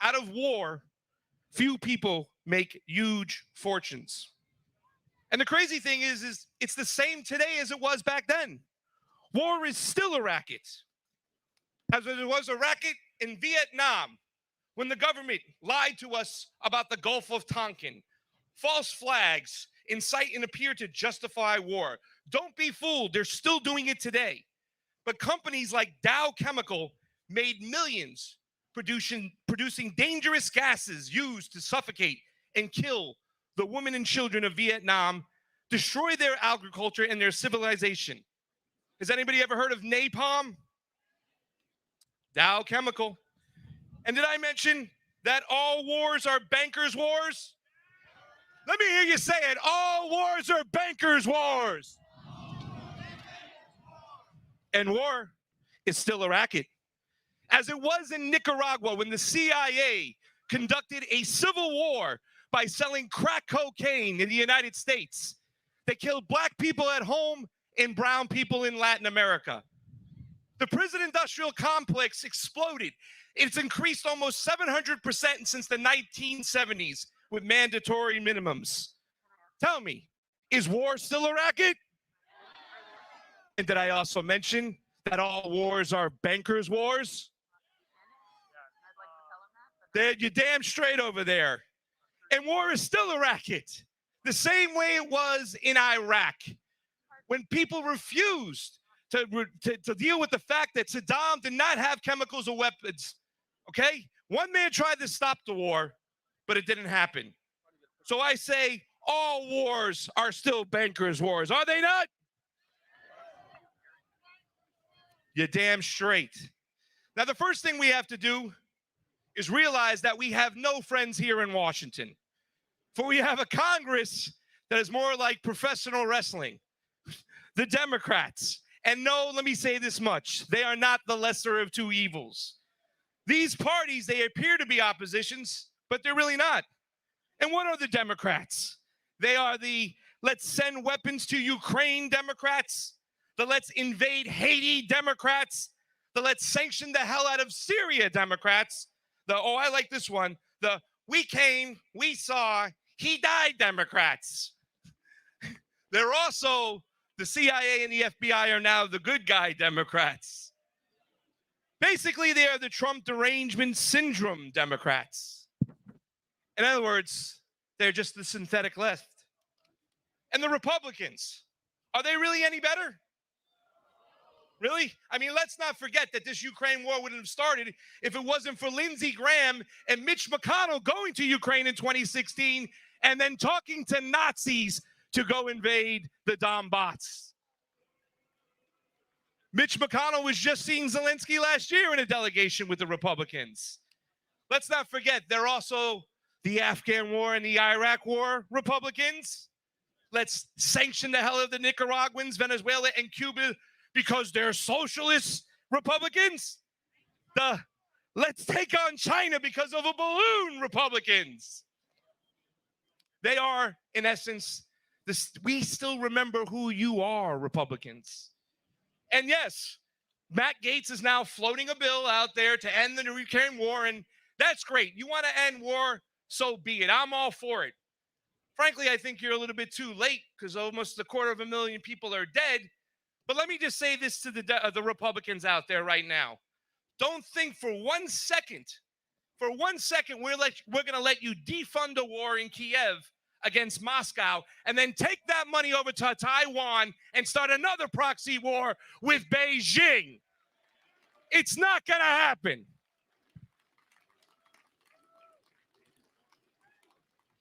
Out of war, few people make huge fortunes. And the crazy thing is it's the same today as it was back then. War is still a racket. As it was a racket in Vietnam, when the government lied to us about the Gulf of Tonkin. False flags incite and appear to justify war. Don't be fooled, they're still doing it today. But companies like Dow Chemical made millions producing dangerous gases used to suffocate and kill the women and children of Vietnam, destroy their agriculture and their civilization. Has anybody ever heard of napalm? Dow Chemical. And did I mention that all wars are bankers' wars? Let me hear you say it. All wars are bankers' wars. And war is still a racket. As it was in Nicaragua when the CIA conducted a civil war by selling crack cocaine in the United States. They killed black people at home and brown people in Latin America. The prison industrial complex exploded. It's increased almost 700% since the 1970s with mandatory minimums. Tell me, is war still a racket? And did I also mention that all wars are bankers' wars? You're damn straight over there. And war is still a racket. The same way it was in Iraq. When people refused to deal with the fact that Saddam did not have chemicals or weapons. Okay? One man tried to stop the war, but it didn't happen. So I say all wars are still bankers' wars. Are they not? You're damn straight. Now, the first thing we have to do is realize that we have no friends here in Washington. For we have a Congress that is more like professional wrestling. The Democrats. And no, let me say this much. They are not the lesser of two evils. These parties, they appear to be oppositions, but they're really not. And what are the Democrats? They are the let's send weapons to Ukraine Democrats, the let's invade Haiti Democrats, the let's sanction the hell out of Syria Democrats, the, oh, I like this one, the we came, we saw, he died Democrats. They're also, the CIA and the FBI are now the good guy Democrats. Basically, they are the Trump derangement syndrome Democrats. In other words, they're just the synthetic left. And the Republicans, are they really any better? Really? I mean, let's not forget that this Ukraine war wouldn't have started if it wasn't for Lindsey Graham and Mitch McConnell going to Ukraine in 2016 and then talking to Nazis to go invade the Donbass. Mitch McConnell was just seeing Zelensky last year in a delegation with the Republicans. Let's not forget, they're also the Afghan war and the Iraq war Republicans. Let's sanction the hell of the Nicaraguans, Venezuela, and Cuba because they're socialist Republicans. The let's take on China because of a balloon Republicans. They are, in essence, we still remember who you are, Republicans. And yes, Matt Gaetz is now floating a bill out there to end the Ukraine war, and that's great. You want to end war, so be it. I'm all for it. Frankly, I think you're a little bit too late because almost 250,000 people are dead. But let me just say this to the Republicans out there right now. Don't think for 1 second, we're going to let you defund a war in Kiev against Moscow and then take that money over to Taiwan and start another proxy war with Beijing. It's not going to happen.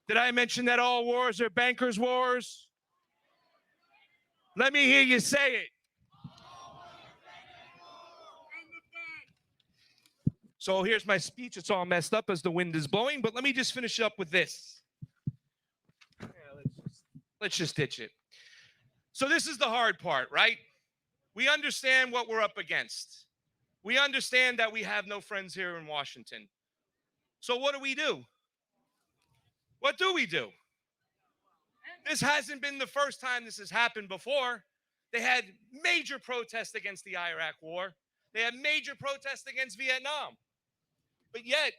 Did I mention that all wars are bankers' wars? Let me hear you say it. So here's my speech. It's all messed up as the wind is blowing, but let me just finish up with this. Yeah, let's just ditch it. So this is the hard part, right? We understand what we're up against. We understand that we have no friends here in Washington. So what do? What do we do? This hasn't been the first time this has happened before. They had major protests against the Iraq war. They had major protests against Vietnam. But yet,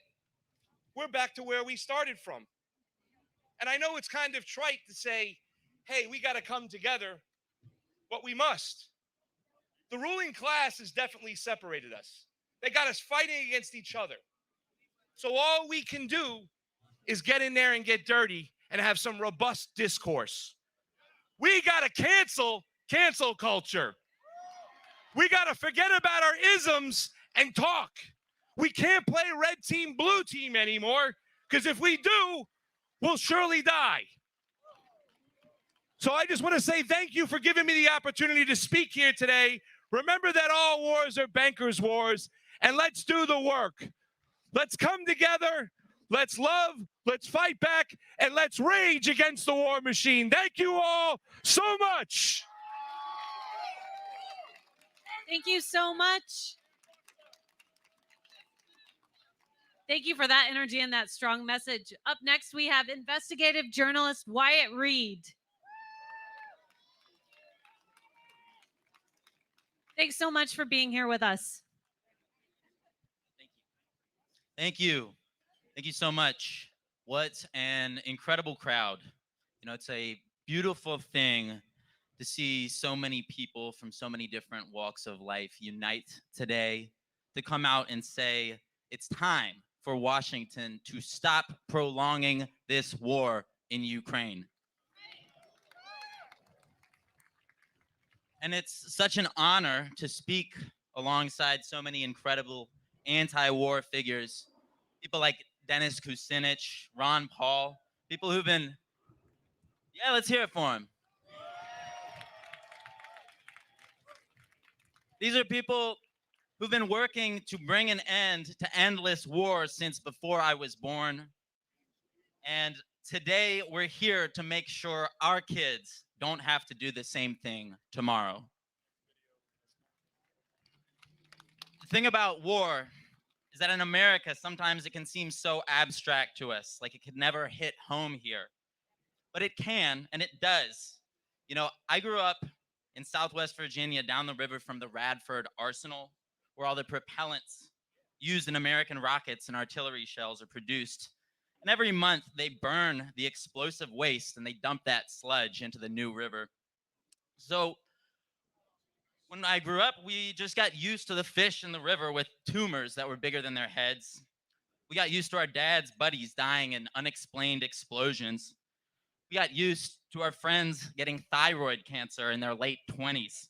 we're back to where we started from. And I know it's kind of trite to say, hey, we got to come together, but we must. The ruling class has definitely separated us. They got us fighting against each other. So all we can do is get in there and get dirty and have some robust discourse. We got to cancel culture. We got to forget about our isms and talk. We can't play red team, blue team anymore, because if we do, we'll surely die. So I just want to say thank you for giving me the opportunity to speak here today. Remember that all wars are bankers' wars, and let's do the work. Let's come together. Let's love, let's fight back, and let's rage against the war machine. Thank you all so much. Thank you so much. Thank you for that energy and that strong message. Up next, we have investigative journalist Wyatt Reed. Thanks so much for being here with us. Thank you. Thank you so much. What an incredible crowd. You know, it's a beautiful thing to see so many people from so many different walks of life unite today to come out and say it's time for Washington to stop prolonging this war in Ukraine. And it's such an honor to speak alongside so many incredible anti-war figures, people like Dennis Kucinich, Ron Paul, people who've been, let's hear it for him. These are people who've been working to bring an end to endless war since before I was born. And today we're here to make sure our kids don't have to do the same thing tomorrow. The thing about war is that in America, sometimes it can seem so abstract to us, like it could never hit home here. But it can, and it does. You know, I grew up in Southwest Virginia down the river from the Radford Arsenal, where all the propellants used in American rockets and artillery shells are produced. And every month they burn the explosive waste and they dump that sludge into the New River. So when I grew up, we just got used to the fish in the river with tumors that were bigger than their heads. We got used to our dad's buddies dying in unexplained explosions. We got used to our friends getting thyroid cancer in their late 20s.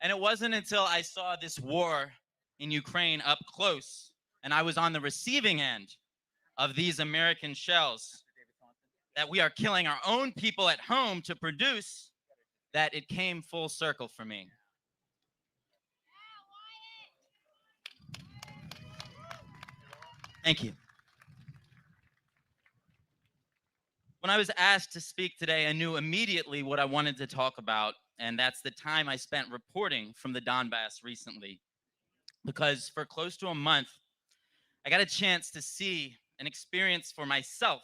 And it wasn't until I saw this war in Ukraine up close and I was on the receiving end of these American shells that we are killing our own people at home to produce that it came full circle for me. Thank you. When I was asked to speak today, I knew immediately what I wanted to talk about, and that's the time I spent reporting from the Donbass recently. Because for close to a month, I got a chance to see and experience for myself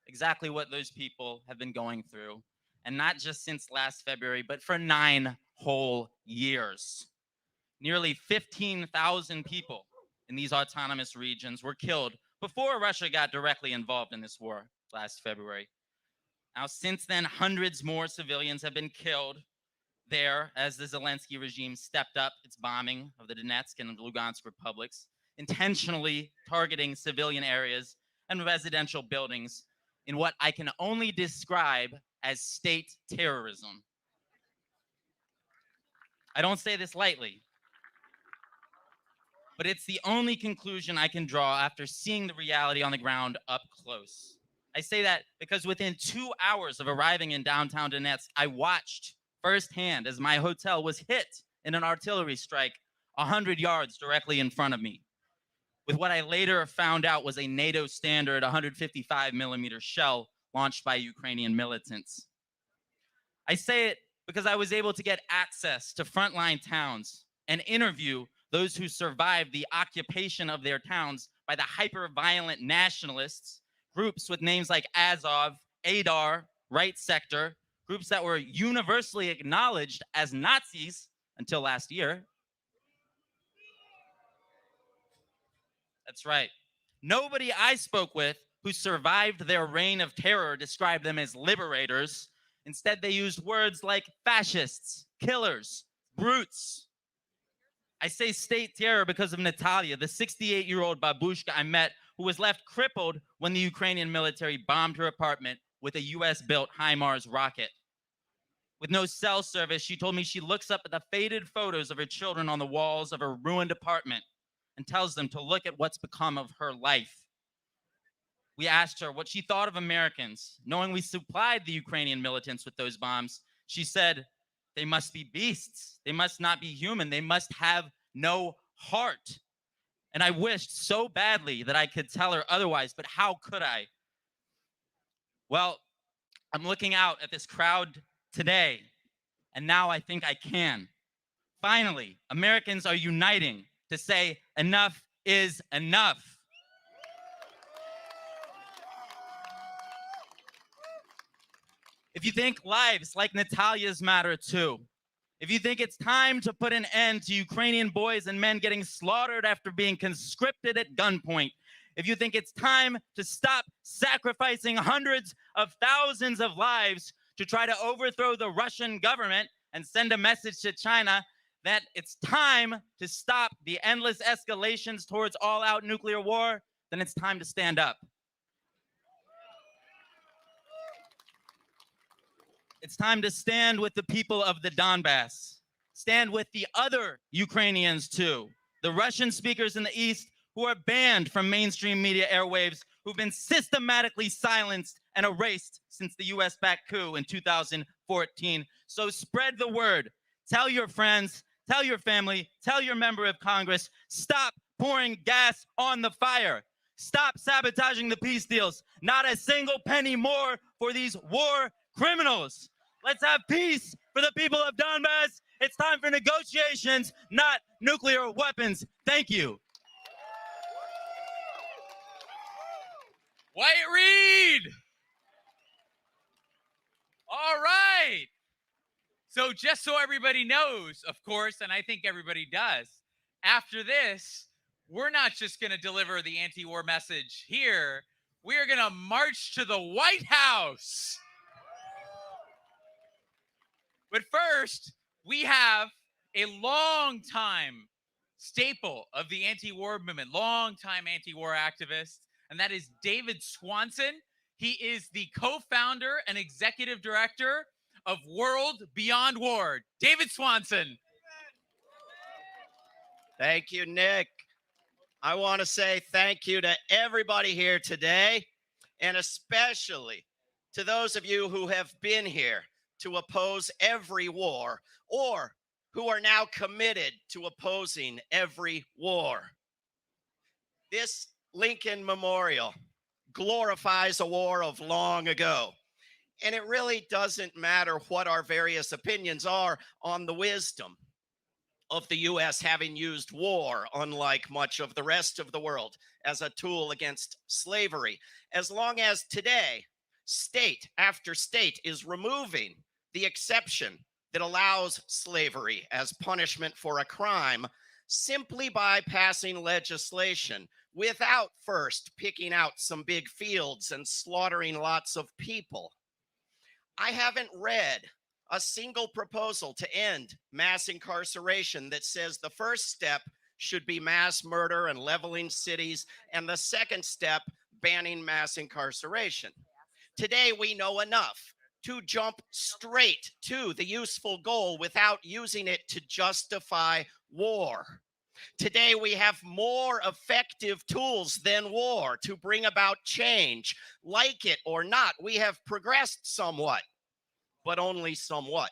exactly what those people have been going through. And not just since last February, but for 9 whole years. Nearly 15,000 people in these autonomous regions were killed before Russia got directly involved in this war last February. Now, since then, hundreds more civilians have been killed there as the Zelensky regime stepped up its bombing of the Donetsk and Lugansk republics, intentionally targeting civilian areas and residential buildings in what I can only describe as state terrorism. I don't say this lightly, but it's the only conclusion I can draw after seeing the reality on the ground up close. I say that because within 2 hours of arriving in downtown Donetsk, I watched firsthand as my hotel was hit in an artillery strike 100 yards directly in front of me, with what I later found out was a NATO standard 155 millimeter shell launched by Ukrainian militants. I say it because I was able to get access to frontline towns and interview those who survived the occupation of their towns by the hyper-violent nationalists, groups with names like Azov, Adar, Right Sector, groups that were universally acknowledged as Nazis until last year. That's right. Nobody I spoke with who survived their reign of terror described them as liberators. Instead, they used words like fascists, killers, brutes. I say state terror because of Natalia, the 68-year-old babushka I met who was left crippled when the Ukrainian military bombed her apartment with a US-built HIMARS rocket. With no cell service, she told me she looks up at the faded photos of her children on the walls of her ruined apartment and tells them to look at what's become of her life. We asked her what she thought of Americans. Knowing we supplied the Ukrainian militants with those bombs, she said, they must be beasts. They must not be human. They must have no heart. And I wished so badly that I could tell her otherwise, but how could I? Well, I'm looking out at this crowd today, and now I think I can. Finally, Americans are uniting to say enough is enough. If you think lives like Natalia's matter too, if you think it's time to put an end to Ukrainian boys and men getting slaughtered after being conscripted at gunpoint, if you think it's time to stop sacrificing hundreds of thousands of lives to try to overthrow the Russian government and send a message to China that it's time to stop the endless escalations towards all-out nuclear war, then it's time to stand up. It's time to stand with the people of the Donbass. Stand with the other Ukrainians too. The Russian speakers in the East who are banned from mainstream media airwaves, who've been systematically silenced and erased since the US-backed coup in 2014. So spread the word. Tell your friends, tell your family, tell your member of Congress, stop pouring gas on the fire. Stop sabotaging the peace deals. Not a single penny more for these war criminals. Let's have peace for the people of Donbass. It's time for negotiations, not nuclear weapons. Thank you. Wyatt Reed. All right. So just so everybody knows, of course, and I think everybody does, after this, we're not just going to deliver the anti-war message here. We are going to march to the White House. But first, we have a long-time staple of the anti-war movement, long-time anti-war activist, and that is David Swanson. He is the co-founder and executive director of World Beyond War. David Swanson. Thank you, Nick. I want to say thank you to everybody here today, and especially to those of you who have been here to oppose every war, or who are now committed to opposing every war. This Lincoln Memorial glorifies a war of long ago, and it really doesn't matter what our various opinions are on the wisdom of the U.S. having used war, unlike much of the rest of the world, as a tool against slavery. As long as today, state after state is removing the exception that allows slavery as punishment for a crime simply by passing legislation without first picking out some big fields and slaughtering lots of people. I haven't read a single proposal to end mass incarceration that says the first step should be mass murder and leveling cities, and the second step, banning mass incarceration. Today, we know enough to jump straight to the useful goal without using it to justify war. Today, we have more effective tools than war to bring about change. Like it or not, we have progressed somewhat, but only somewhat.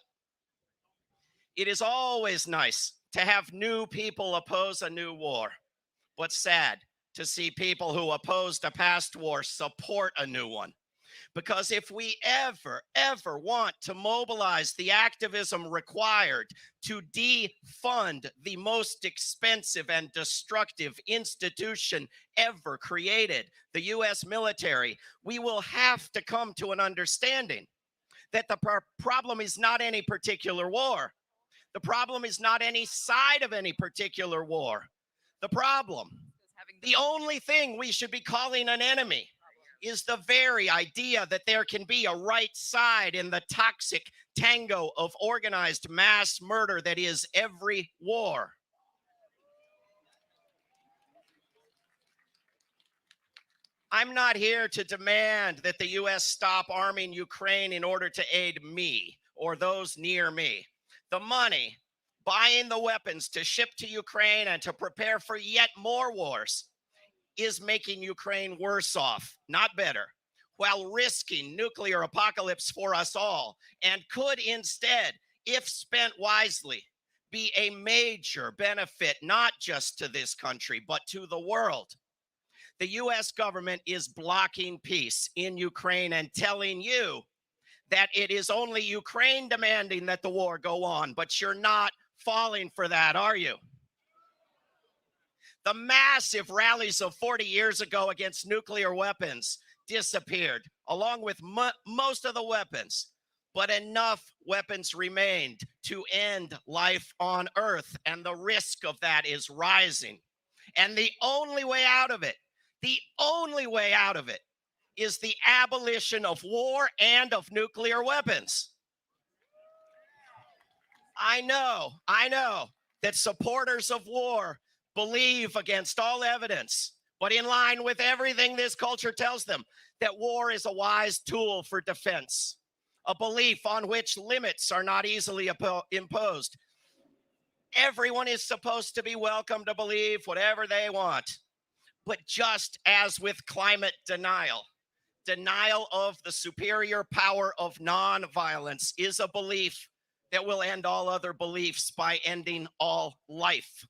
It is always nice to have new people oppose a new war, but sad to see people who opposed a past war support a new one. Because if we ever want to mobilize the activism required to defund the most expensive and destructive institution ever created, the U.S. military, we will have to come to an understanding that the problem is not any particular war. The problem is not any side of any particular war. The problem, the only thing we should be calling an enemy, is the very idea that there can be a right side in the toxic tango of organized mass murder that is every war. I'm not here to demand that the U.S. stop arming Ukraine in order to aid me or those near me. The money, buying the weapons to ship to Ukraine and to prepare for yet more wars, is making Ukraine worse off, not better, while risking nuclear apocalypse for us all, and could instead, if spent wisely, be a major benefit not just to this country, but to the world. The U.S. government is blocking peace in Ukraine and telling you that it is only Ukraine demanding that the war go on, but you're not falling for that, are you? The massive rallies of 40 years ago against nuclear weapons disappeared, along with most of the weapons. But enough weapons remained to end life on Earth, and the risk of that is rising. And the only way out of it is the abolition of war and of nuclear weapons. I know that supporters of war believe against all evidence, but in line with everything this culture tells them, that war is a wise tool for defense, a belief on which limits are not easily imposed. Everyone is supposed to be welcome to believe whatever they want. But just as with climate denial of the superior power of nonviolence is a belief that will end all other beliefs by ending all life.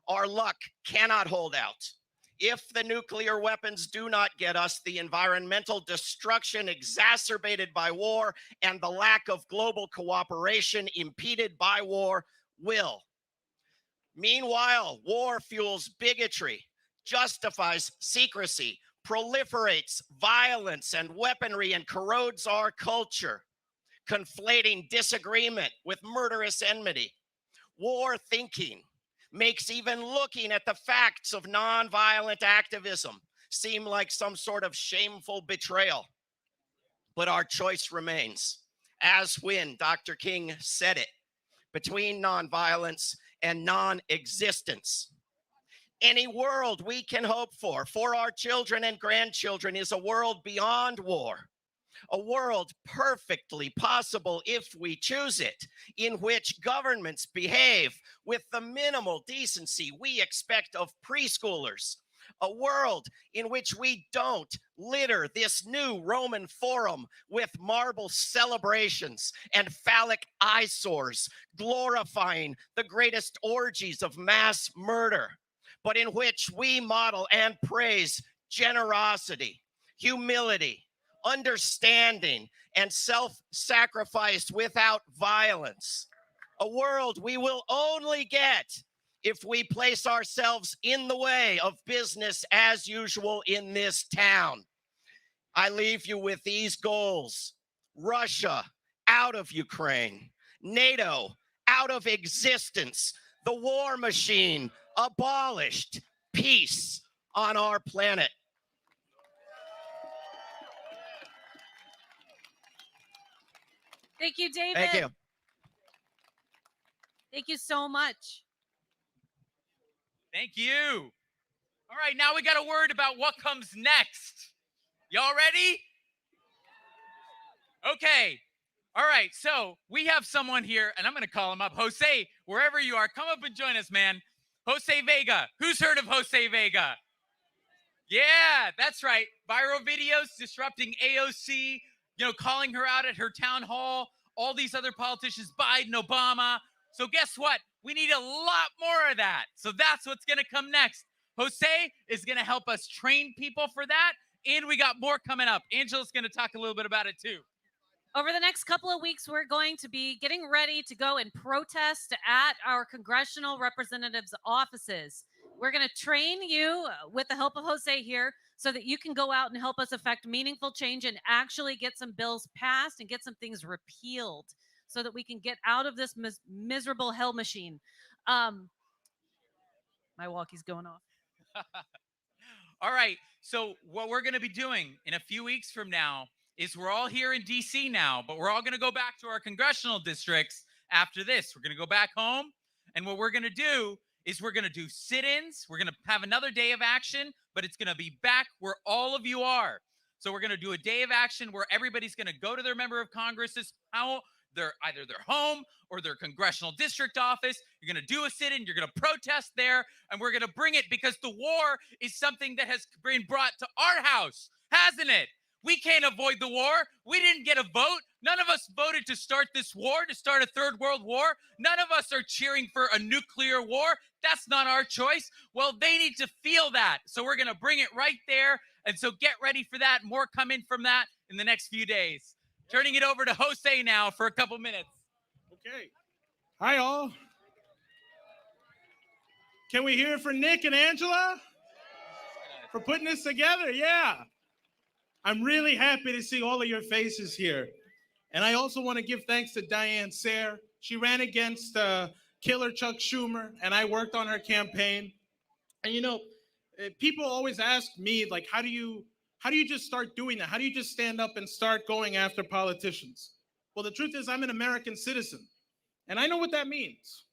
Our luck cannot hold out. If the nuclear weapons do not get us, the environmental destruction exacerbated by war and the lack of global cooperation impeded by war will. Meanwhile, war fuels bigotry, justifies secrecy, proliferates violence and weaponry, and corrodes our culture, conflating disagreement with murderous enmity. War thinking makes even looking at the facts of nonviolent activism seem like some sort of shameful betrayal. But our choice remains, as when Dr. King said it, between nonviolence and non-existence. Any world we can hope for our children and grandchildren, is a world beyond war. A world perfectly possible if we choose it, in which governments behave with the minimal decency we expect of preschoolers. A world in which we don't litter this new Roman Forum with marble celebrations and phallic eyesores, glorifying the greatest orgies of mass murder, but in which we model and praise generosity, humility, understanding, and self-sacrifice without violence. A world we will only get if we place ourselves in the way of business as usual in this town. I leave you with these goals: Russia out of Ukraine, NATO out of existence, the war machine abolished, peace on our planet. Thank you, David. Thank you. Thank you so much. Thank you. All right, now we got a word about what comes next. Y'all ready? Okay. All right, so we have someone here, and I'm going to call him up. Jose, wherever you are, come up and join us, man. Jose Vega. Who's heard of Jose Vega? Yeah, that's right. Viral videos disrupting AOC, calling her out at her town hall, all these other politicians, Biden, Obama. So guess what? We need a lot more of that. So that's what's going to come next. Jose is going to help us train people for that, and we got more coming up. Angela's going to talk a little bit about it too. Over the next couple of weeks, we're going to be getting ready to go and protest at our congressional representatives' offices. We're going to train you with the help of Jose here so that you can go out and help us affect meaningful change and actually get some bills passed and get some things repealed so that we can get out of this miserable hell machine. My walkie's going off. All right. So what we're going to be doing in a few weeks from now is we're all here in DC now, but we're all going to go back to our congressional districts after this. We're going to go back home, and what we're going to do is we're going to do sit-ins. We're going to have another day of action, but it's going to be back where all of you are. So we're going to do a day of action where everybody's going to go to their member of Congress's house, either their home or their congressional district office. You're going to do a sit-in. You're going to protest there, and we're going to bring it because the war is something that has been brought to our house, hasn't it? We can't avoid the war. We didn't get a vote. None of us voted to start this war, to start a third world war. None of us are cheering for a nuclear war. That's not our choice. Well, they need to feel that. So we're going to bring it right there. And so get ready for that. More coming from that in the next few days. Turning it over to Jose now for a couple minutes. Okay. Hi, all. Can we hear it for Nick and Angela for putting this together? Yeah. I'm really happy to see all of your faces here. And I also want to give thanks to Diane Sayre. She ran against killer Chuck Schumer, and I worked on her campaign. And people always ask me, like, how do you just start doing that? How do you just stand up and start going after politicians? Well, the truth is I'm an American citizen, and I know what that means.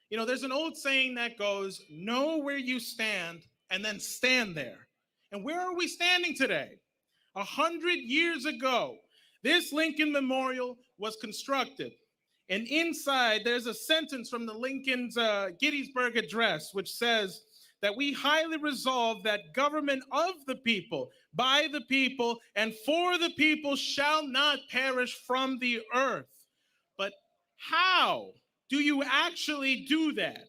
There's an old saying that goes, know where you stand and then stand there. And where are we standing today? 100 years ago, this Lincoln Memorial was constructed. And inside, there's a sentence from the Lincoln's Gettysburg Address, which says that we highly resolve that government of the people, by the people, and for the people shall not perish from the earth. But How do you actually do that?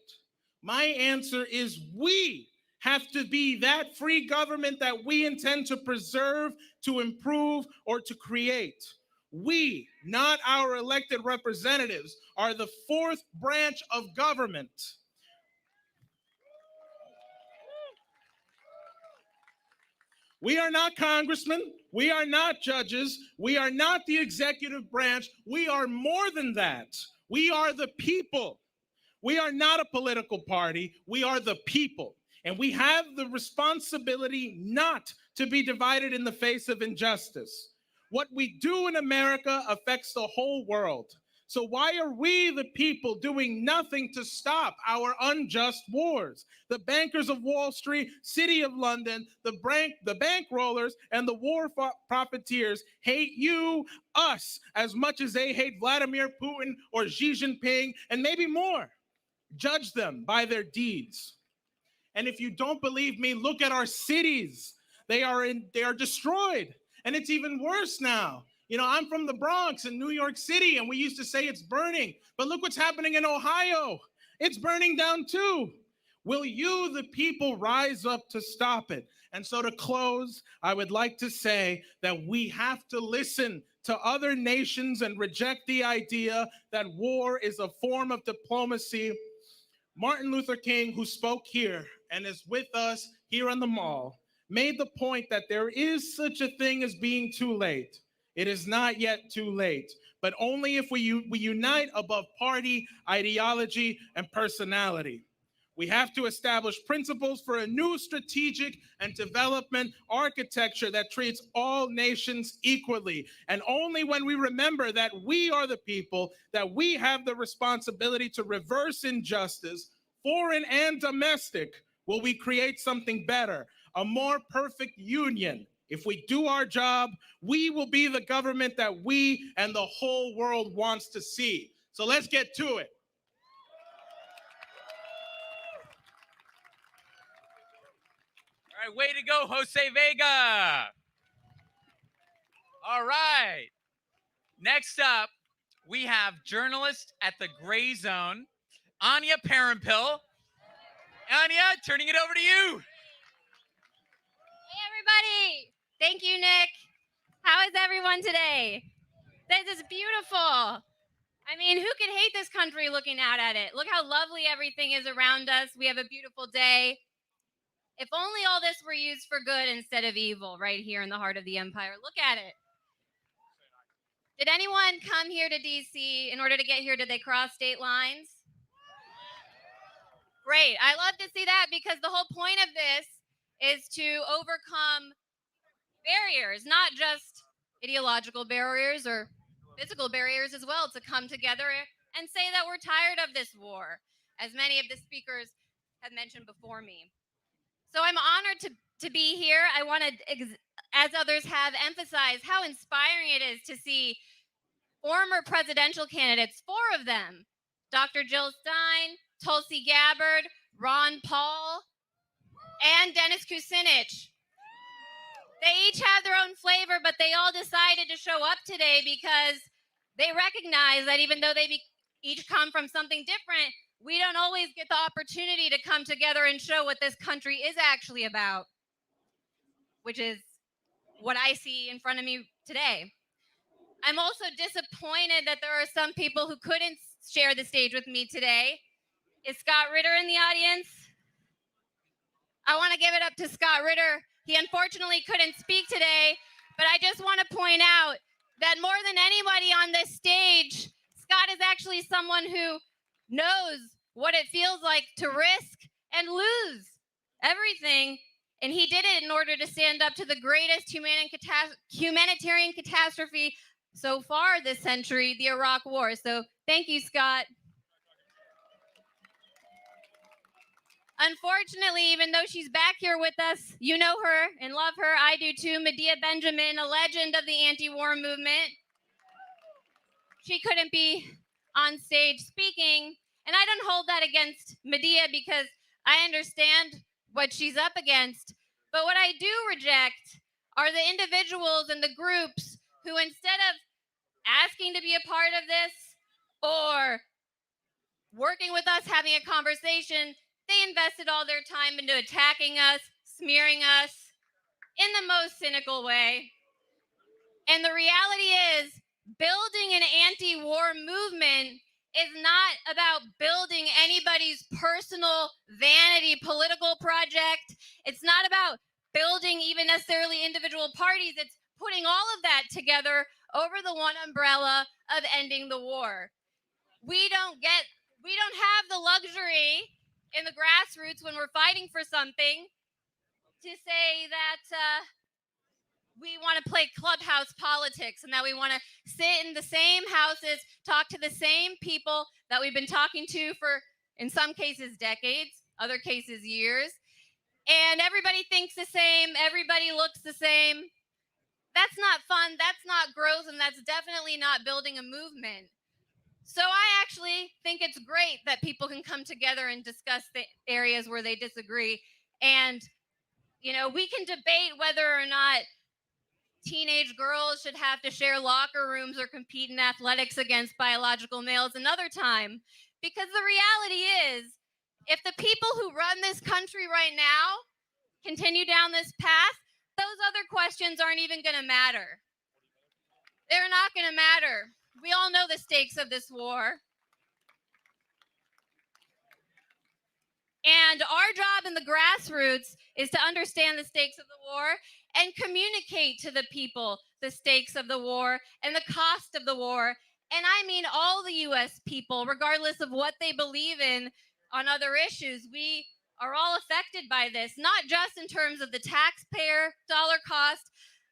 My answer is we have to be that free government that we intend to preserve, to improve, or to create. We, not our elected representatives, are the fourth branch of government. We are not congressmen. We are not judges. We are not the executive branch. We are more than that. We are the people. We are not a political party. We are the people. And we have the responsibility not to be divided in the face of injustice. What we do in America affects the whole world. So why are we, the people, doing nothing to stop our unjust wars? The bankers of Wall Street, City of London, the bank rollers, and the war profiteers hate you, us, as much as they hate Vladimir Putin or Xi Jinping, and maybe more. Judge them by their deeds. And if you don't believe me, look at our cities. They are destroyed. And it's even worse now. You know, I'm from the Bronx in New York City, and we used to say it's burning. But look what's happening in Ohio. It's burning down too. Will you, the people, rise up to stop it? And so to close, I would like to say that we have to listen to other nations and reject the idea that war is a form of diplomacy. Martin Luther King, who spoke here and is with us here on the Mall, made the point that there is such a thing as being too late. It is not yet too late, but only if we unite above party, ideology, and personality. We have to establish principles for a new strategic and development architecture that treats all nations equally. And only when we remember that we are the people, that we have the responsibility to reverse injustice, foreign and domestic, will we create something better, a more perfect union. If we do our job, we will be the government that we and the whole world wants to see. So let's get to it. All right, way to go, Jose Vega. All right. Next up, we have journalist at the Gray Zone, Anya Parampil. Anya, turning it over to you. Hey, everybody. Thank you, Nick. How is everyone today? This is beautiful. I mean, who could hate this country looking out at it? Look how lovely everything is around us. We have a beautiful day. If only all this were used for good instead of evil right here in the heart of the empire. Look at it. Did anyone come here to DC in order to get here? Did they cross state lines? Great. I love to see that because the whole point of this is to overcome barriers, not just ideological barriers or physical barriers as well, to come together and say that we're tired of this war, as many of the speakers have mentioned before me. So I'm honored to be here. I want to, as others have emphasized, how inspiring it is to see former presidential candidates, 4 of them, Dr. Jill Stein, Tulsi Gabbard, Ron Paul, and Dennis Kucinich. They each have their own flavor, but they all decided to show up today because they recognize that even though they each come from something different, we don't always get the opportunity to come together and show what this country is actually about, which is what I see in front of me today. I'm also disappointed that there are some people who couldn't share the stage with me today. Is Scott Ritter in the audience? I want to give it up to Scott Ritter. He unfortunately couldn't speak today, but I just want to point out that more than anybody on this stage, Scott is actually someone who knows what it feels like to risk and lose everything. And he did it in order to stand up to the greatest humanitarian catastrophe so far this century, the Iraq War. So thank you, Scott. Unfortunately, even though she's back here with us, you know her and love her. I do too. Medea Benjamin, a legend of the anti-war movement. She couldn't be on stage speaking. And I don't hold that against Medea because I understand what she's up against. But what I do reject are the individuals and the groups who, instead of asking to be a part of this or working with us, having a conversation. They invested all their time into attacking us, smearing us in the most cynical way. And the reality is, building an anti-war movement is not about building anybody's personal vanity political project. It's not about building even necessarily individual parties. It's putting all of that together over the one umbrella of ending the war. We don't have the luxury in the grassroots when we're fighting for something to say that we want to play clubhouse politics and that we want to sit in the same houses, talk to the same people that we've been talking to for, in some cases, decades, other cases, years. And everybody thinks the same, everybody looks the same. That's not fun, that's not growth, and that's definitely not building a movement. So I actually think it's great that people can come together and discuss the areas where they disagree. And, you know, we can debate whether or not teenage girls should have to share locker rooms or compete in athletics against biological males another time. Because the reality is, if the people who run this country right now continue down this path, those other questions aren't even going to matter. They're not going to matter. We all know the stakes of this war. And our job in the grassroots is to understand the stakes of the war and communicate to the people the stakes of the war and the cost of the war. And I mean all the U.S. people, regardless of what they believe in on other issues. We are all affected by this, not just in terms of the taxpayer dollar cost.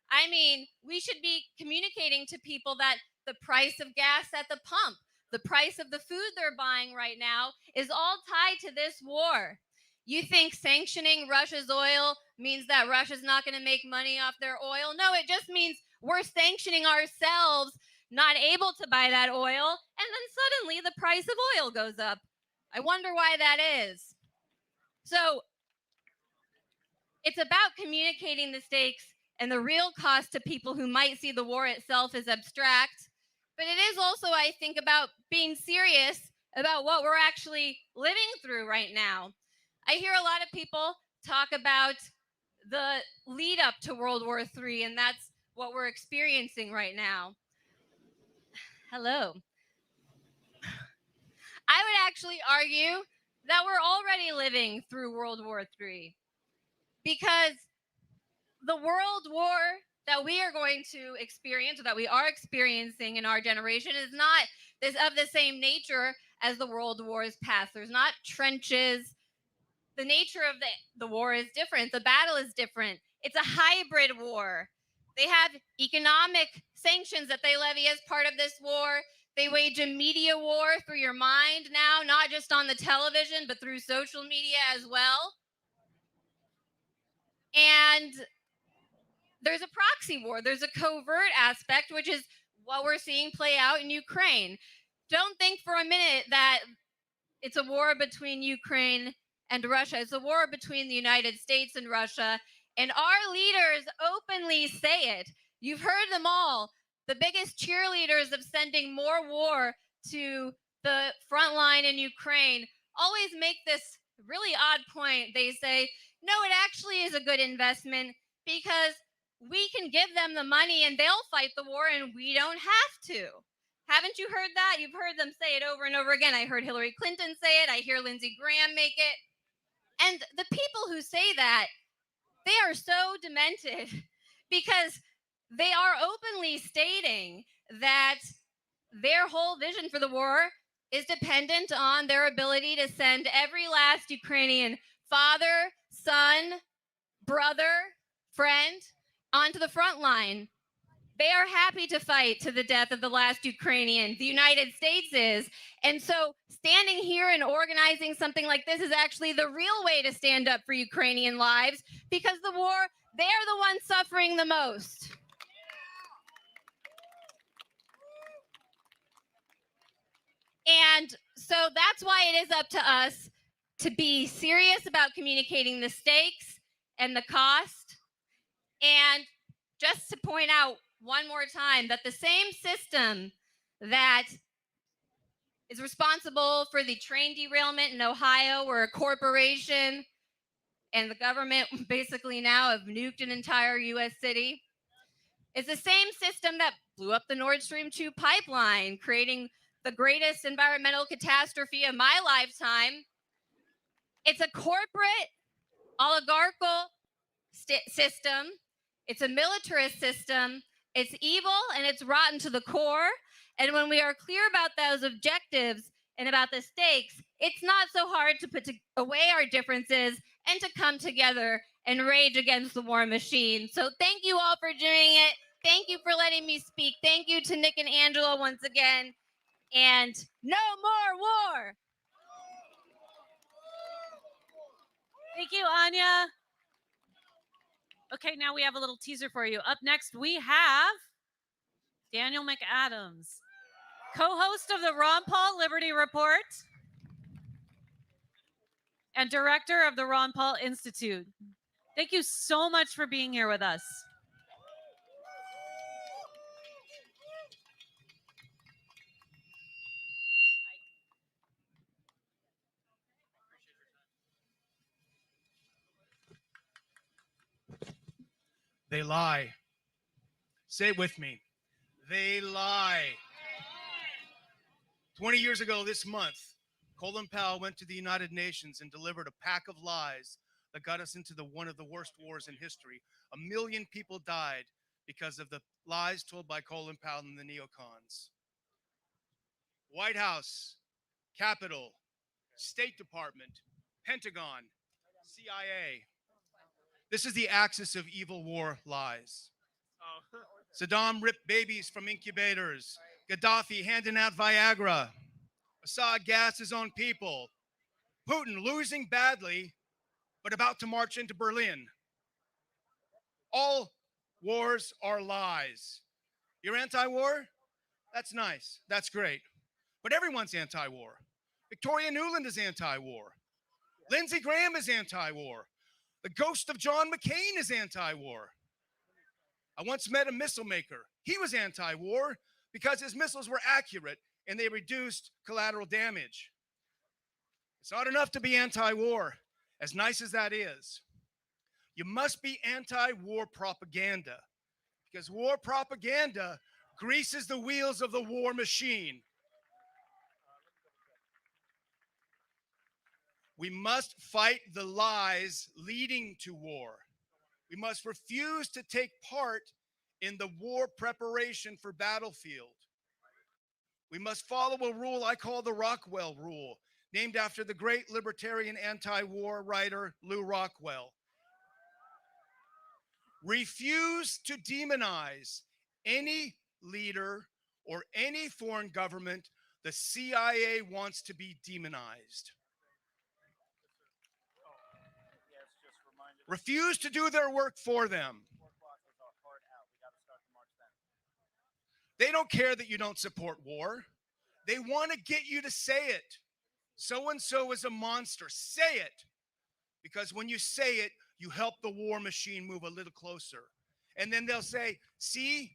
I mean, we should be communicating to people that the price of gas at the pump, the price of the food they're buying right now is all tied to this war. You think sanctioning Russia's oil means that Russia's not going to make money off their oil? No, it just means we're sanctioning ourselves, not able to buy that oil, and then suddenly the price of oil goes up. I wonder why that is. So it's about communicating the stakes and the real cost to people who might see the war itself as abstract. But it is also, I think, about being serious about what we're actually living through right now. I hear a lot of people talk about the lead up to World War III, and that's what we're experiencing right now. Hello. I would actually argue that we're already living through World War III, because the world war that we are going to experience, or that we are experiencing in our generation, is not of the same nature as the world wars past. There's not trenches. The nature of the war is different. The battle is different. It's a hybrid war. They have economic sanctions that they levy as part of this war. They wage a media war through your mind now, not just on the television, but through social media as well. And there's a proxy war. There's a covert aspect, which is what we're seeing play out in Ukraine. Don't think for a minute that it's a war between Ukraine and Russia. It's a war between the United States and Russia. And our leaders openly say it. You've heard them all. The biggest cheerleaders of sending more war to the front line in Ukraine always make this really odd point. They say, no, it actually is a good investment because we can give them the money and they'll fight the war and we don't have to. Haven't you heard that? You've heard them say it over and over again. I heard Hillary Clinton say it. I hear Lindsey Graham make it. And the people who say that, they are so demented because they are openly stating that their whole vision for the war is dependent on their ability to send every last Ukrainian father, son, brother, friend onto the front line. They are happy to fight to the death of the last Ukrainian. The United States is. And so standing here and organizing something like this is actually the real way to stand up for Ukrainian lives, because the war, they're the ones suffering the most. And so that's why it is up to us to be serious about communicating the stakes and the cost. And just to point out one more time that the same system that is responsible for the train derailment in Ohio, where a corporation and the government basically now have nuked an entire U.S. city. It's the same system that blew up the Nord Stream 2 pipeline, creating the greatest environmental catastrophe of my lifetime. It's a corporate, oligarchical system. It's a militarist system. It's evil and it's rotten to the core. And when we are clear about those objectives and about the stakes, it's not so hard to put away our differences and to come together and rage against the war machine. So thank you all for doing it. Thank you for letting me speak. Thank you to Nick and Angela once again. And no more war. Thank you, Anya. Okay, now we have a little teaser for you. Up next, we have Daniel McAdams, co-host of the Ron Paul Liberty Report and director of the Ron Paul Institute. Thank you so much for being here with us. They lie. Say it with me. They lie. 20 years ago this month, Colin Powell went to the United Nations and delivered a pack of lies that got us into one of the worst wars in history. 1 million people died because of the lies told by Colin Powell and the neocons. White House, Capitol, State Department, Pentagon, CIA. This is the axis of evil war lies. Saddam ripped babies from incubators. Gaddafi handing out Viagra. Assad gassed his own people. Putin losing badly, but about to march into Berlin. All wars are lies. You're anti-war? That's nice. That's great. But everyone's anti-war. Victoria Nuland is anti-war. Lindsey Graham is anti-war. The ghost of John McCain is anti-war. I once met a missile maker. He was anti-war because his missiles were accurate and they reduced collateral damage. It's not enough to be anti-war, as nice as that is. You must be anti-war propaganda, because war propaganda greases the wheels of the war machine. We must fight the lies leading to war. We must refuse to take part in the war preparation for battlefield. We must follow a rule I call the Rockwell Rule, named after the great libertarian anti-war writer Lew Rockwell. Refuse to demonize any leader or any foreign government the CIA wants to be demonized. Refuse to do their work for them. They don't care that you don't support war. They want to get you to say it. So-and-so is a monster. Say it. Because when you say it, you help the war machine move a little closer. And then they'll say, see,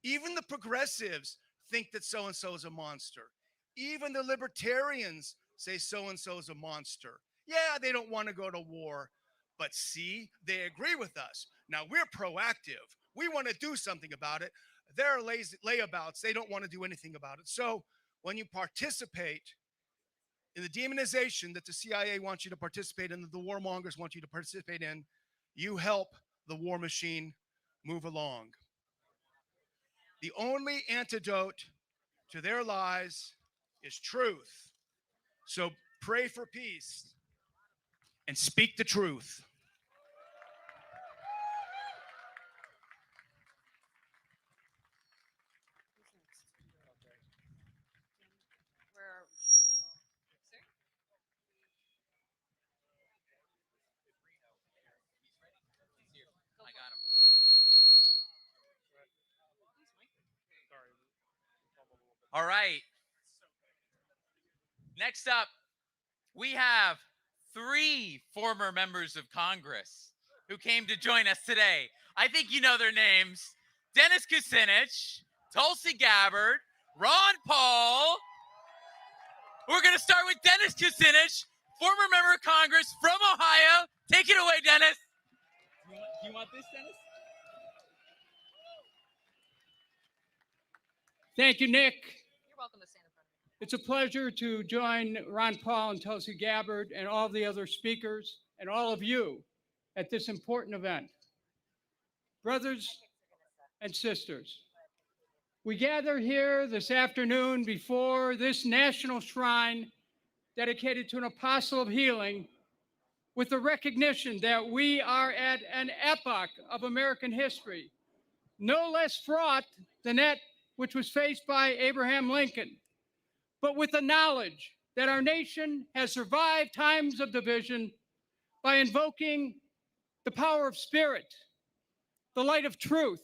even the progressives think that so-and-so is a monster. Even the libertarians say so-and-so is a monster. Yeah, they don't want to go to war. But see, they agree with us. Now we're proactive. We want to do something about it. They're lazy layabouts. They don't want to do anything about it. So when you participate in the demonization that the CIA wants you to participate in, that the warmongers want you to participate in, you help the war machine move along. The only antidote to their lies is truth. So pray for peace and speak the truth. I got him. All right. Next up, we have 3 former members of Congress who came to join us today. I think you know their names. Dennis Kucinich, Tulsi Gabbard, Ron Paul, We're going to start with Dennis Kucinich, former member of Congress from Ohio. Take it away, Dennis. Do you want this, Dennis? Thank you, Nick. You're welcome to stand in front of me. It's a pleasure to join Ron Paul and Tulsi Gabbard and all the other speakers and all of you at this important event. Brothers and sisters, we gather here this afternoon before this national shrine dedicated to an apostle of healing with the recognition that we are at an epoch of American history, no less fraught than that which was faced by Abraham Lincoln, but with the knowledge that our nation has survived times of division by invoking the power of spirit, the light of truth,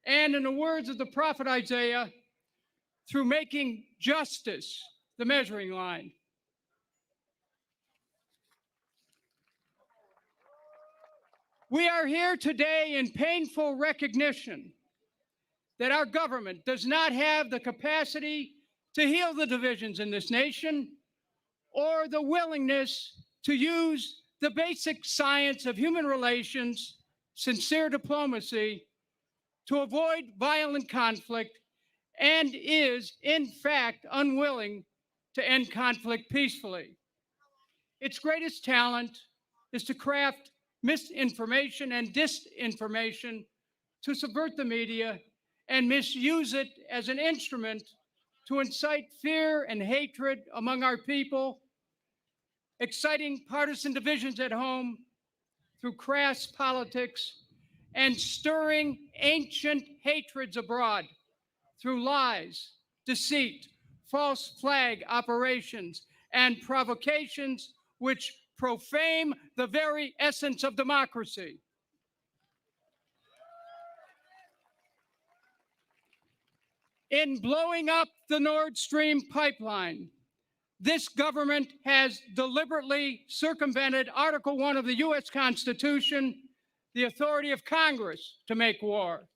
and in the words of the prophet Isaiah, through making justice the measuring line. We are here today in painful recognition that our government does not have the capacity to heal the divisions in this nation or the willingness to use the basic science of human relations, sincere diplomacy, to avoid violent conflict, and is, in fact, unwilling to end conflict peacefully. Its greatest talent is to craft misinformation and disinformation, to subvert the media and misuse it as an instrument to incite fear and hatred among our people, exciting partisan divisions at home through crass politics, and stirring ancient hatreds abroad through lies, deceit, false flag operations, and provocations which profane the very essence of democracy. In blowing up the Nord Stream pipeline, this government has deliberately circumvented Article 1 of the U.S. Constitution, the authority of Congress to make war.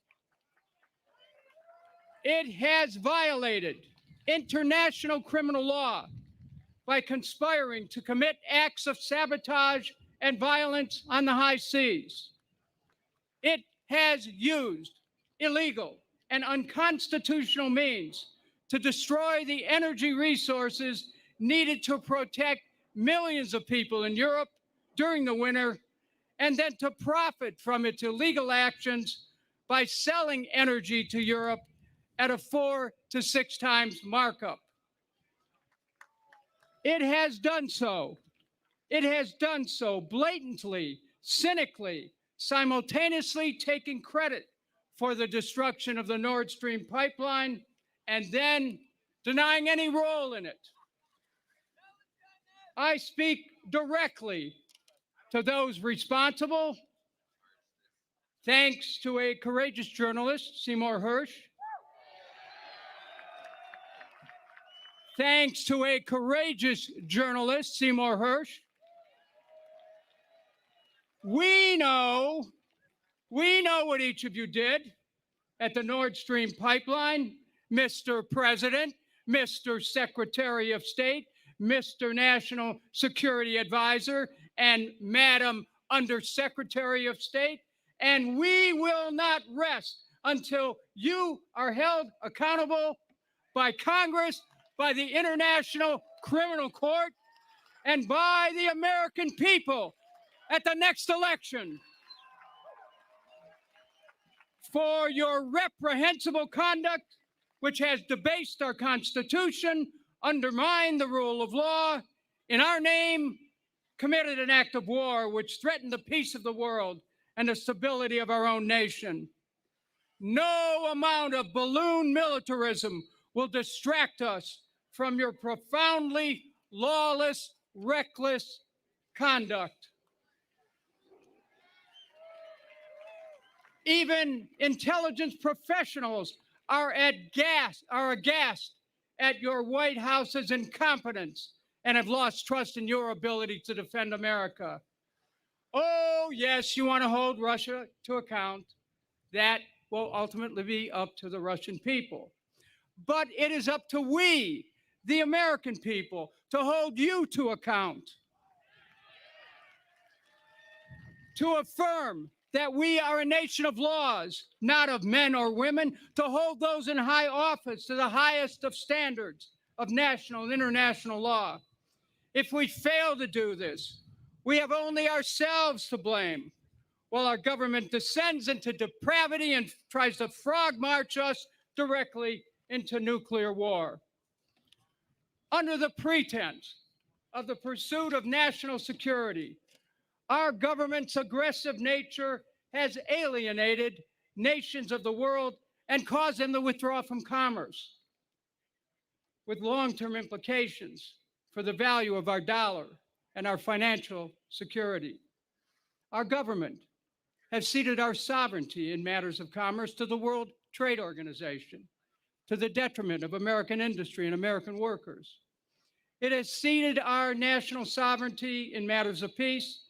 It has violated international criminal law by conspiring to commit acts of sabotage and violence on the high seas. It has used illegal and unconstitutional means to destroy the energy resources needed to protect millions of people in Europe during the winter, and then to profit from its illegal actions by selling energy to Europe at a 4 to 6 times markup. It has done so. It has done so blatantly, cynically, simultaneously taking credit for the destruction of the Nord Stream pipeline and then denying any role in it. I speak directly to those responsible, thanks to a courageous journalist, Seymour Hersh. Thanks to a courageous journalist, Seymour Hersh. We know what each of you did at the Nord Stream pipeline, Mr. President, Mr. Secretary of State, Mr. National Security Advisor, and Madam Undersecretary of State. And we will not rest until you are held accountable by Congress, by the International Criminal Court, and by the American people at the next election for your reprehensible conduct, which has debased our Constitution, undermined the rule of law, in our name, committed an act of war which threatened the peace of the world and the stability of our own nation. No amount of balloon militarism will distract us from your profoundly lawless, reckless conduct. Even intelligence professionals are aghast at your White House's incompetence and have lost trust in your ability to defend America. Oh, yes, you want to hold Russia to account. That will ultimately be up to the Russian people. But it is up to we, the American people, to hold you to account, to affirm that we are a nation of laws, not of men or women, to hold those in high office to the highest of standards of national and international law. If we fail to do this, we have only ourselves to blame, while our government descends into depravity and tries to frog march us directly into nuclear war. Under the pretense of the pursuit of national security, our government's aggressive nature has alienated nations of the world and caused them to withdraw from commerce, with long-term implications for the value of our dollar and our financial security. Our government has ceded our sovereignty in matters of commerce to the World Trade Organization, to the detriment of American industry and American workers. It has ceded our national sovereignty in matters of peace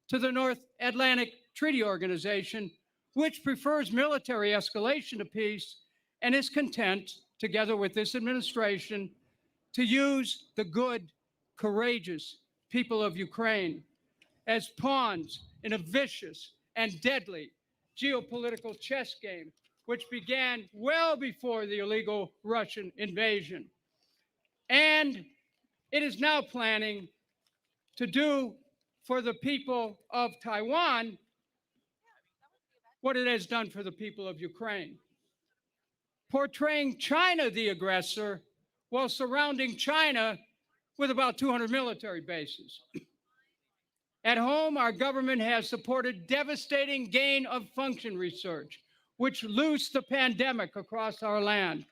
to the North Atlantic Treaty Organization, which prefers military escalation to peace and is content, together with this administration, to use the good, courageous people of Ukraine as pawns in a vicious and deadly geopolitical chess game, which began well before the illegal Russian invasion. And it is now planning to do for the people of Taiwan what it has done for the people of Ukraine, portraying China the aggressor while surrounding China with about 200 military bases. At home, our government has supported devastating gain-of-function research, which loosed the pandemic across our land.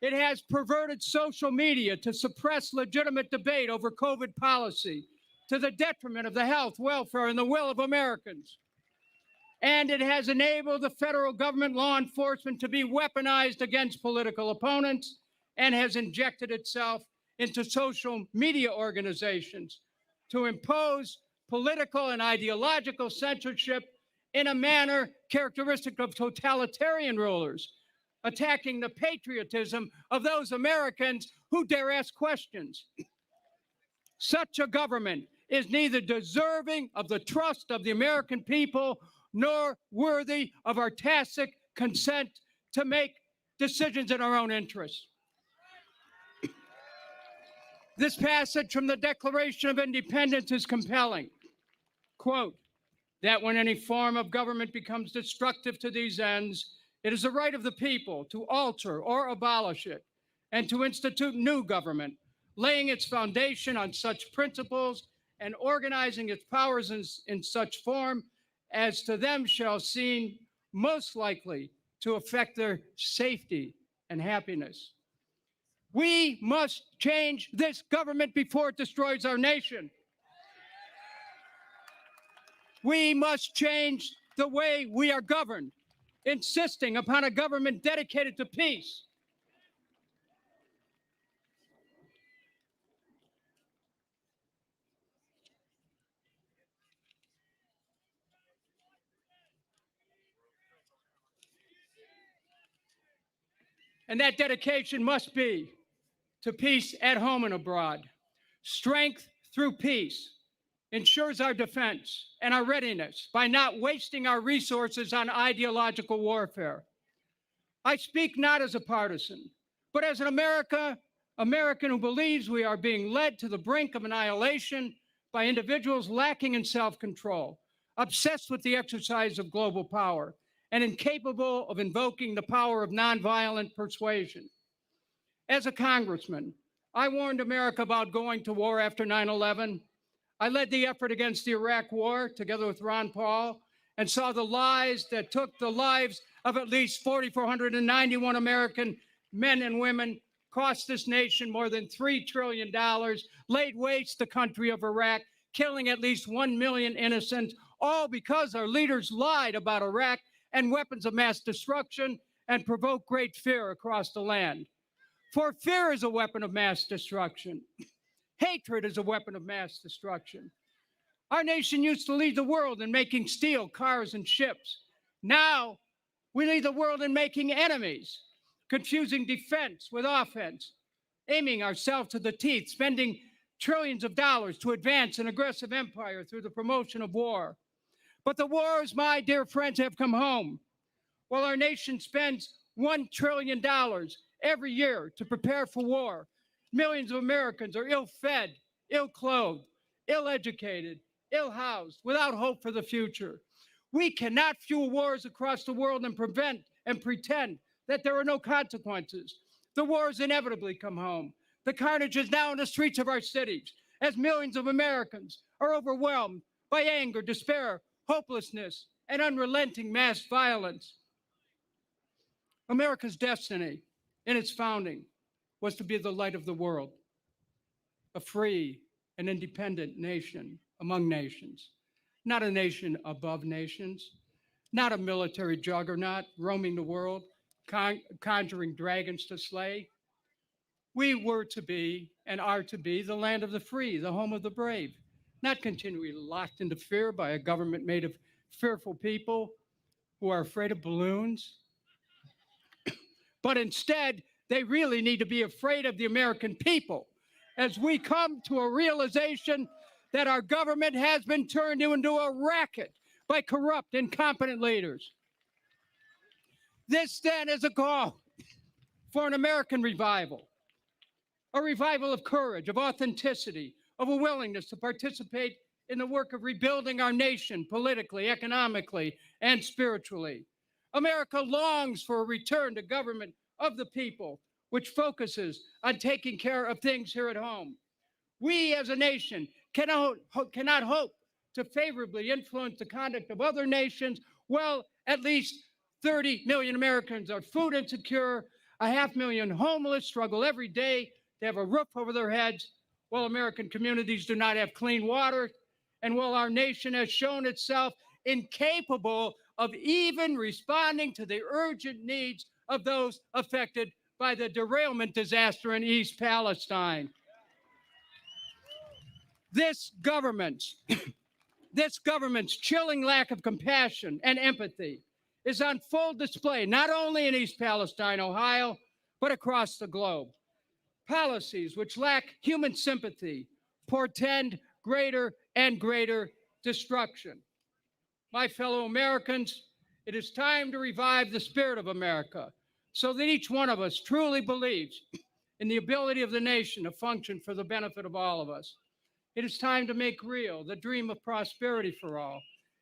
It has perverted social media to suppress legitimate debate over COVID policy to the detriment of the health, welfare, and the will of Americans. And it has enabled the federal government law enforcement to be weaponized against political opponents and has injected itself into social media organizations to impose political and ideological censorship in a manner characteristic of totalitarian rulers, attacking the patriotism of those Americans who dare ask questions. Such a government is neither deserving of the trust of the American people nor worthy of our tacit consent to make decisions in our own interests. This passage from the Declaration of Independence is compelling. Quote, that when any form of government becomes destructive to these ends, it is the right of the people to alter or abolish it and to institute new government, laying its foundation on such principles and organizing its powers in such form as to them shall seem most likely to affect their safety and happiness. We must change this government before it destroys our nation. We must change the way we are governed, insisting upon a government dedicated to peace. And that dedication must be to peace at home and abroad. Strength through peace ensures our defense and our readiness by not wasting our resources on ideological warfare. I speak not as a partisan, but as an American who believes we are being led to the brink of annihilation by individuals lacking in self-control, obsessed with the exercise of global power, and incapable of invoking the power of nonviolent persuasion. As a congressman, I warned America about going to war after 9/11. I led the effort against the Iraq War together with Ron Paul and saw the lies that took the lives of at least 4,491 American men and women, cost this nation more than $3 trillion, laid waste the country of Iraq, killing at least 1 million innocents, all because our leaders lied about Iraq and weapons of mass destruction and provoked great fear across the land. For fear is a weapon of mass destruction. Hatred is a weapon of mass destruction. Our nation used to lead the world in making steel, cars, and ships. Now, we lead the world in making enemies, confusing defense with offense, aiming ourselves to the teeth, spending trillions of dollars to advance an aggressive empire through the promotion of war. But the wars, my dear friends, have come home. While our nation spends $1 trillion every year to prepare for war, millions of Americans are ill-fed, ill-clothed, ill-educated, ill-housed, without hope for the future. We cannot fuel wars across the world and prevent and pretend that there are no consequences. The wars inevitably come home. The carnage is now in the streets of our cities as millions of Americans are overwhelmed by anger, despair, hopelessness, and unrelenting mass violence. America's destiny in its founding was to be the light of the world, a free and independent nation among nations, not a nation above nations, not a military juggernaut roaming the world, conjuring dragons to slay. We were to be and are to be the land of the free, the home of the brave, not continually locked into fear by a government made of fearful people who are afraid of balloons. But instead, they really need to be afraid of the American people as we come to a realization that our government has been turned into a racket by corrupt, incompetent leaders. This then is a call for an American revival, a revival of courage, of authenticity, of a willingness to participate in the work of rebuilding our nation politically, economically, and spiritually. America longs for a return to government of the people, which focuses on taking care of things here at home. We as a nation cannot hope to favorably influence the conduct of other nations. Well, at least 30 million Americans are food insecure, 500,000 homeless struggle every day to have a roof over their heads, while American communities do not have clean water, and while our nation has shown itself incapable of even responding to the urgent needs of those affected by the derailment disaster in East Palestine. This government's chilling lack of compassion and empathy is on full display, not only in East Palestine, Ohio, but across the globe. Policies which lack human sympathy portend greater and greater destruction. My fellow Americans, it is time to revive the spirit of America so that each one of us truly believes in the ability of the nation to function for the benefit of all of us. It is time to make real the dream of prosperity for all.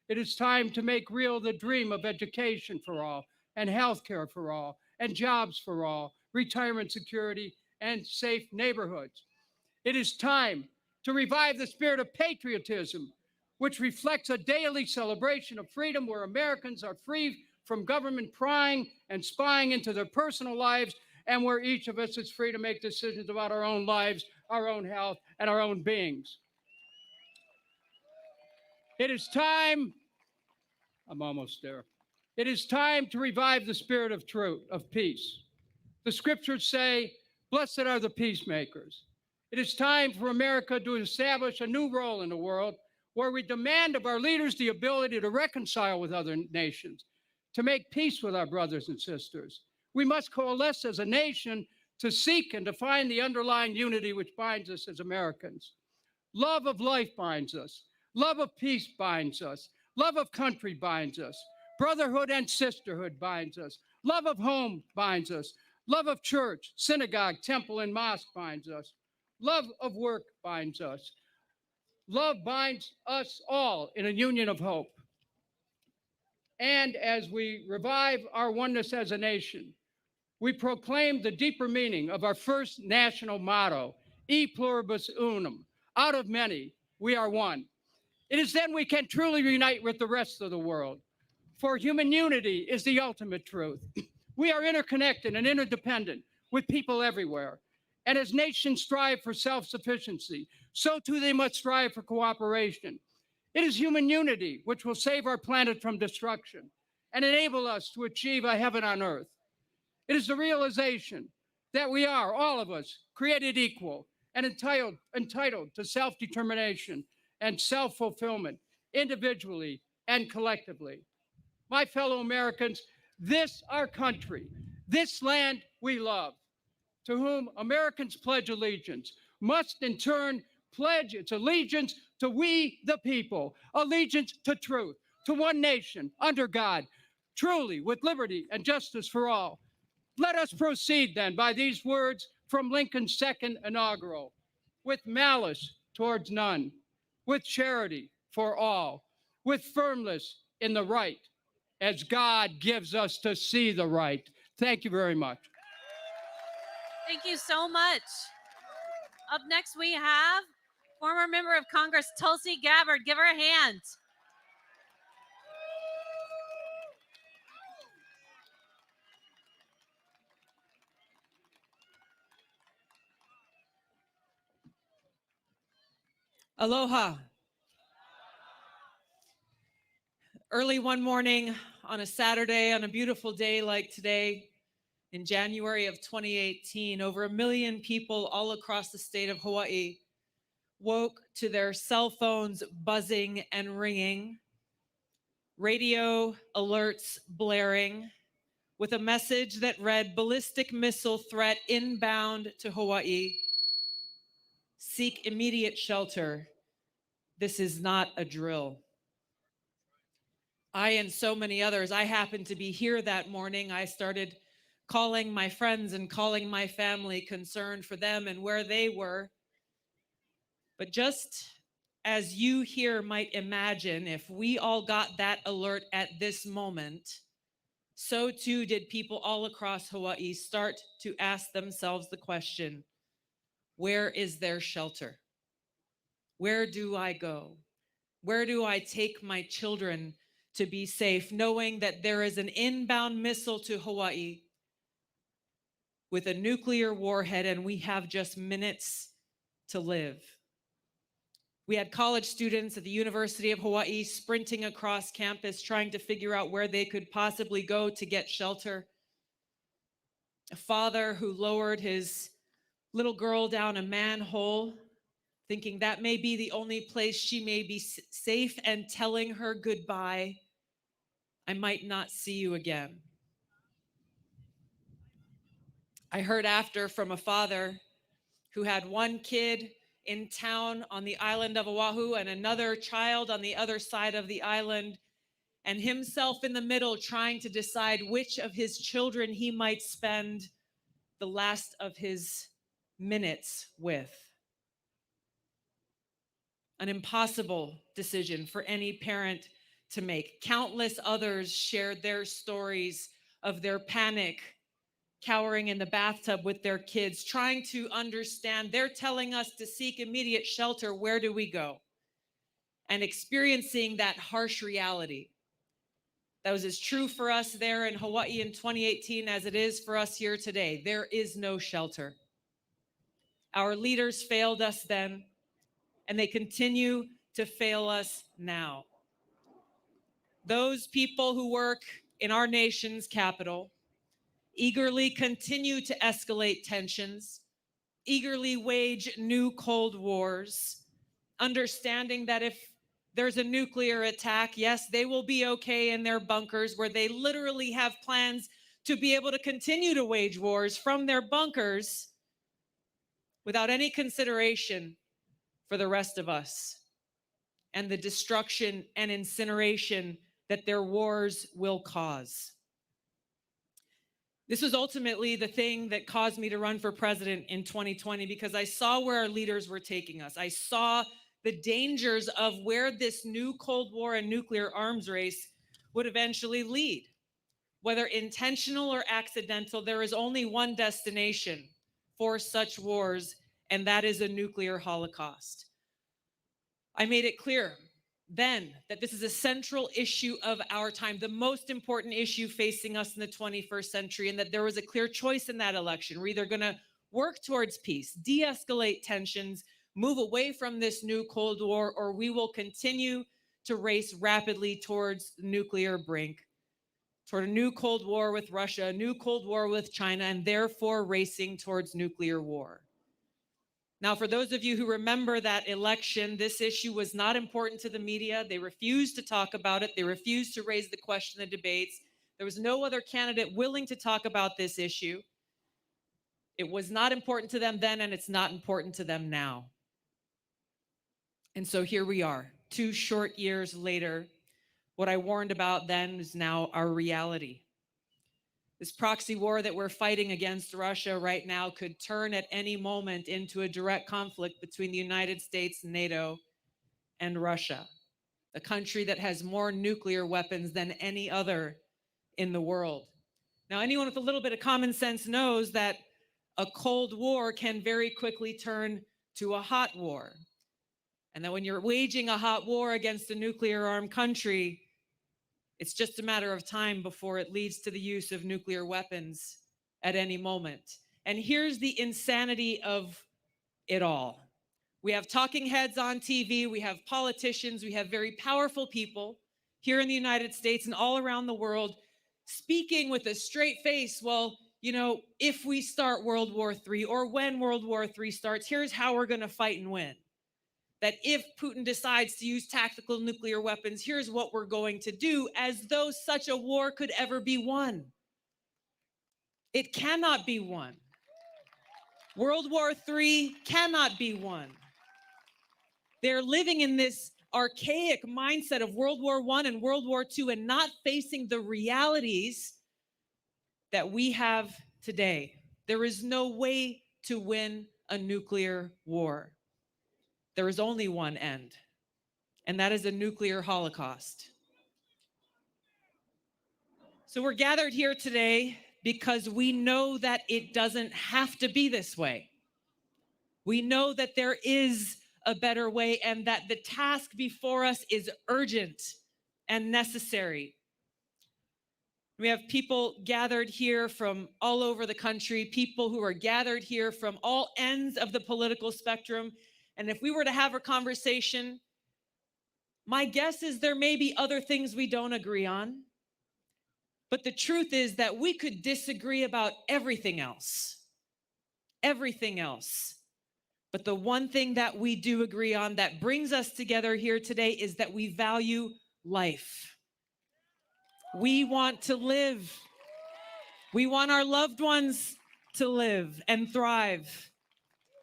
It is time to make real the dream of education for all, and health care for all, and jobs for all, retirement security, and safe neighborhoods. It is time to revive the spirit of patriotism, which reflects a daily celebration of freedom where Americans are free from government prying and spying into their personal lives, and where each of us is free to make decisions about our own lives, our own health, and our own beings. It is time, I'm almost there. It is time to revive the spirit of truth, of peace. The scriptures say, "Blessed are the peacemakers." It is time for America to establish a new role in the world where we demand of our leaders the ability to reconcile with other nations, to make peace with our brothers and sisters. We must coalesce as a nation to seek and define the underlying unity which binds us as Americans. Love of life binds us. Love of peace binds us. Love of country binds us. Brotherhood and sisterhood binds us. Love of home binds us. Love of church, synagogue, temple, and mosque binds us. Love of work binds us. Love binds us all in a union of hope. And as we revive our oneness as a nation, we proclaim the deeper meaning of our first national motto, E pluribus unum, out of many, we are one. It is then we can truly unite with the rest of the world. For human unity is the ultimate truth. We are interconnected and interdependent with people everywhere. And as nations strive for self-sufficiency, so too they must strive for cooperation. It is human unity which will save our planet from destruction and enable us to achieve a heaven on earth. It is the realization that we are, all of us, created equal and entitled to self-determination and self-fulfillment, individually and collectively. My fellow Americans, this our country, this land we love, to whom Americans pledge allegiance must in turn pledge its allegiance to we the people, allegiance to truth, to one nation under God, truly with liberty and justice for all. Let us proceed then by these words from Lincoln's second inaugural, with malice towards none, with charity for all, with firmness in the right, as God gives us to see the right. Thank you very much. Thank you so much. Up next, we have former member of Congress, Tulsi Gabbard. Give her a hand. Aloha. Early one morning on a Saturday, on a beautiful day like today, in January of 2018, over 1 million people all across the state of Hawaii woke to their cell phones buzzing and ringing, radio alerts blaring, with a message that read, ballistic missile threat inbound to Hawaii. Seek immediate shelter. This is not a drill. I and so many others, I happened to be here that morning. I started calling my friends and calling my family, concerned for them and where they were. But just as you here might imagine, if we all got that alert at this moment, so too did people all across Hawaii start to ask themselves the question, where is their shelter? Where do I go? Where do I take my children to be safe, knowing that there is an inbound missile to Hawaii with a nuclear warhead and we have just minutes to live? We had college students at the University of Hawaii sprinting across campus, trying to figure out where they could possibly go to get shelter. A father who lowered his little girl down a manhole, thinking that may be the only place she may be safe, and telling her goodbye. I might not see you again. I heard after from a father who had one kid in town on the island of Oahu and another child on the other side of the island, and himself in the middle trying to decide which of his children he might spend the last of his minutes with. An impossible decision for any parent to make. Countless others shared their stories of their panic, cowering in the bathtub with their kids, trying to understand. They're telling us to seek immediate shelter. Where do we go? And experiencing that harsh reality. That was as true for us there in Hawaii in 2018 as it is for us here today. There is no shelter. Our leaders failed us then, and they continue to fail us now. Those people who work in our nation's capital eagerly continue to escalate tensions, eagerly wage new Cold Wars, understanding that if there's a nuclear attack, yes, they will be okay in their bunkers, where they literally have plans to be able to continue to wage wars from their bunkers without any consideration for the rest of us and the destruction and incineration that their wars will cause. This was ultimately the thing that caused me to run for president in 2020, because I saw where our leaders were taking us. I saw the dangers of where this new Cold War and nuclear arms race would eventually lead. Whether intentional or accidental, there is only one destination for such wars, and that is a nuclear holocaust. I made it clear then that this is a central issue of our time, the most important issue facing us in the 21st century, and that there was a clear choice in that election. We're either going to work towards peace, de-escalate tensions, move away from this new Cold War, or we will continue to race rapidly towards the nuclear brink, toward a new Cold War with Russia, a new Cold War with China, and therefore racing towards nuclear war. Now, for those of you who remember that election, this issue was not important to the media. They refused to talk about it. They refused to raise the question in the debates. There was no other candidate willing to talk about this issue. It was not important to them then, and it's not important to them now. And so here we are, 2 short years later. What I warned about then is now our reality. This proxy war that we're fighting against Russia right now could turn at any moment into a direct conflict between the United States, NATO, and Russia, a country that has more nuclear weapons than any other in the world. Now, anyone with a little bit of common sense knows that a Cold War can very quickly turn to a hot war. And that when you're waging a hot war against a nuclear-armed country, it's just a matter of time before it leads to the use of nuclear weapons at any moment. And here's the insanity of it all. We have talking heads on TV, we have politicians, we have very powerful people here in the United States and all around the world speaking with a straight face. Well, you know, if we start World War III or when World War III starts, here's how we're going to fight and win. That if Putin decides to use tactical nuclear weapons, here's what we're going to do, as though such a war could ever be won. It cannot be won. World War III cannot be won. They're living in this archaic mindset of World War I and World War II and not facing the realities that we have today. There is no way to win a nuclear war. There is only one end, and that is a nuclear holocaust. So we're gathered here today because we know that it doesn't have to be this way. We know that there is a better way and that the task before us is urgent and necessary. We have people gathered here from all over the country, people who are gathered here from all ends of the political spectrum. And if we were to have a conversation, my guess is there may be other things we don't agree on. But the truth is that we could disagree about everything else. Everything else. But the one thing that we do agree on that brings us together here today is that we value life. We want to live. We want our loved ones to live and thrive.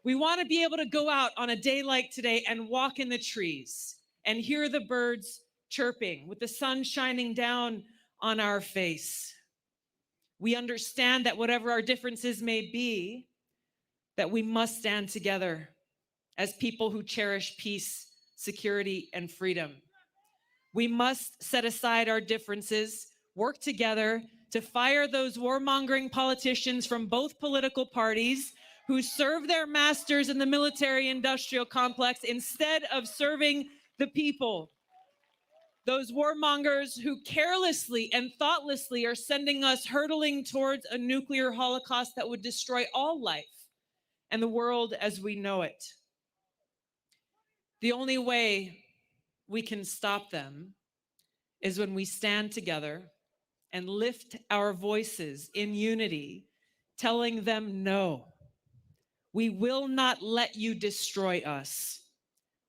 We want to be able to go out on a day like today and walk in the trees and hear the birds chirping with the sun shining down on our face. We understand that whatever our differences may be, that we must stand together as people who cherish peace, security, and freedom. We must set aside our differences, work together to fire those warmongering politicians from both political parties who serve their masters in the military-industrial complex instead of serving the people. Those warmongers who carelessly and thoughtlessly are sending us hurtling towards a nuclear holocaust that would destroy all life and the world as we know it. The only way we can stop them is when we stand together and lift our voices in unity, telling them no. We will not let you destroy us.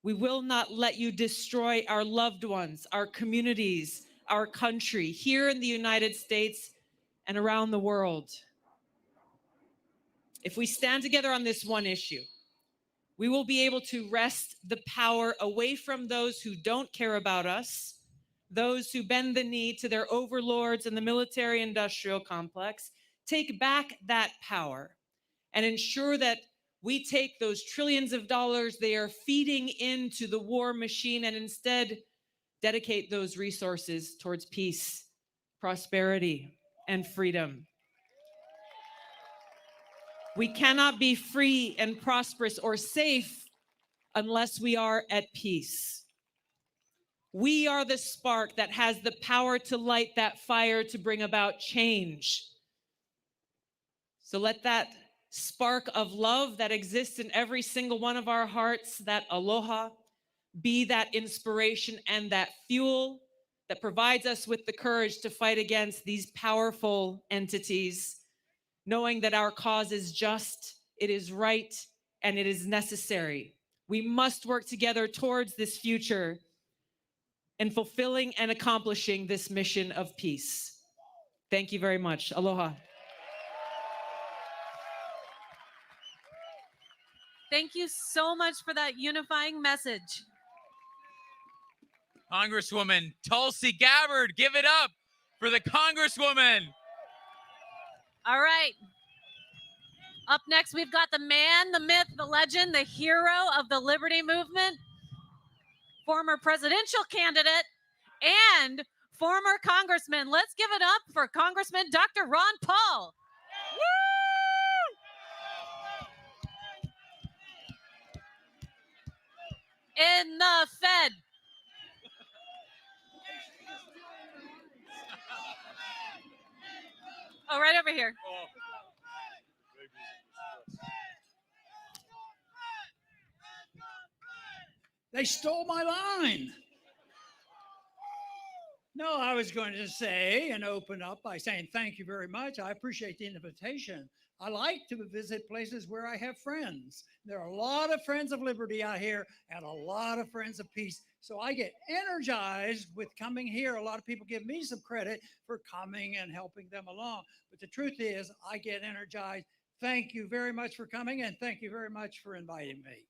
We will not let you destroy our loved ones, our communities, our country, here in the United States and around the world. If we stand together on this one issue, we will be able to wrest the power away from those who don't care about us, those who bend the knee to their overlords in the military-industrial complex, take back that power and ensure that we take those trillions of dollars they are feeding into the war machine and instead dedicate those resources towards peace, prosperity, and freedom. We cannot be free and prosperous or safe unless we are at peace. We are the spark that has the power to light that fire to bring about change. So let that spark of love that exists in every single one of our hearts, that aloha, be that inspiration and that fuel that provides us with the courage to fight against these powerful entities, knowing that our cause is just, it is right, and it is necessary. We must work together towards this future and fulfilling and accomplishing this mission of peace. Thank you very much. Aloha. Thank you so much for that unifying message. Congresswoman Tulsi Gabbard, give it up for the Congresswoman. All right. Up next, we've got the man, the myth, the legend, the hero of the Liberty Movement, former presidential candidate, and former congressman. Let's give it up for Congressman Dr. Ron Paul. In the Fed. Oh, right over here. They stole my line. No, I was going to say and open up by saying thank you very much. I appreciate the invitation. I like to visit places where I have friends. There are a lot of friends of liberty out here and a lot of friends of peace. So I get energized with coming here. A lot of people give me some credit for coming and helping them along. But the truth is, I get energized. Thank you very much for coming, and thank you very much for inviting me.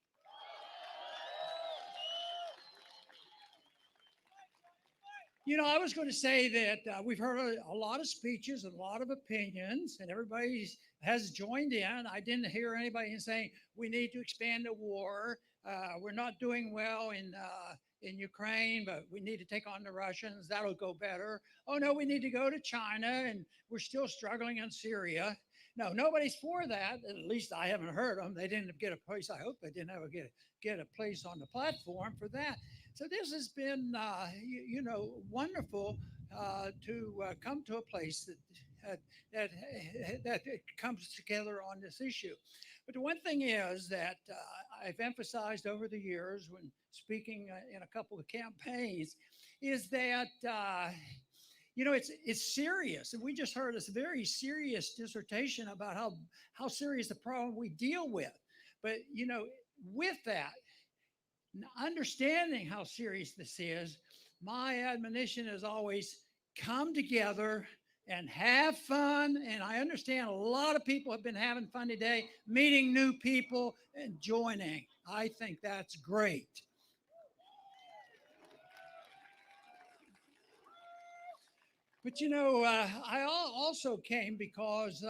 You know, I was going to say that we've heard a lot of speeches and a lot of opinions, and everybody has joined in. I didn't hear anybody saying we need to expand the war. We're not doing well in Ukraine, but we need to take on the Russians. That'll go better. Oh, no, we need to go to China, and we're still struggling in Syria. No, nobody's for that. At least I haven't heard them. They didn't get a place. I hope they didn't ever get a place on the platform for that. So this has been, you know, wonderful to come to a place that comes together on this issue. But the one thing is that I've emphasized over the years when speaking in a couple of campaigns is that, you know, it's serious. And we just heard this very serious dissertation about how serious the problem we deal with. But, you know, with that, understanding how serious this is, my admonition is always come together and have fun. And I understand a lot of people have been having fun today, meeting new people and joining. I think that's great. But, you know, I also came because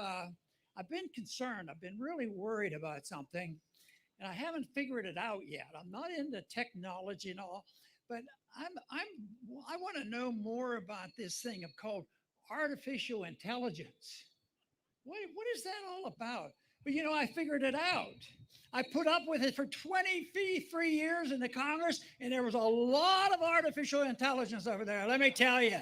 I've been concerned. I've been really worried about something. And I haven't figured it out yet. I'm not into technology and all, but I want to know more about this thing called artificial intelligence. What is that all about? But you know, I figured it out. I put up with it for 23 years in the Congress, and there was a lot of artificial intelligence over there. Let me tell you.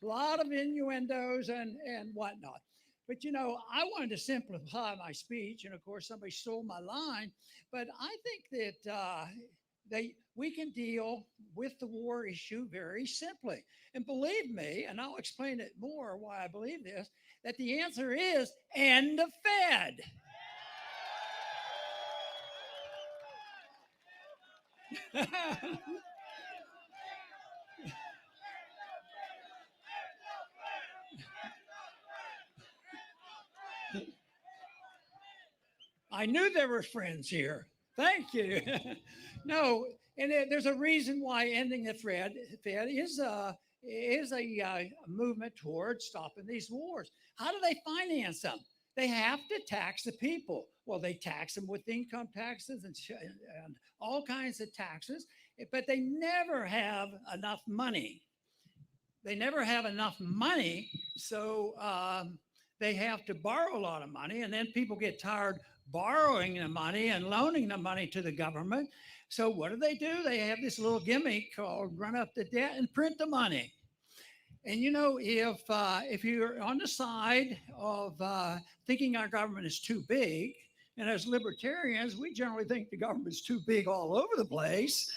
A lot of innuendos and whatnot. But, you know, I wanted to simplify my speech. And of course, somebody stole my line. But I think that we can deal with the war issue very simply. And believe me, and I'll explain it more why I believe this, that the answer is end the Fed. I knew there were friends here. Thank you. No, and there's a reason why ending the Fed is a movement towards stopping these wars. How do they finance them? They have to tax the people. Well, they tax them with income taxes and all kinds of taxes, but they never have enough money. They never have enough money, so they have to borrow a lot of money, and then people get tired borrowing the money and loaning the money to the government. So what do? They have this little gimmick called run up the debt and print the money. And you know, if you're on the side of thinking our government is too big, and as libertarians, we generally think the government's too big all over the place,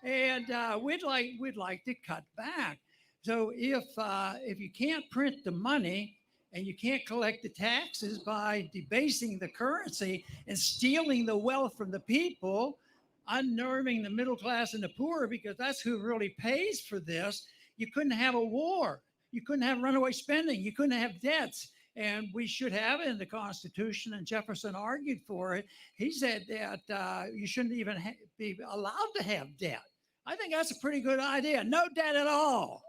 and we'd like to cut back. So if you can't print the money, and you can't collect the taxes by debasing the currency and stealing the wealth from the people, unnerving the middle class and the poor, because that's who really pays for this, you couldn't have a war. You couldn't have runaway spending. You couldn't have debts. and we should have it in the Constitution. And Jefferson argued for it. He said that you shouldn't even be allowed to have debt. I think that's a pretty good idea. No debt at all.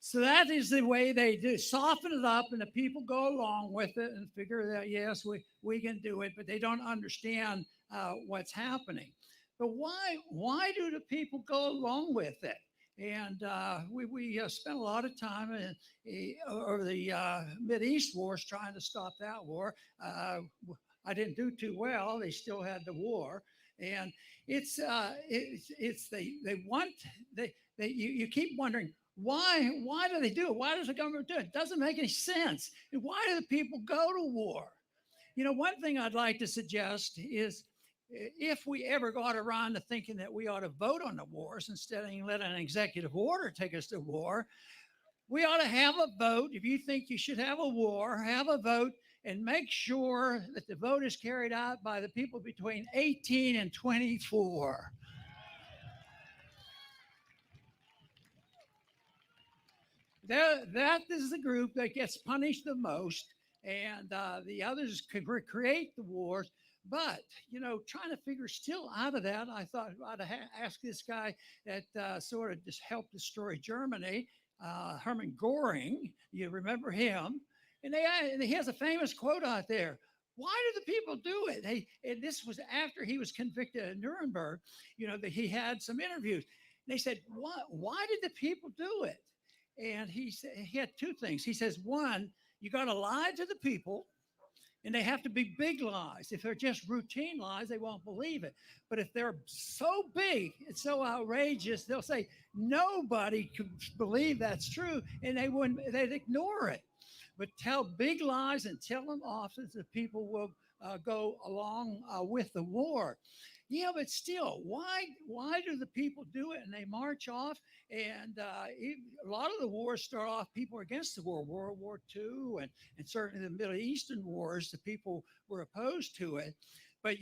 So that is the way they do soften it up, and the people go along with it and figure that, yes, we can do it, but they don't understand what's happening. But why do the people go along with it? And we spent a lot of time over the Mideast wars trying to stop that war. I didn't do too well. They still had the war, and it's you keep wondering why do they do it? Why does the government do it? It doesn't make any sense. And why do the people go to war? You know, one thing I'd like to suggest is, if we ever got around to thinking that we ought to vote on the wars instead of letting an executive order take us to war, we ought to have a vote. If you think you should have a war, have a vote and make sure that the vote is carried out by the people between 18 and 24. That is the group that gets punished the most, and the others could create the wars. But, you know, trying to figure still out of that, I thought I'd ask this guy that sort of just helped destroy Germany, Hermann Goring. You remember him? And he has a famous quote out there. Why do the people do it? And this was after he was convicted at Nuremberg, you know, that he had some interviews. They said, why did the people do it? And he said he had two things. He says, one, you got to lie to the people, and they have to be big lies. If they're just routine lies, they won't believe it. But if they're so big and so outrageous, they'll say nobody could believe that's true, and they'd ignore it. But tell big lies and tell them often, so people will go along with the war. Yeah, but still, why do the people do it? And they march off, and a lot of the wars start off, people are against the war. World War II and certainly the Middle Eastern wars, the people were opposed to it. But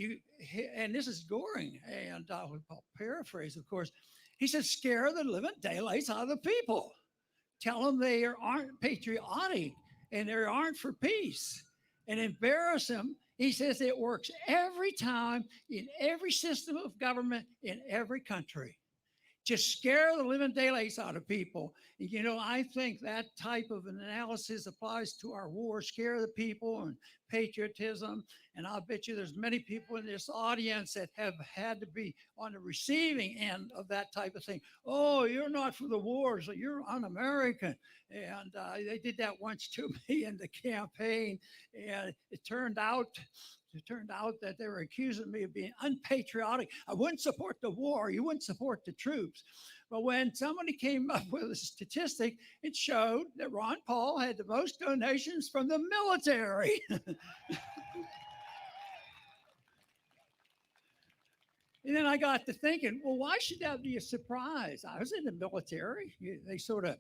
and this is Goring, and I'll paraphrase, of course. He says, scare the living daylights out of the people. Tell them they aren't patriotic and they aren't for peace, and embarrass them. He says it works every time in every system of government in every country. Just scare the living daylights out of people. You know, I think that type of an analysis applies to our war, scare the people and patriotism. And I'll bet you there's many people in this audience that have had to be on the receiving end of that type of thing. Oh, you're not for the war, so you're un-American. And they did that once to me in the campaign. And it turned out that they were accusing me of being unpatriotic. I wouldn't support the war. You wouldn't support the troops. But when somebody came up with a statistic, it showed that Ron Paul had the most donations from the military. And then I got to thinking, well, why should that be a surprise? I was in the military. They sort of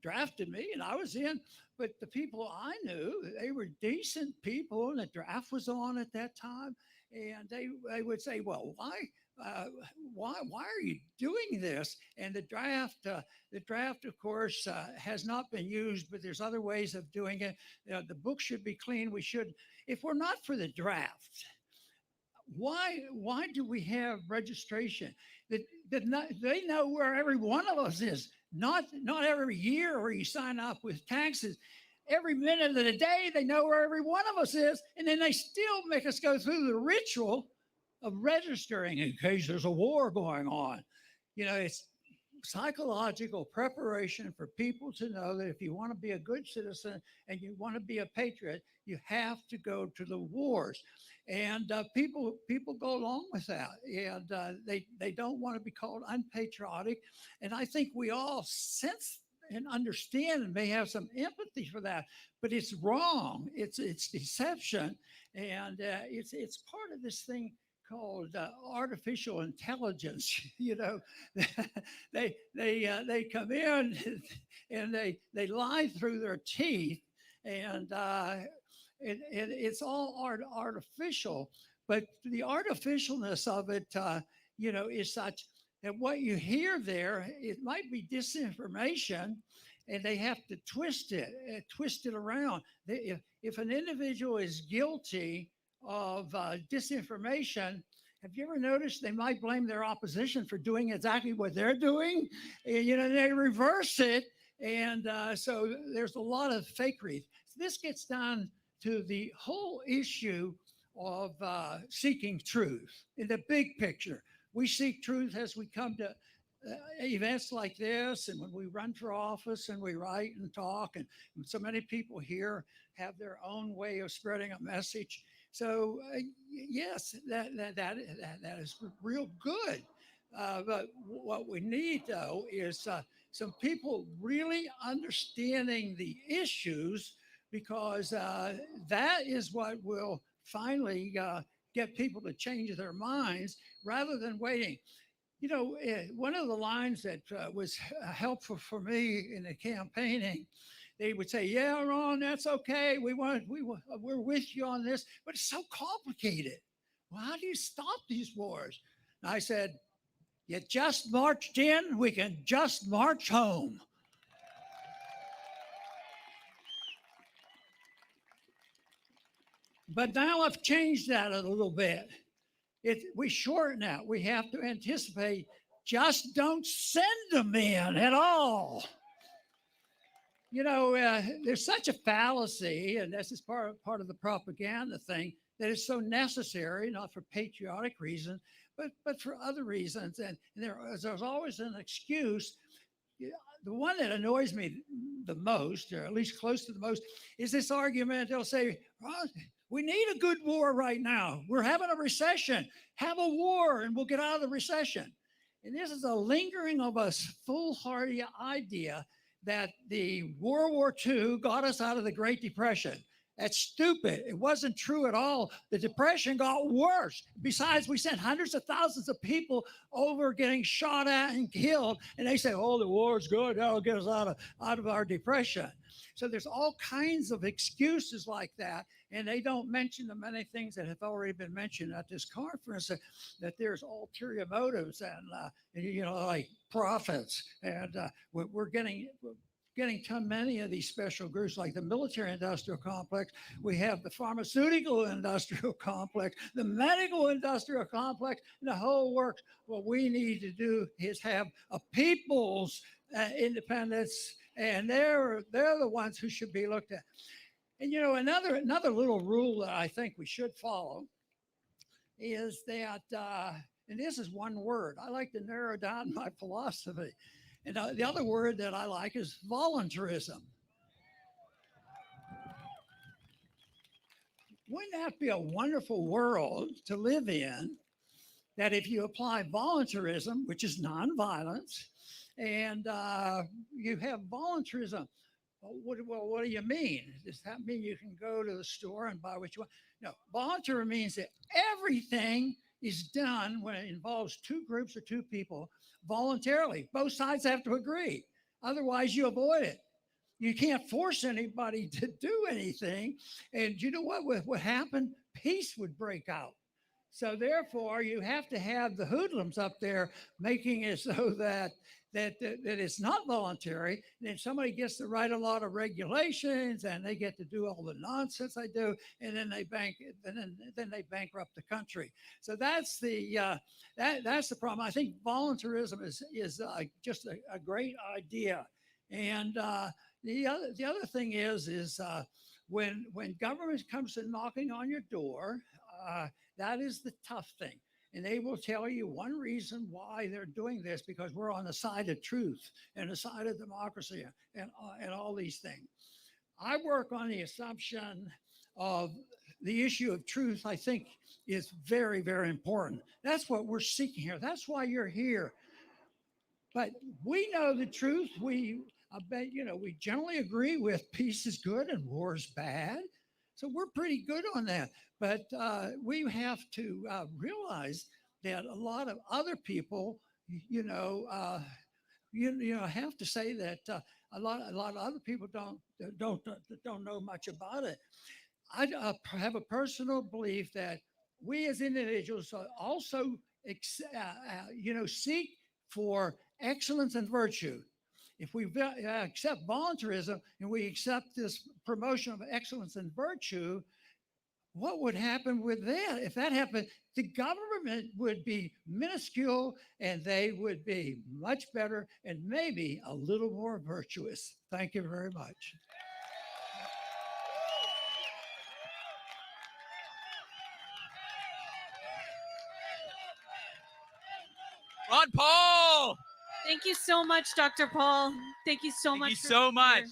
drafted me and I was in, but the people I knew, they were decent people, and the draft was on at that time. And they would say, well, why are you doing this? And the draft, of course, has not been used, but there's other ways of doing it. The book should be clean. If we're not for the draft, why do we have registration? They know where every one of us is. Not every year where you sign up with taxes. Every minute of the day, they know where every one of us is, and then they still make us go through the ritual of registering in case there's a war going on. You know, it's psychological preparation for people to know that if you want to be a good citizen and you want to be a patriot, you have to go to the wars. And people go along with that, and they don't want to be called unpatriotic. And I think we all sense and understand and may have some empathy for that, but it's wrong. It's deception, and it's part of this thing called artificial intelligence. You know, they come in and they lie through their teeth, and it's all artificial. But the artificialness of it, is such that what you hear there, it might be disinformation, and they have to twist it around. If an individual is guilty of disinformation, have you ever noticed they might blame their opposition for doing exactly what they're doing? They reverse it. And so there's a lot of fakery. This gets down to the whole issue of seeking truth in the big picture. We seek truth as we come to events like this, and when we run for office and we write and talk, and so many people here have their own way of spreading a message. So yes, that is real good. But what we need, though, is some people really understanding the issues, because that is what will finally get people to change their minds rather than waiting. One of the lines that was helpful for me in the campaigning, they would say, "Yeah, Ron, that's okay. We're with you on this, but it's so complicated. Well, how do you stop these wars?" And I said, "You just marched in, we can just march home." But now I've changed that a little bit. We shorten that. We have to anticipate. Just don't send them in at all. There's such a fallacy, and this is part of the propaganda thing, that is so necessary, not for patriotic reasons, but for other reasons. And there's always an excuse. The one that annoys me the most, or at least close to the most, is this argument. They'll say, "Ron, we need a good war right now. We're having a recession. Have a war and we'll get out of the recession." And this is a lingering of a foolhardy idea that the World War II got us out of the Great Depression. That's stupid. It wasn't true at all. The Depression got worse. Besides, we sent hundreds of thousands of people over getting shot at and killed. And they say, "Oh, the war's good. That'll get us out of our depression." So there's all kinds of excuses like that. And they don't mention the many things that have already been mentioned at this conference, that there's ulterior motives and, like profits. And we're getting too many of these special groups, like the military industrial complex. We have the pharmaceutical industrial complex, the medical industrial complex, and the whole works. What we need to do is have a people's independence, and they're the ones who should be looked at. And another little rule that I think we should follow is that, and this is one word. I like to narrow down my philosophy. And the other word that I like is voluntarism. Wouldn't that be a wonderful world to live in, that if you apply voluntarism, which is nonviolence, and you have voluntarism? Well, what do you mean? Does that mean you can go to the store and buy what you want? No, voluntarism means that everything is done when it involves two groups or two people voluntarily. Both sides have to agree. Otherwise, you avoid it. You can't force anybody to do anything. And you know what would happen? Peace would break out. So therefore, you have to have the hoodlums up there making it so that it's not voluntary. Then somebody gets to write a lot of regulations, and they get to do all the nonsense they do, and then they bankrupt the country. So that's the problem. I think voluntarism is just a great idea. And the other thing is when government comes to knocking on your door, that is the tough thing. And they will tell you one reason why they're doing this, because we're on the side of truth and the side of democracy and all these things. I work on the assumption of the issue of truth. I think is very, very important. That's what we're seeking here. That's why you're here. But we know the truth. We generally agree with peace is good and war is bad. So we're pretty good on that. But we have to realize that a lot of other people, have to say that a lot of other people don't know much about it. I have a personal belief that we as individuals also, seek for excellence and virtue. if we accept voluntarism and we accept this promotion of excellence and virtue, what would happen with that? If that happened, the government would be minuscule and they would be much better and maybe a little more virtuous. Thank you very much. Ron Paul. Thank you so much, Dr. Paul. Thank you so much. Thank you so much.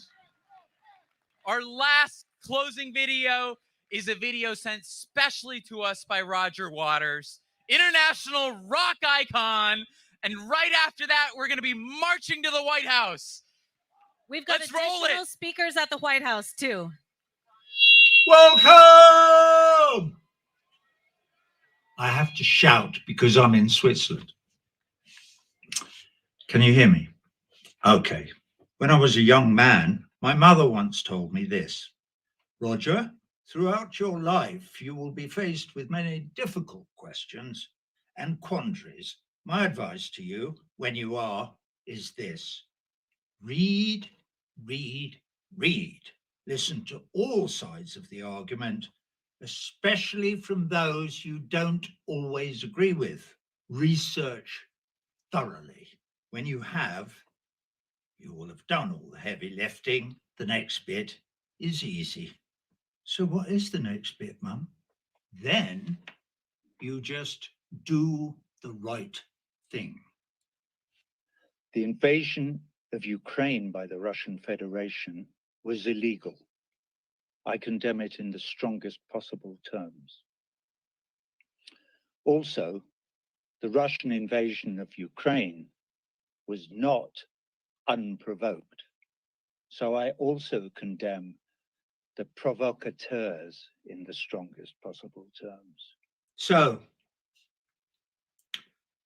Our last closing video is a video sent specially to us by Roger Waters, international rock icon. And right after that, we're going to be marching to the White House. We've got Let's roll additional it. speakers at the White House, too. Welcome! I have to shout because I'm in Switzerland. Can you hear me? Okay. When I was a young man, my mother once told me this: Roger, throughout your life, you will be faced with many difficult questions and quandaries. My advice to you, when you are, is this: read, read, read. Listen to all sides of the argument, especially from those you don't always agree with. Research thoroughly. When you have, you will have done all the heavy lifting. The next bit is easy. So what is the next bit, Mum? Then you just do the right thing. The invasion of Ukraine by the Russian Federation was illegal. I condemn it in the strongest possible terms. Also, the Russian invasion of Ukraine was not unprovoked. So I also condemn the provocateurs in the strongest possible terms. So,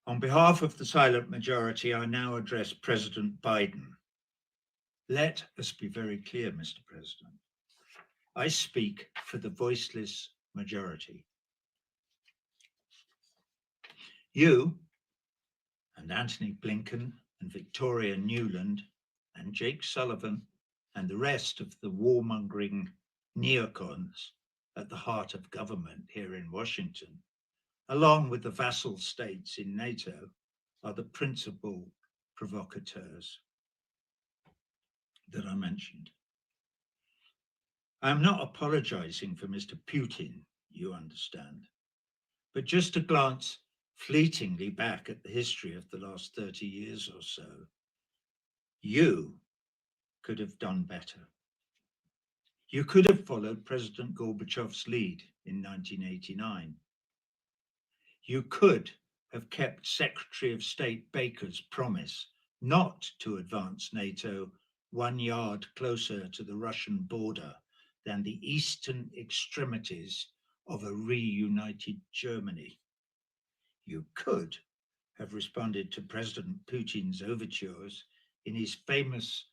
on behalf of the silent majority, I now address President Biden. Let us be very clear, Mr. President. I speak for the voiceless majority. You and Antony Blinken and Victoria Nuland and Jake Sullivan and the rest of the warmongering neocons at the heart of government here in Washington, along with the vassal states in NATO, are the principal provocateurs that I mentioned. I am not apologizing for Mr. Putin, you understand, but just to glance fleetingly back at the history of the last 30 years or so, you could have done better. You could have followed President Gorbachev's lead in 1989. You could have kept Secretary of State Baker's promise not to advance NATO 1 yard closer to the Russian border than the eastern extremities of a reunited Germany. You could have responded to President Putin's overtures in his famous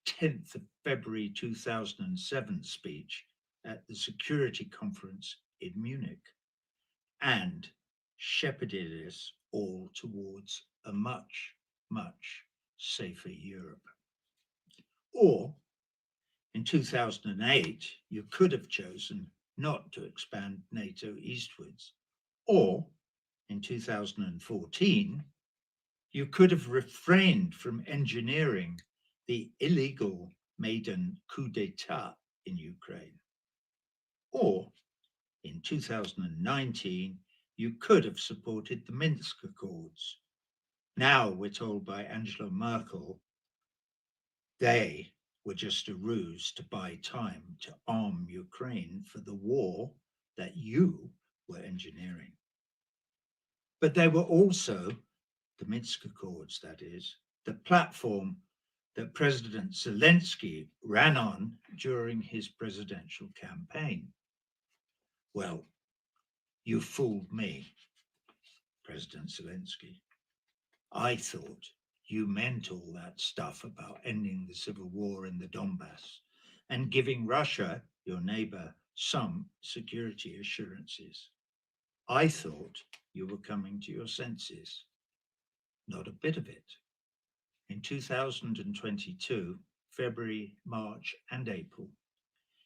10th of February 2007 speech at the Security Conference in Munich, and shepherded us all towards a much, much safer Europe. Or in 2008, you could have chosen not to expand NATO eastwards. Or in 2014, you could have refrained from engineering the illegal Maidan coup d'etat in Ukraine. Or in 2019, you could have supported the Minsk Accords. Now we're told by Angela Merkel they were just a ruse to buy time to arm Ukraine for the war that you were engineering. But they were also, the Minsk Accords, that is, the platform that President Zelensky ran on during his presidential campaign. Well, you fooled me, President Zelensky. I thought you meant all that stuff about ending the civil war in the Donbass and giving Russia, your neighbor, some security assurances. I thought you were coming to your senses. Not a bit of it. in 2022, February, March, and April,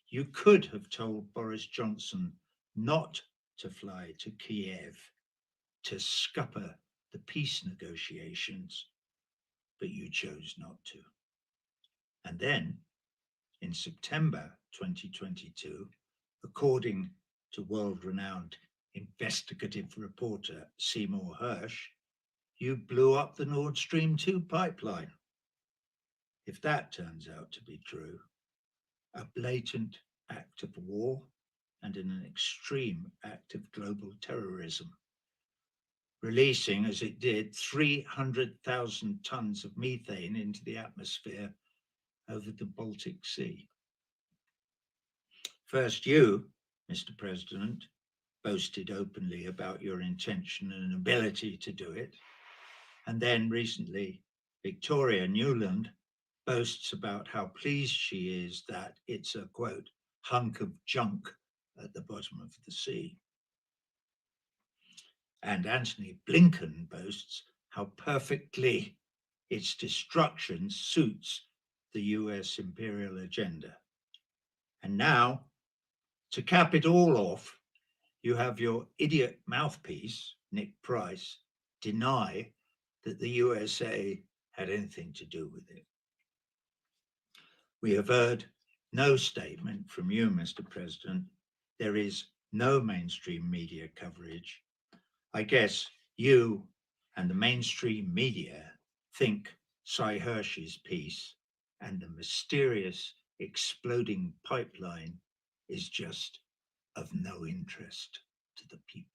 you could have told Boris Johnson not to fly to Kiev to scupper the peace negotiations, but you chose not to. And then, in September 2022, according to world-renowned investigative reporter Seymour Hersh, you blew up the Nord Stream 2 pipeline. If that turns out to be true, a blatant act of war and an extreme act of global terrorism, releasing, as it did, 300,000 tons of methane into the atmosphere over the Baltic Sea. First, you, Mr. President, boasted openly about your intention and ability to do it. And then recently, Victoria Nuland boasts about how pleased she is that it's a, quote, hunk of junk at the bottom of the sea. And Antony Blinken boasts how perfectly its destruction suits the US imperial agenda. And now, to cap it all off, you have your idiot mouthpiece, Nick Price, deny that the USA had anything to do with it. We have heard no statement from you, Mr. President. There is no mainstream media coverage. I guess you and the mainstream media think Sy Hersh's piece and the mysterious exploding pipeline is just of no interest to the people.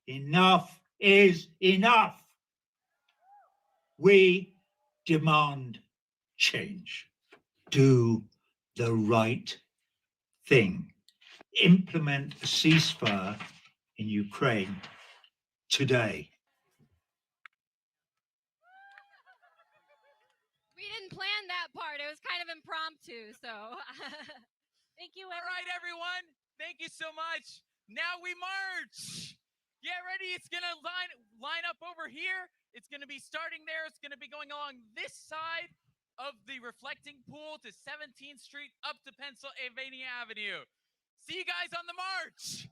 Enough is enough. We demand change. Do the right thing. Implement a ceasefire in Ukraine today. We didn't plan that part. It was kind of impromptu, so. Thank you, All right, everyone. Thank you so much. Now we march. Get ready. It's going to line up over here. It's going to be starting there. It's going to be going along this side of the reflecting pool to 17th Street up to Pennsylvania Avenue. See you guys on the march.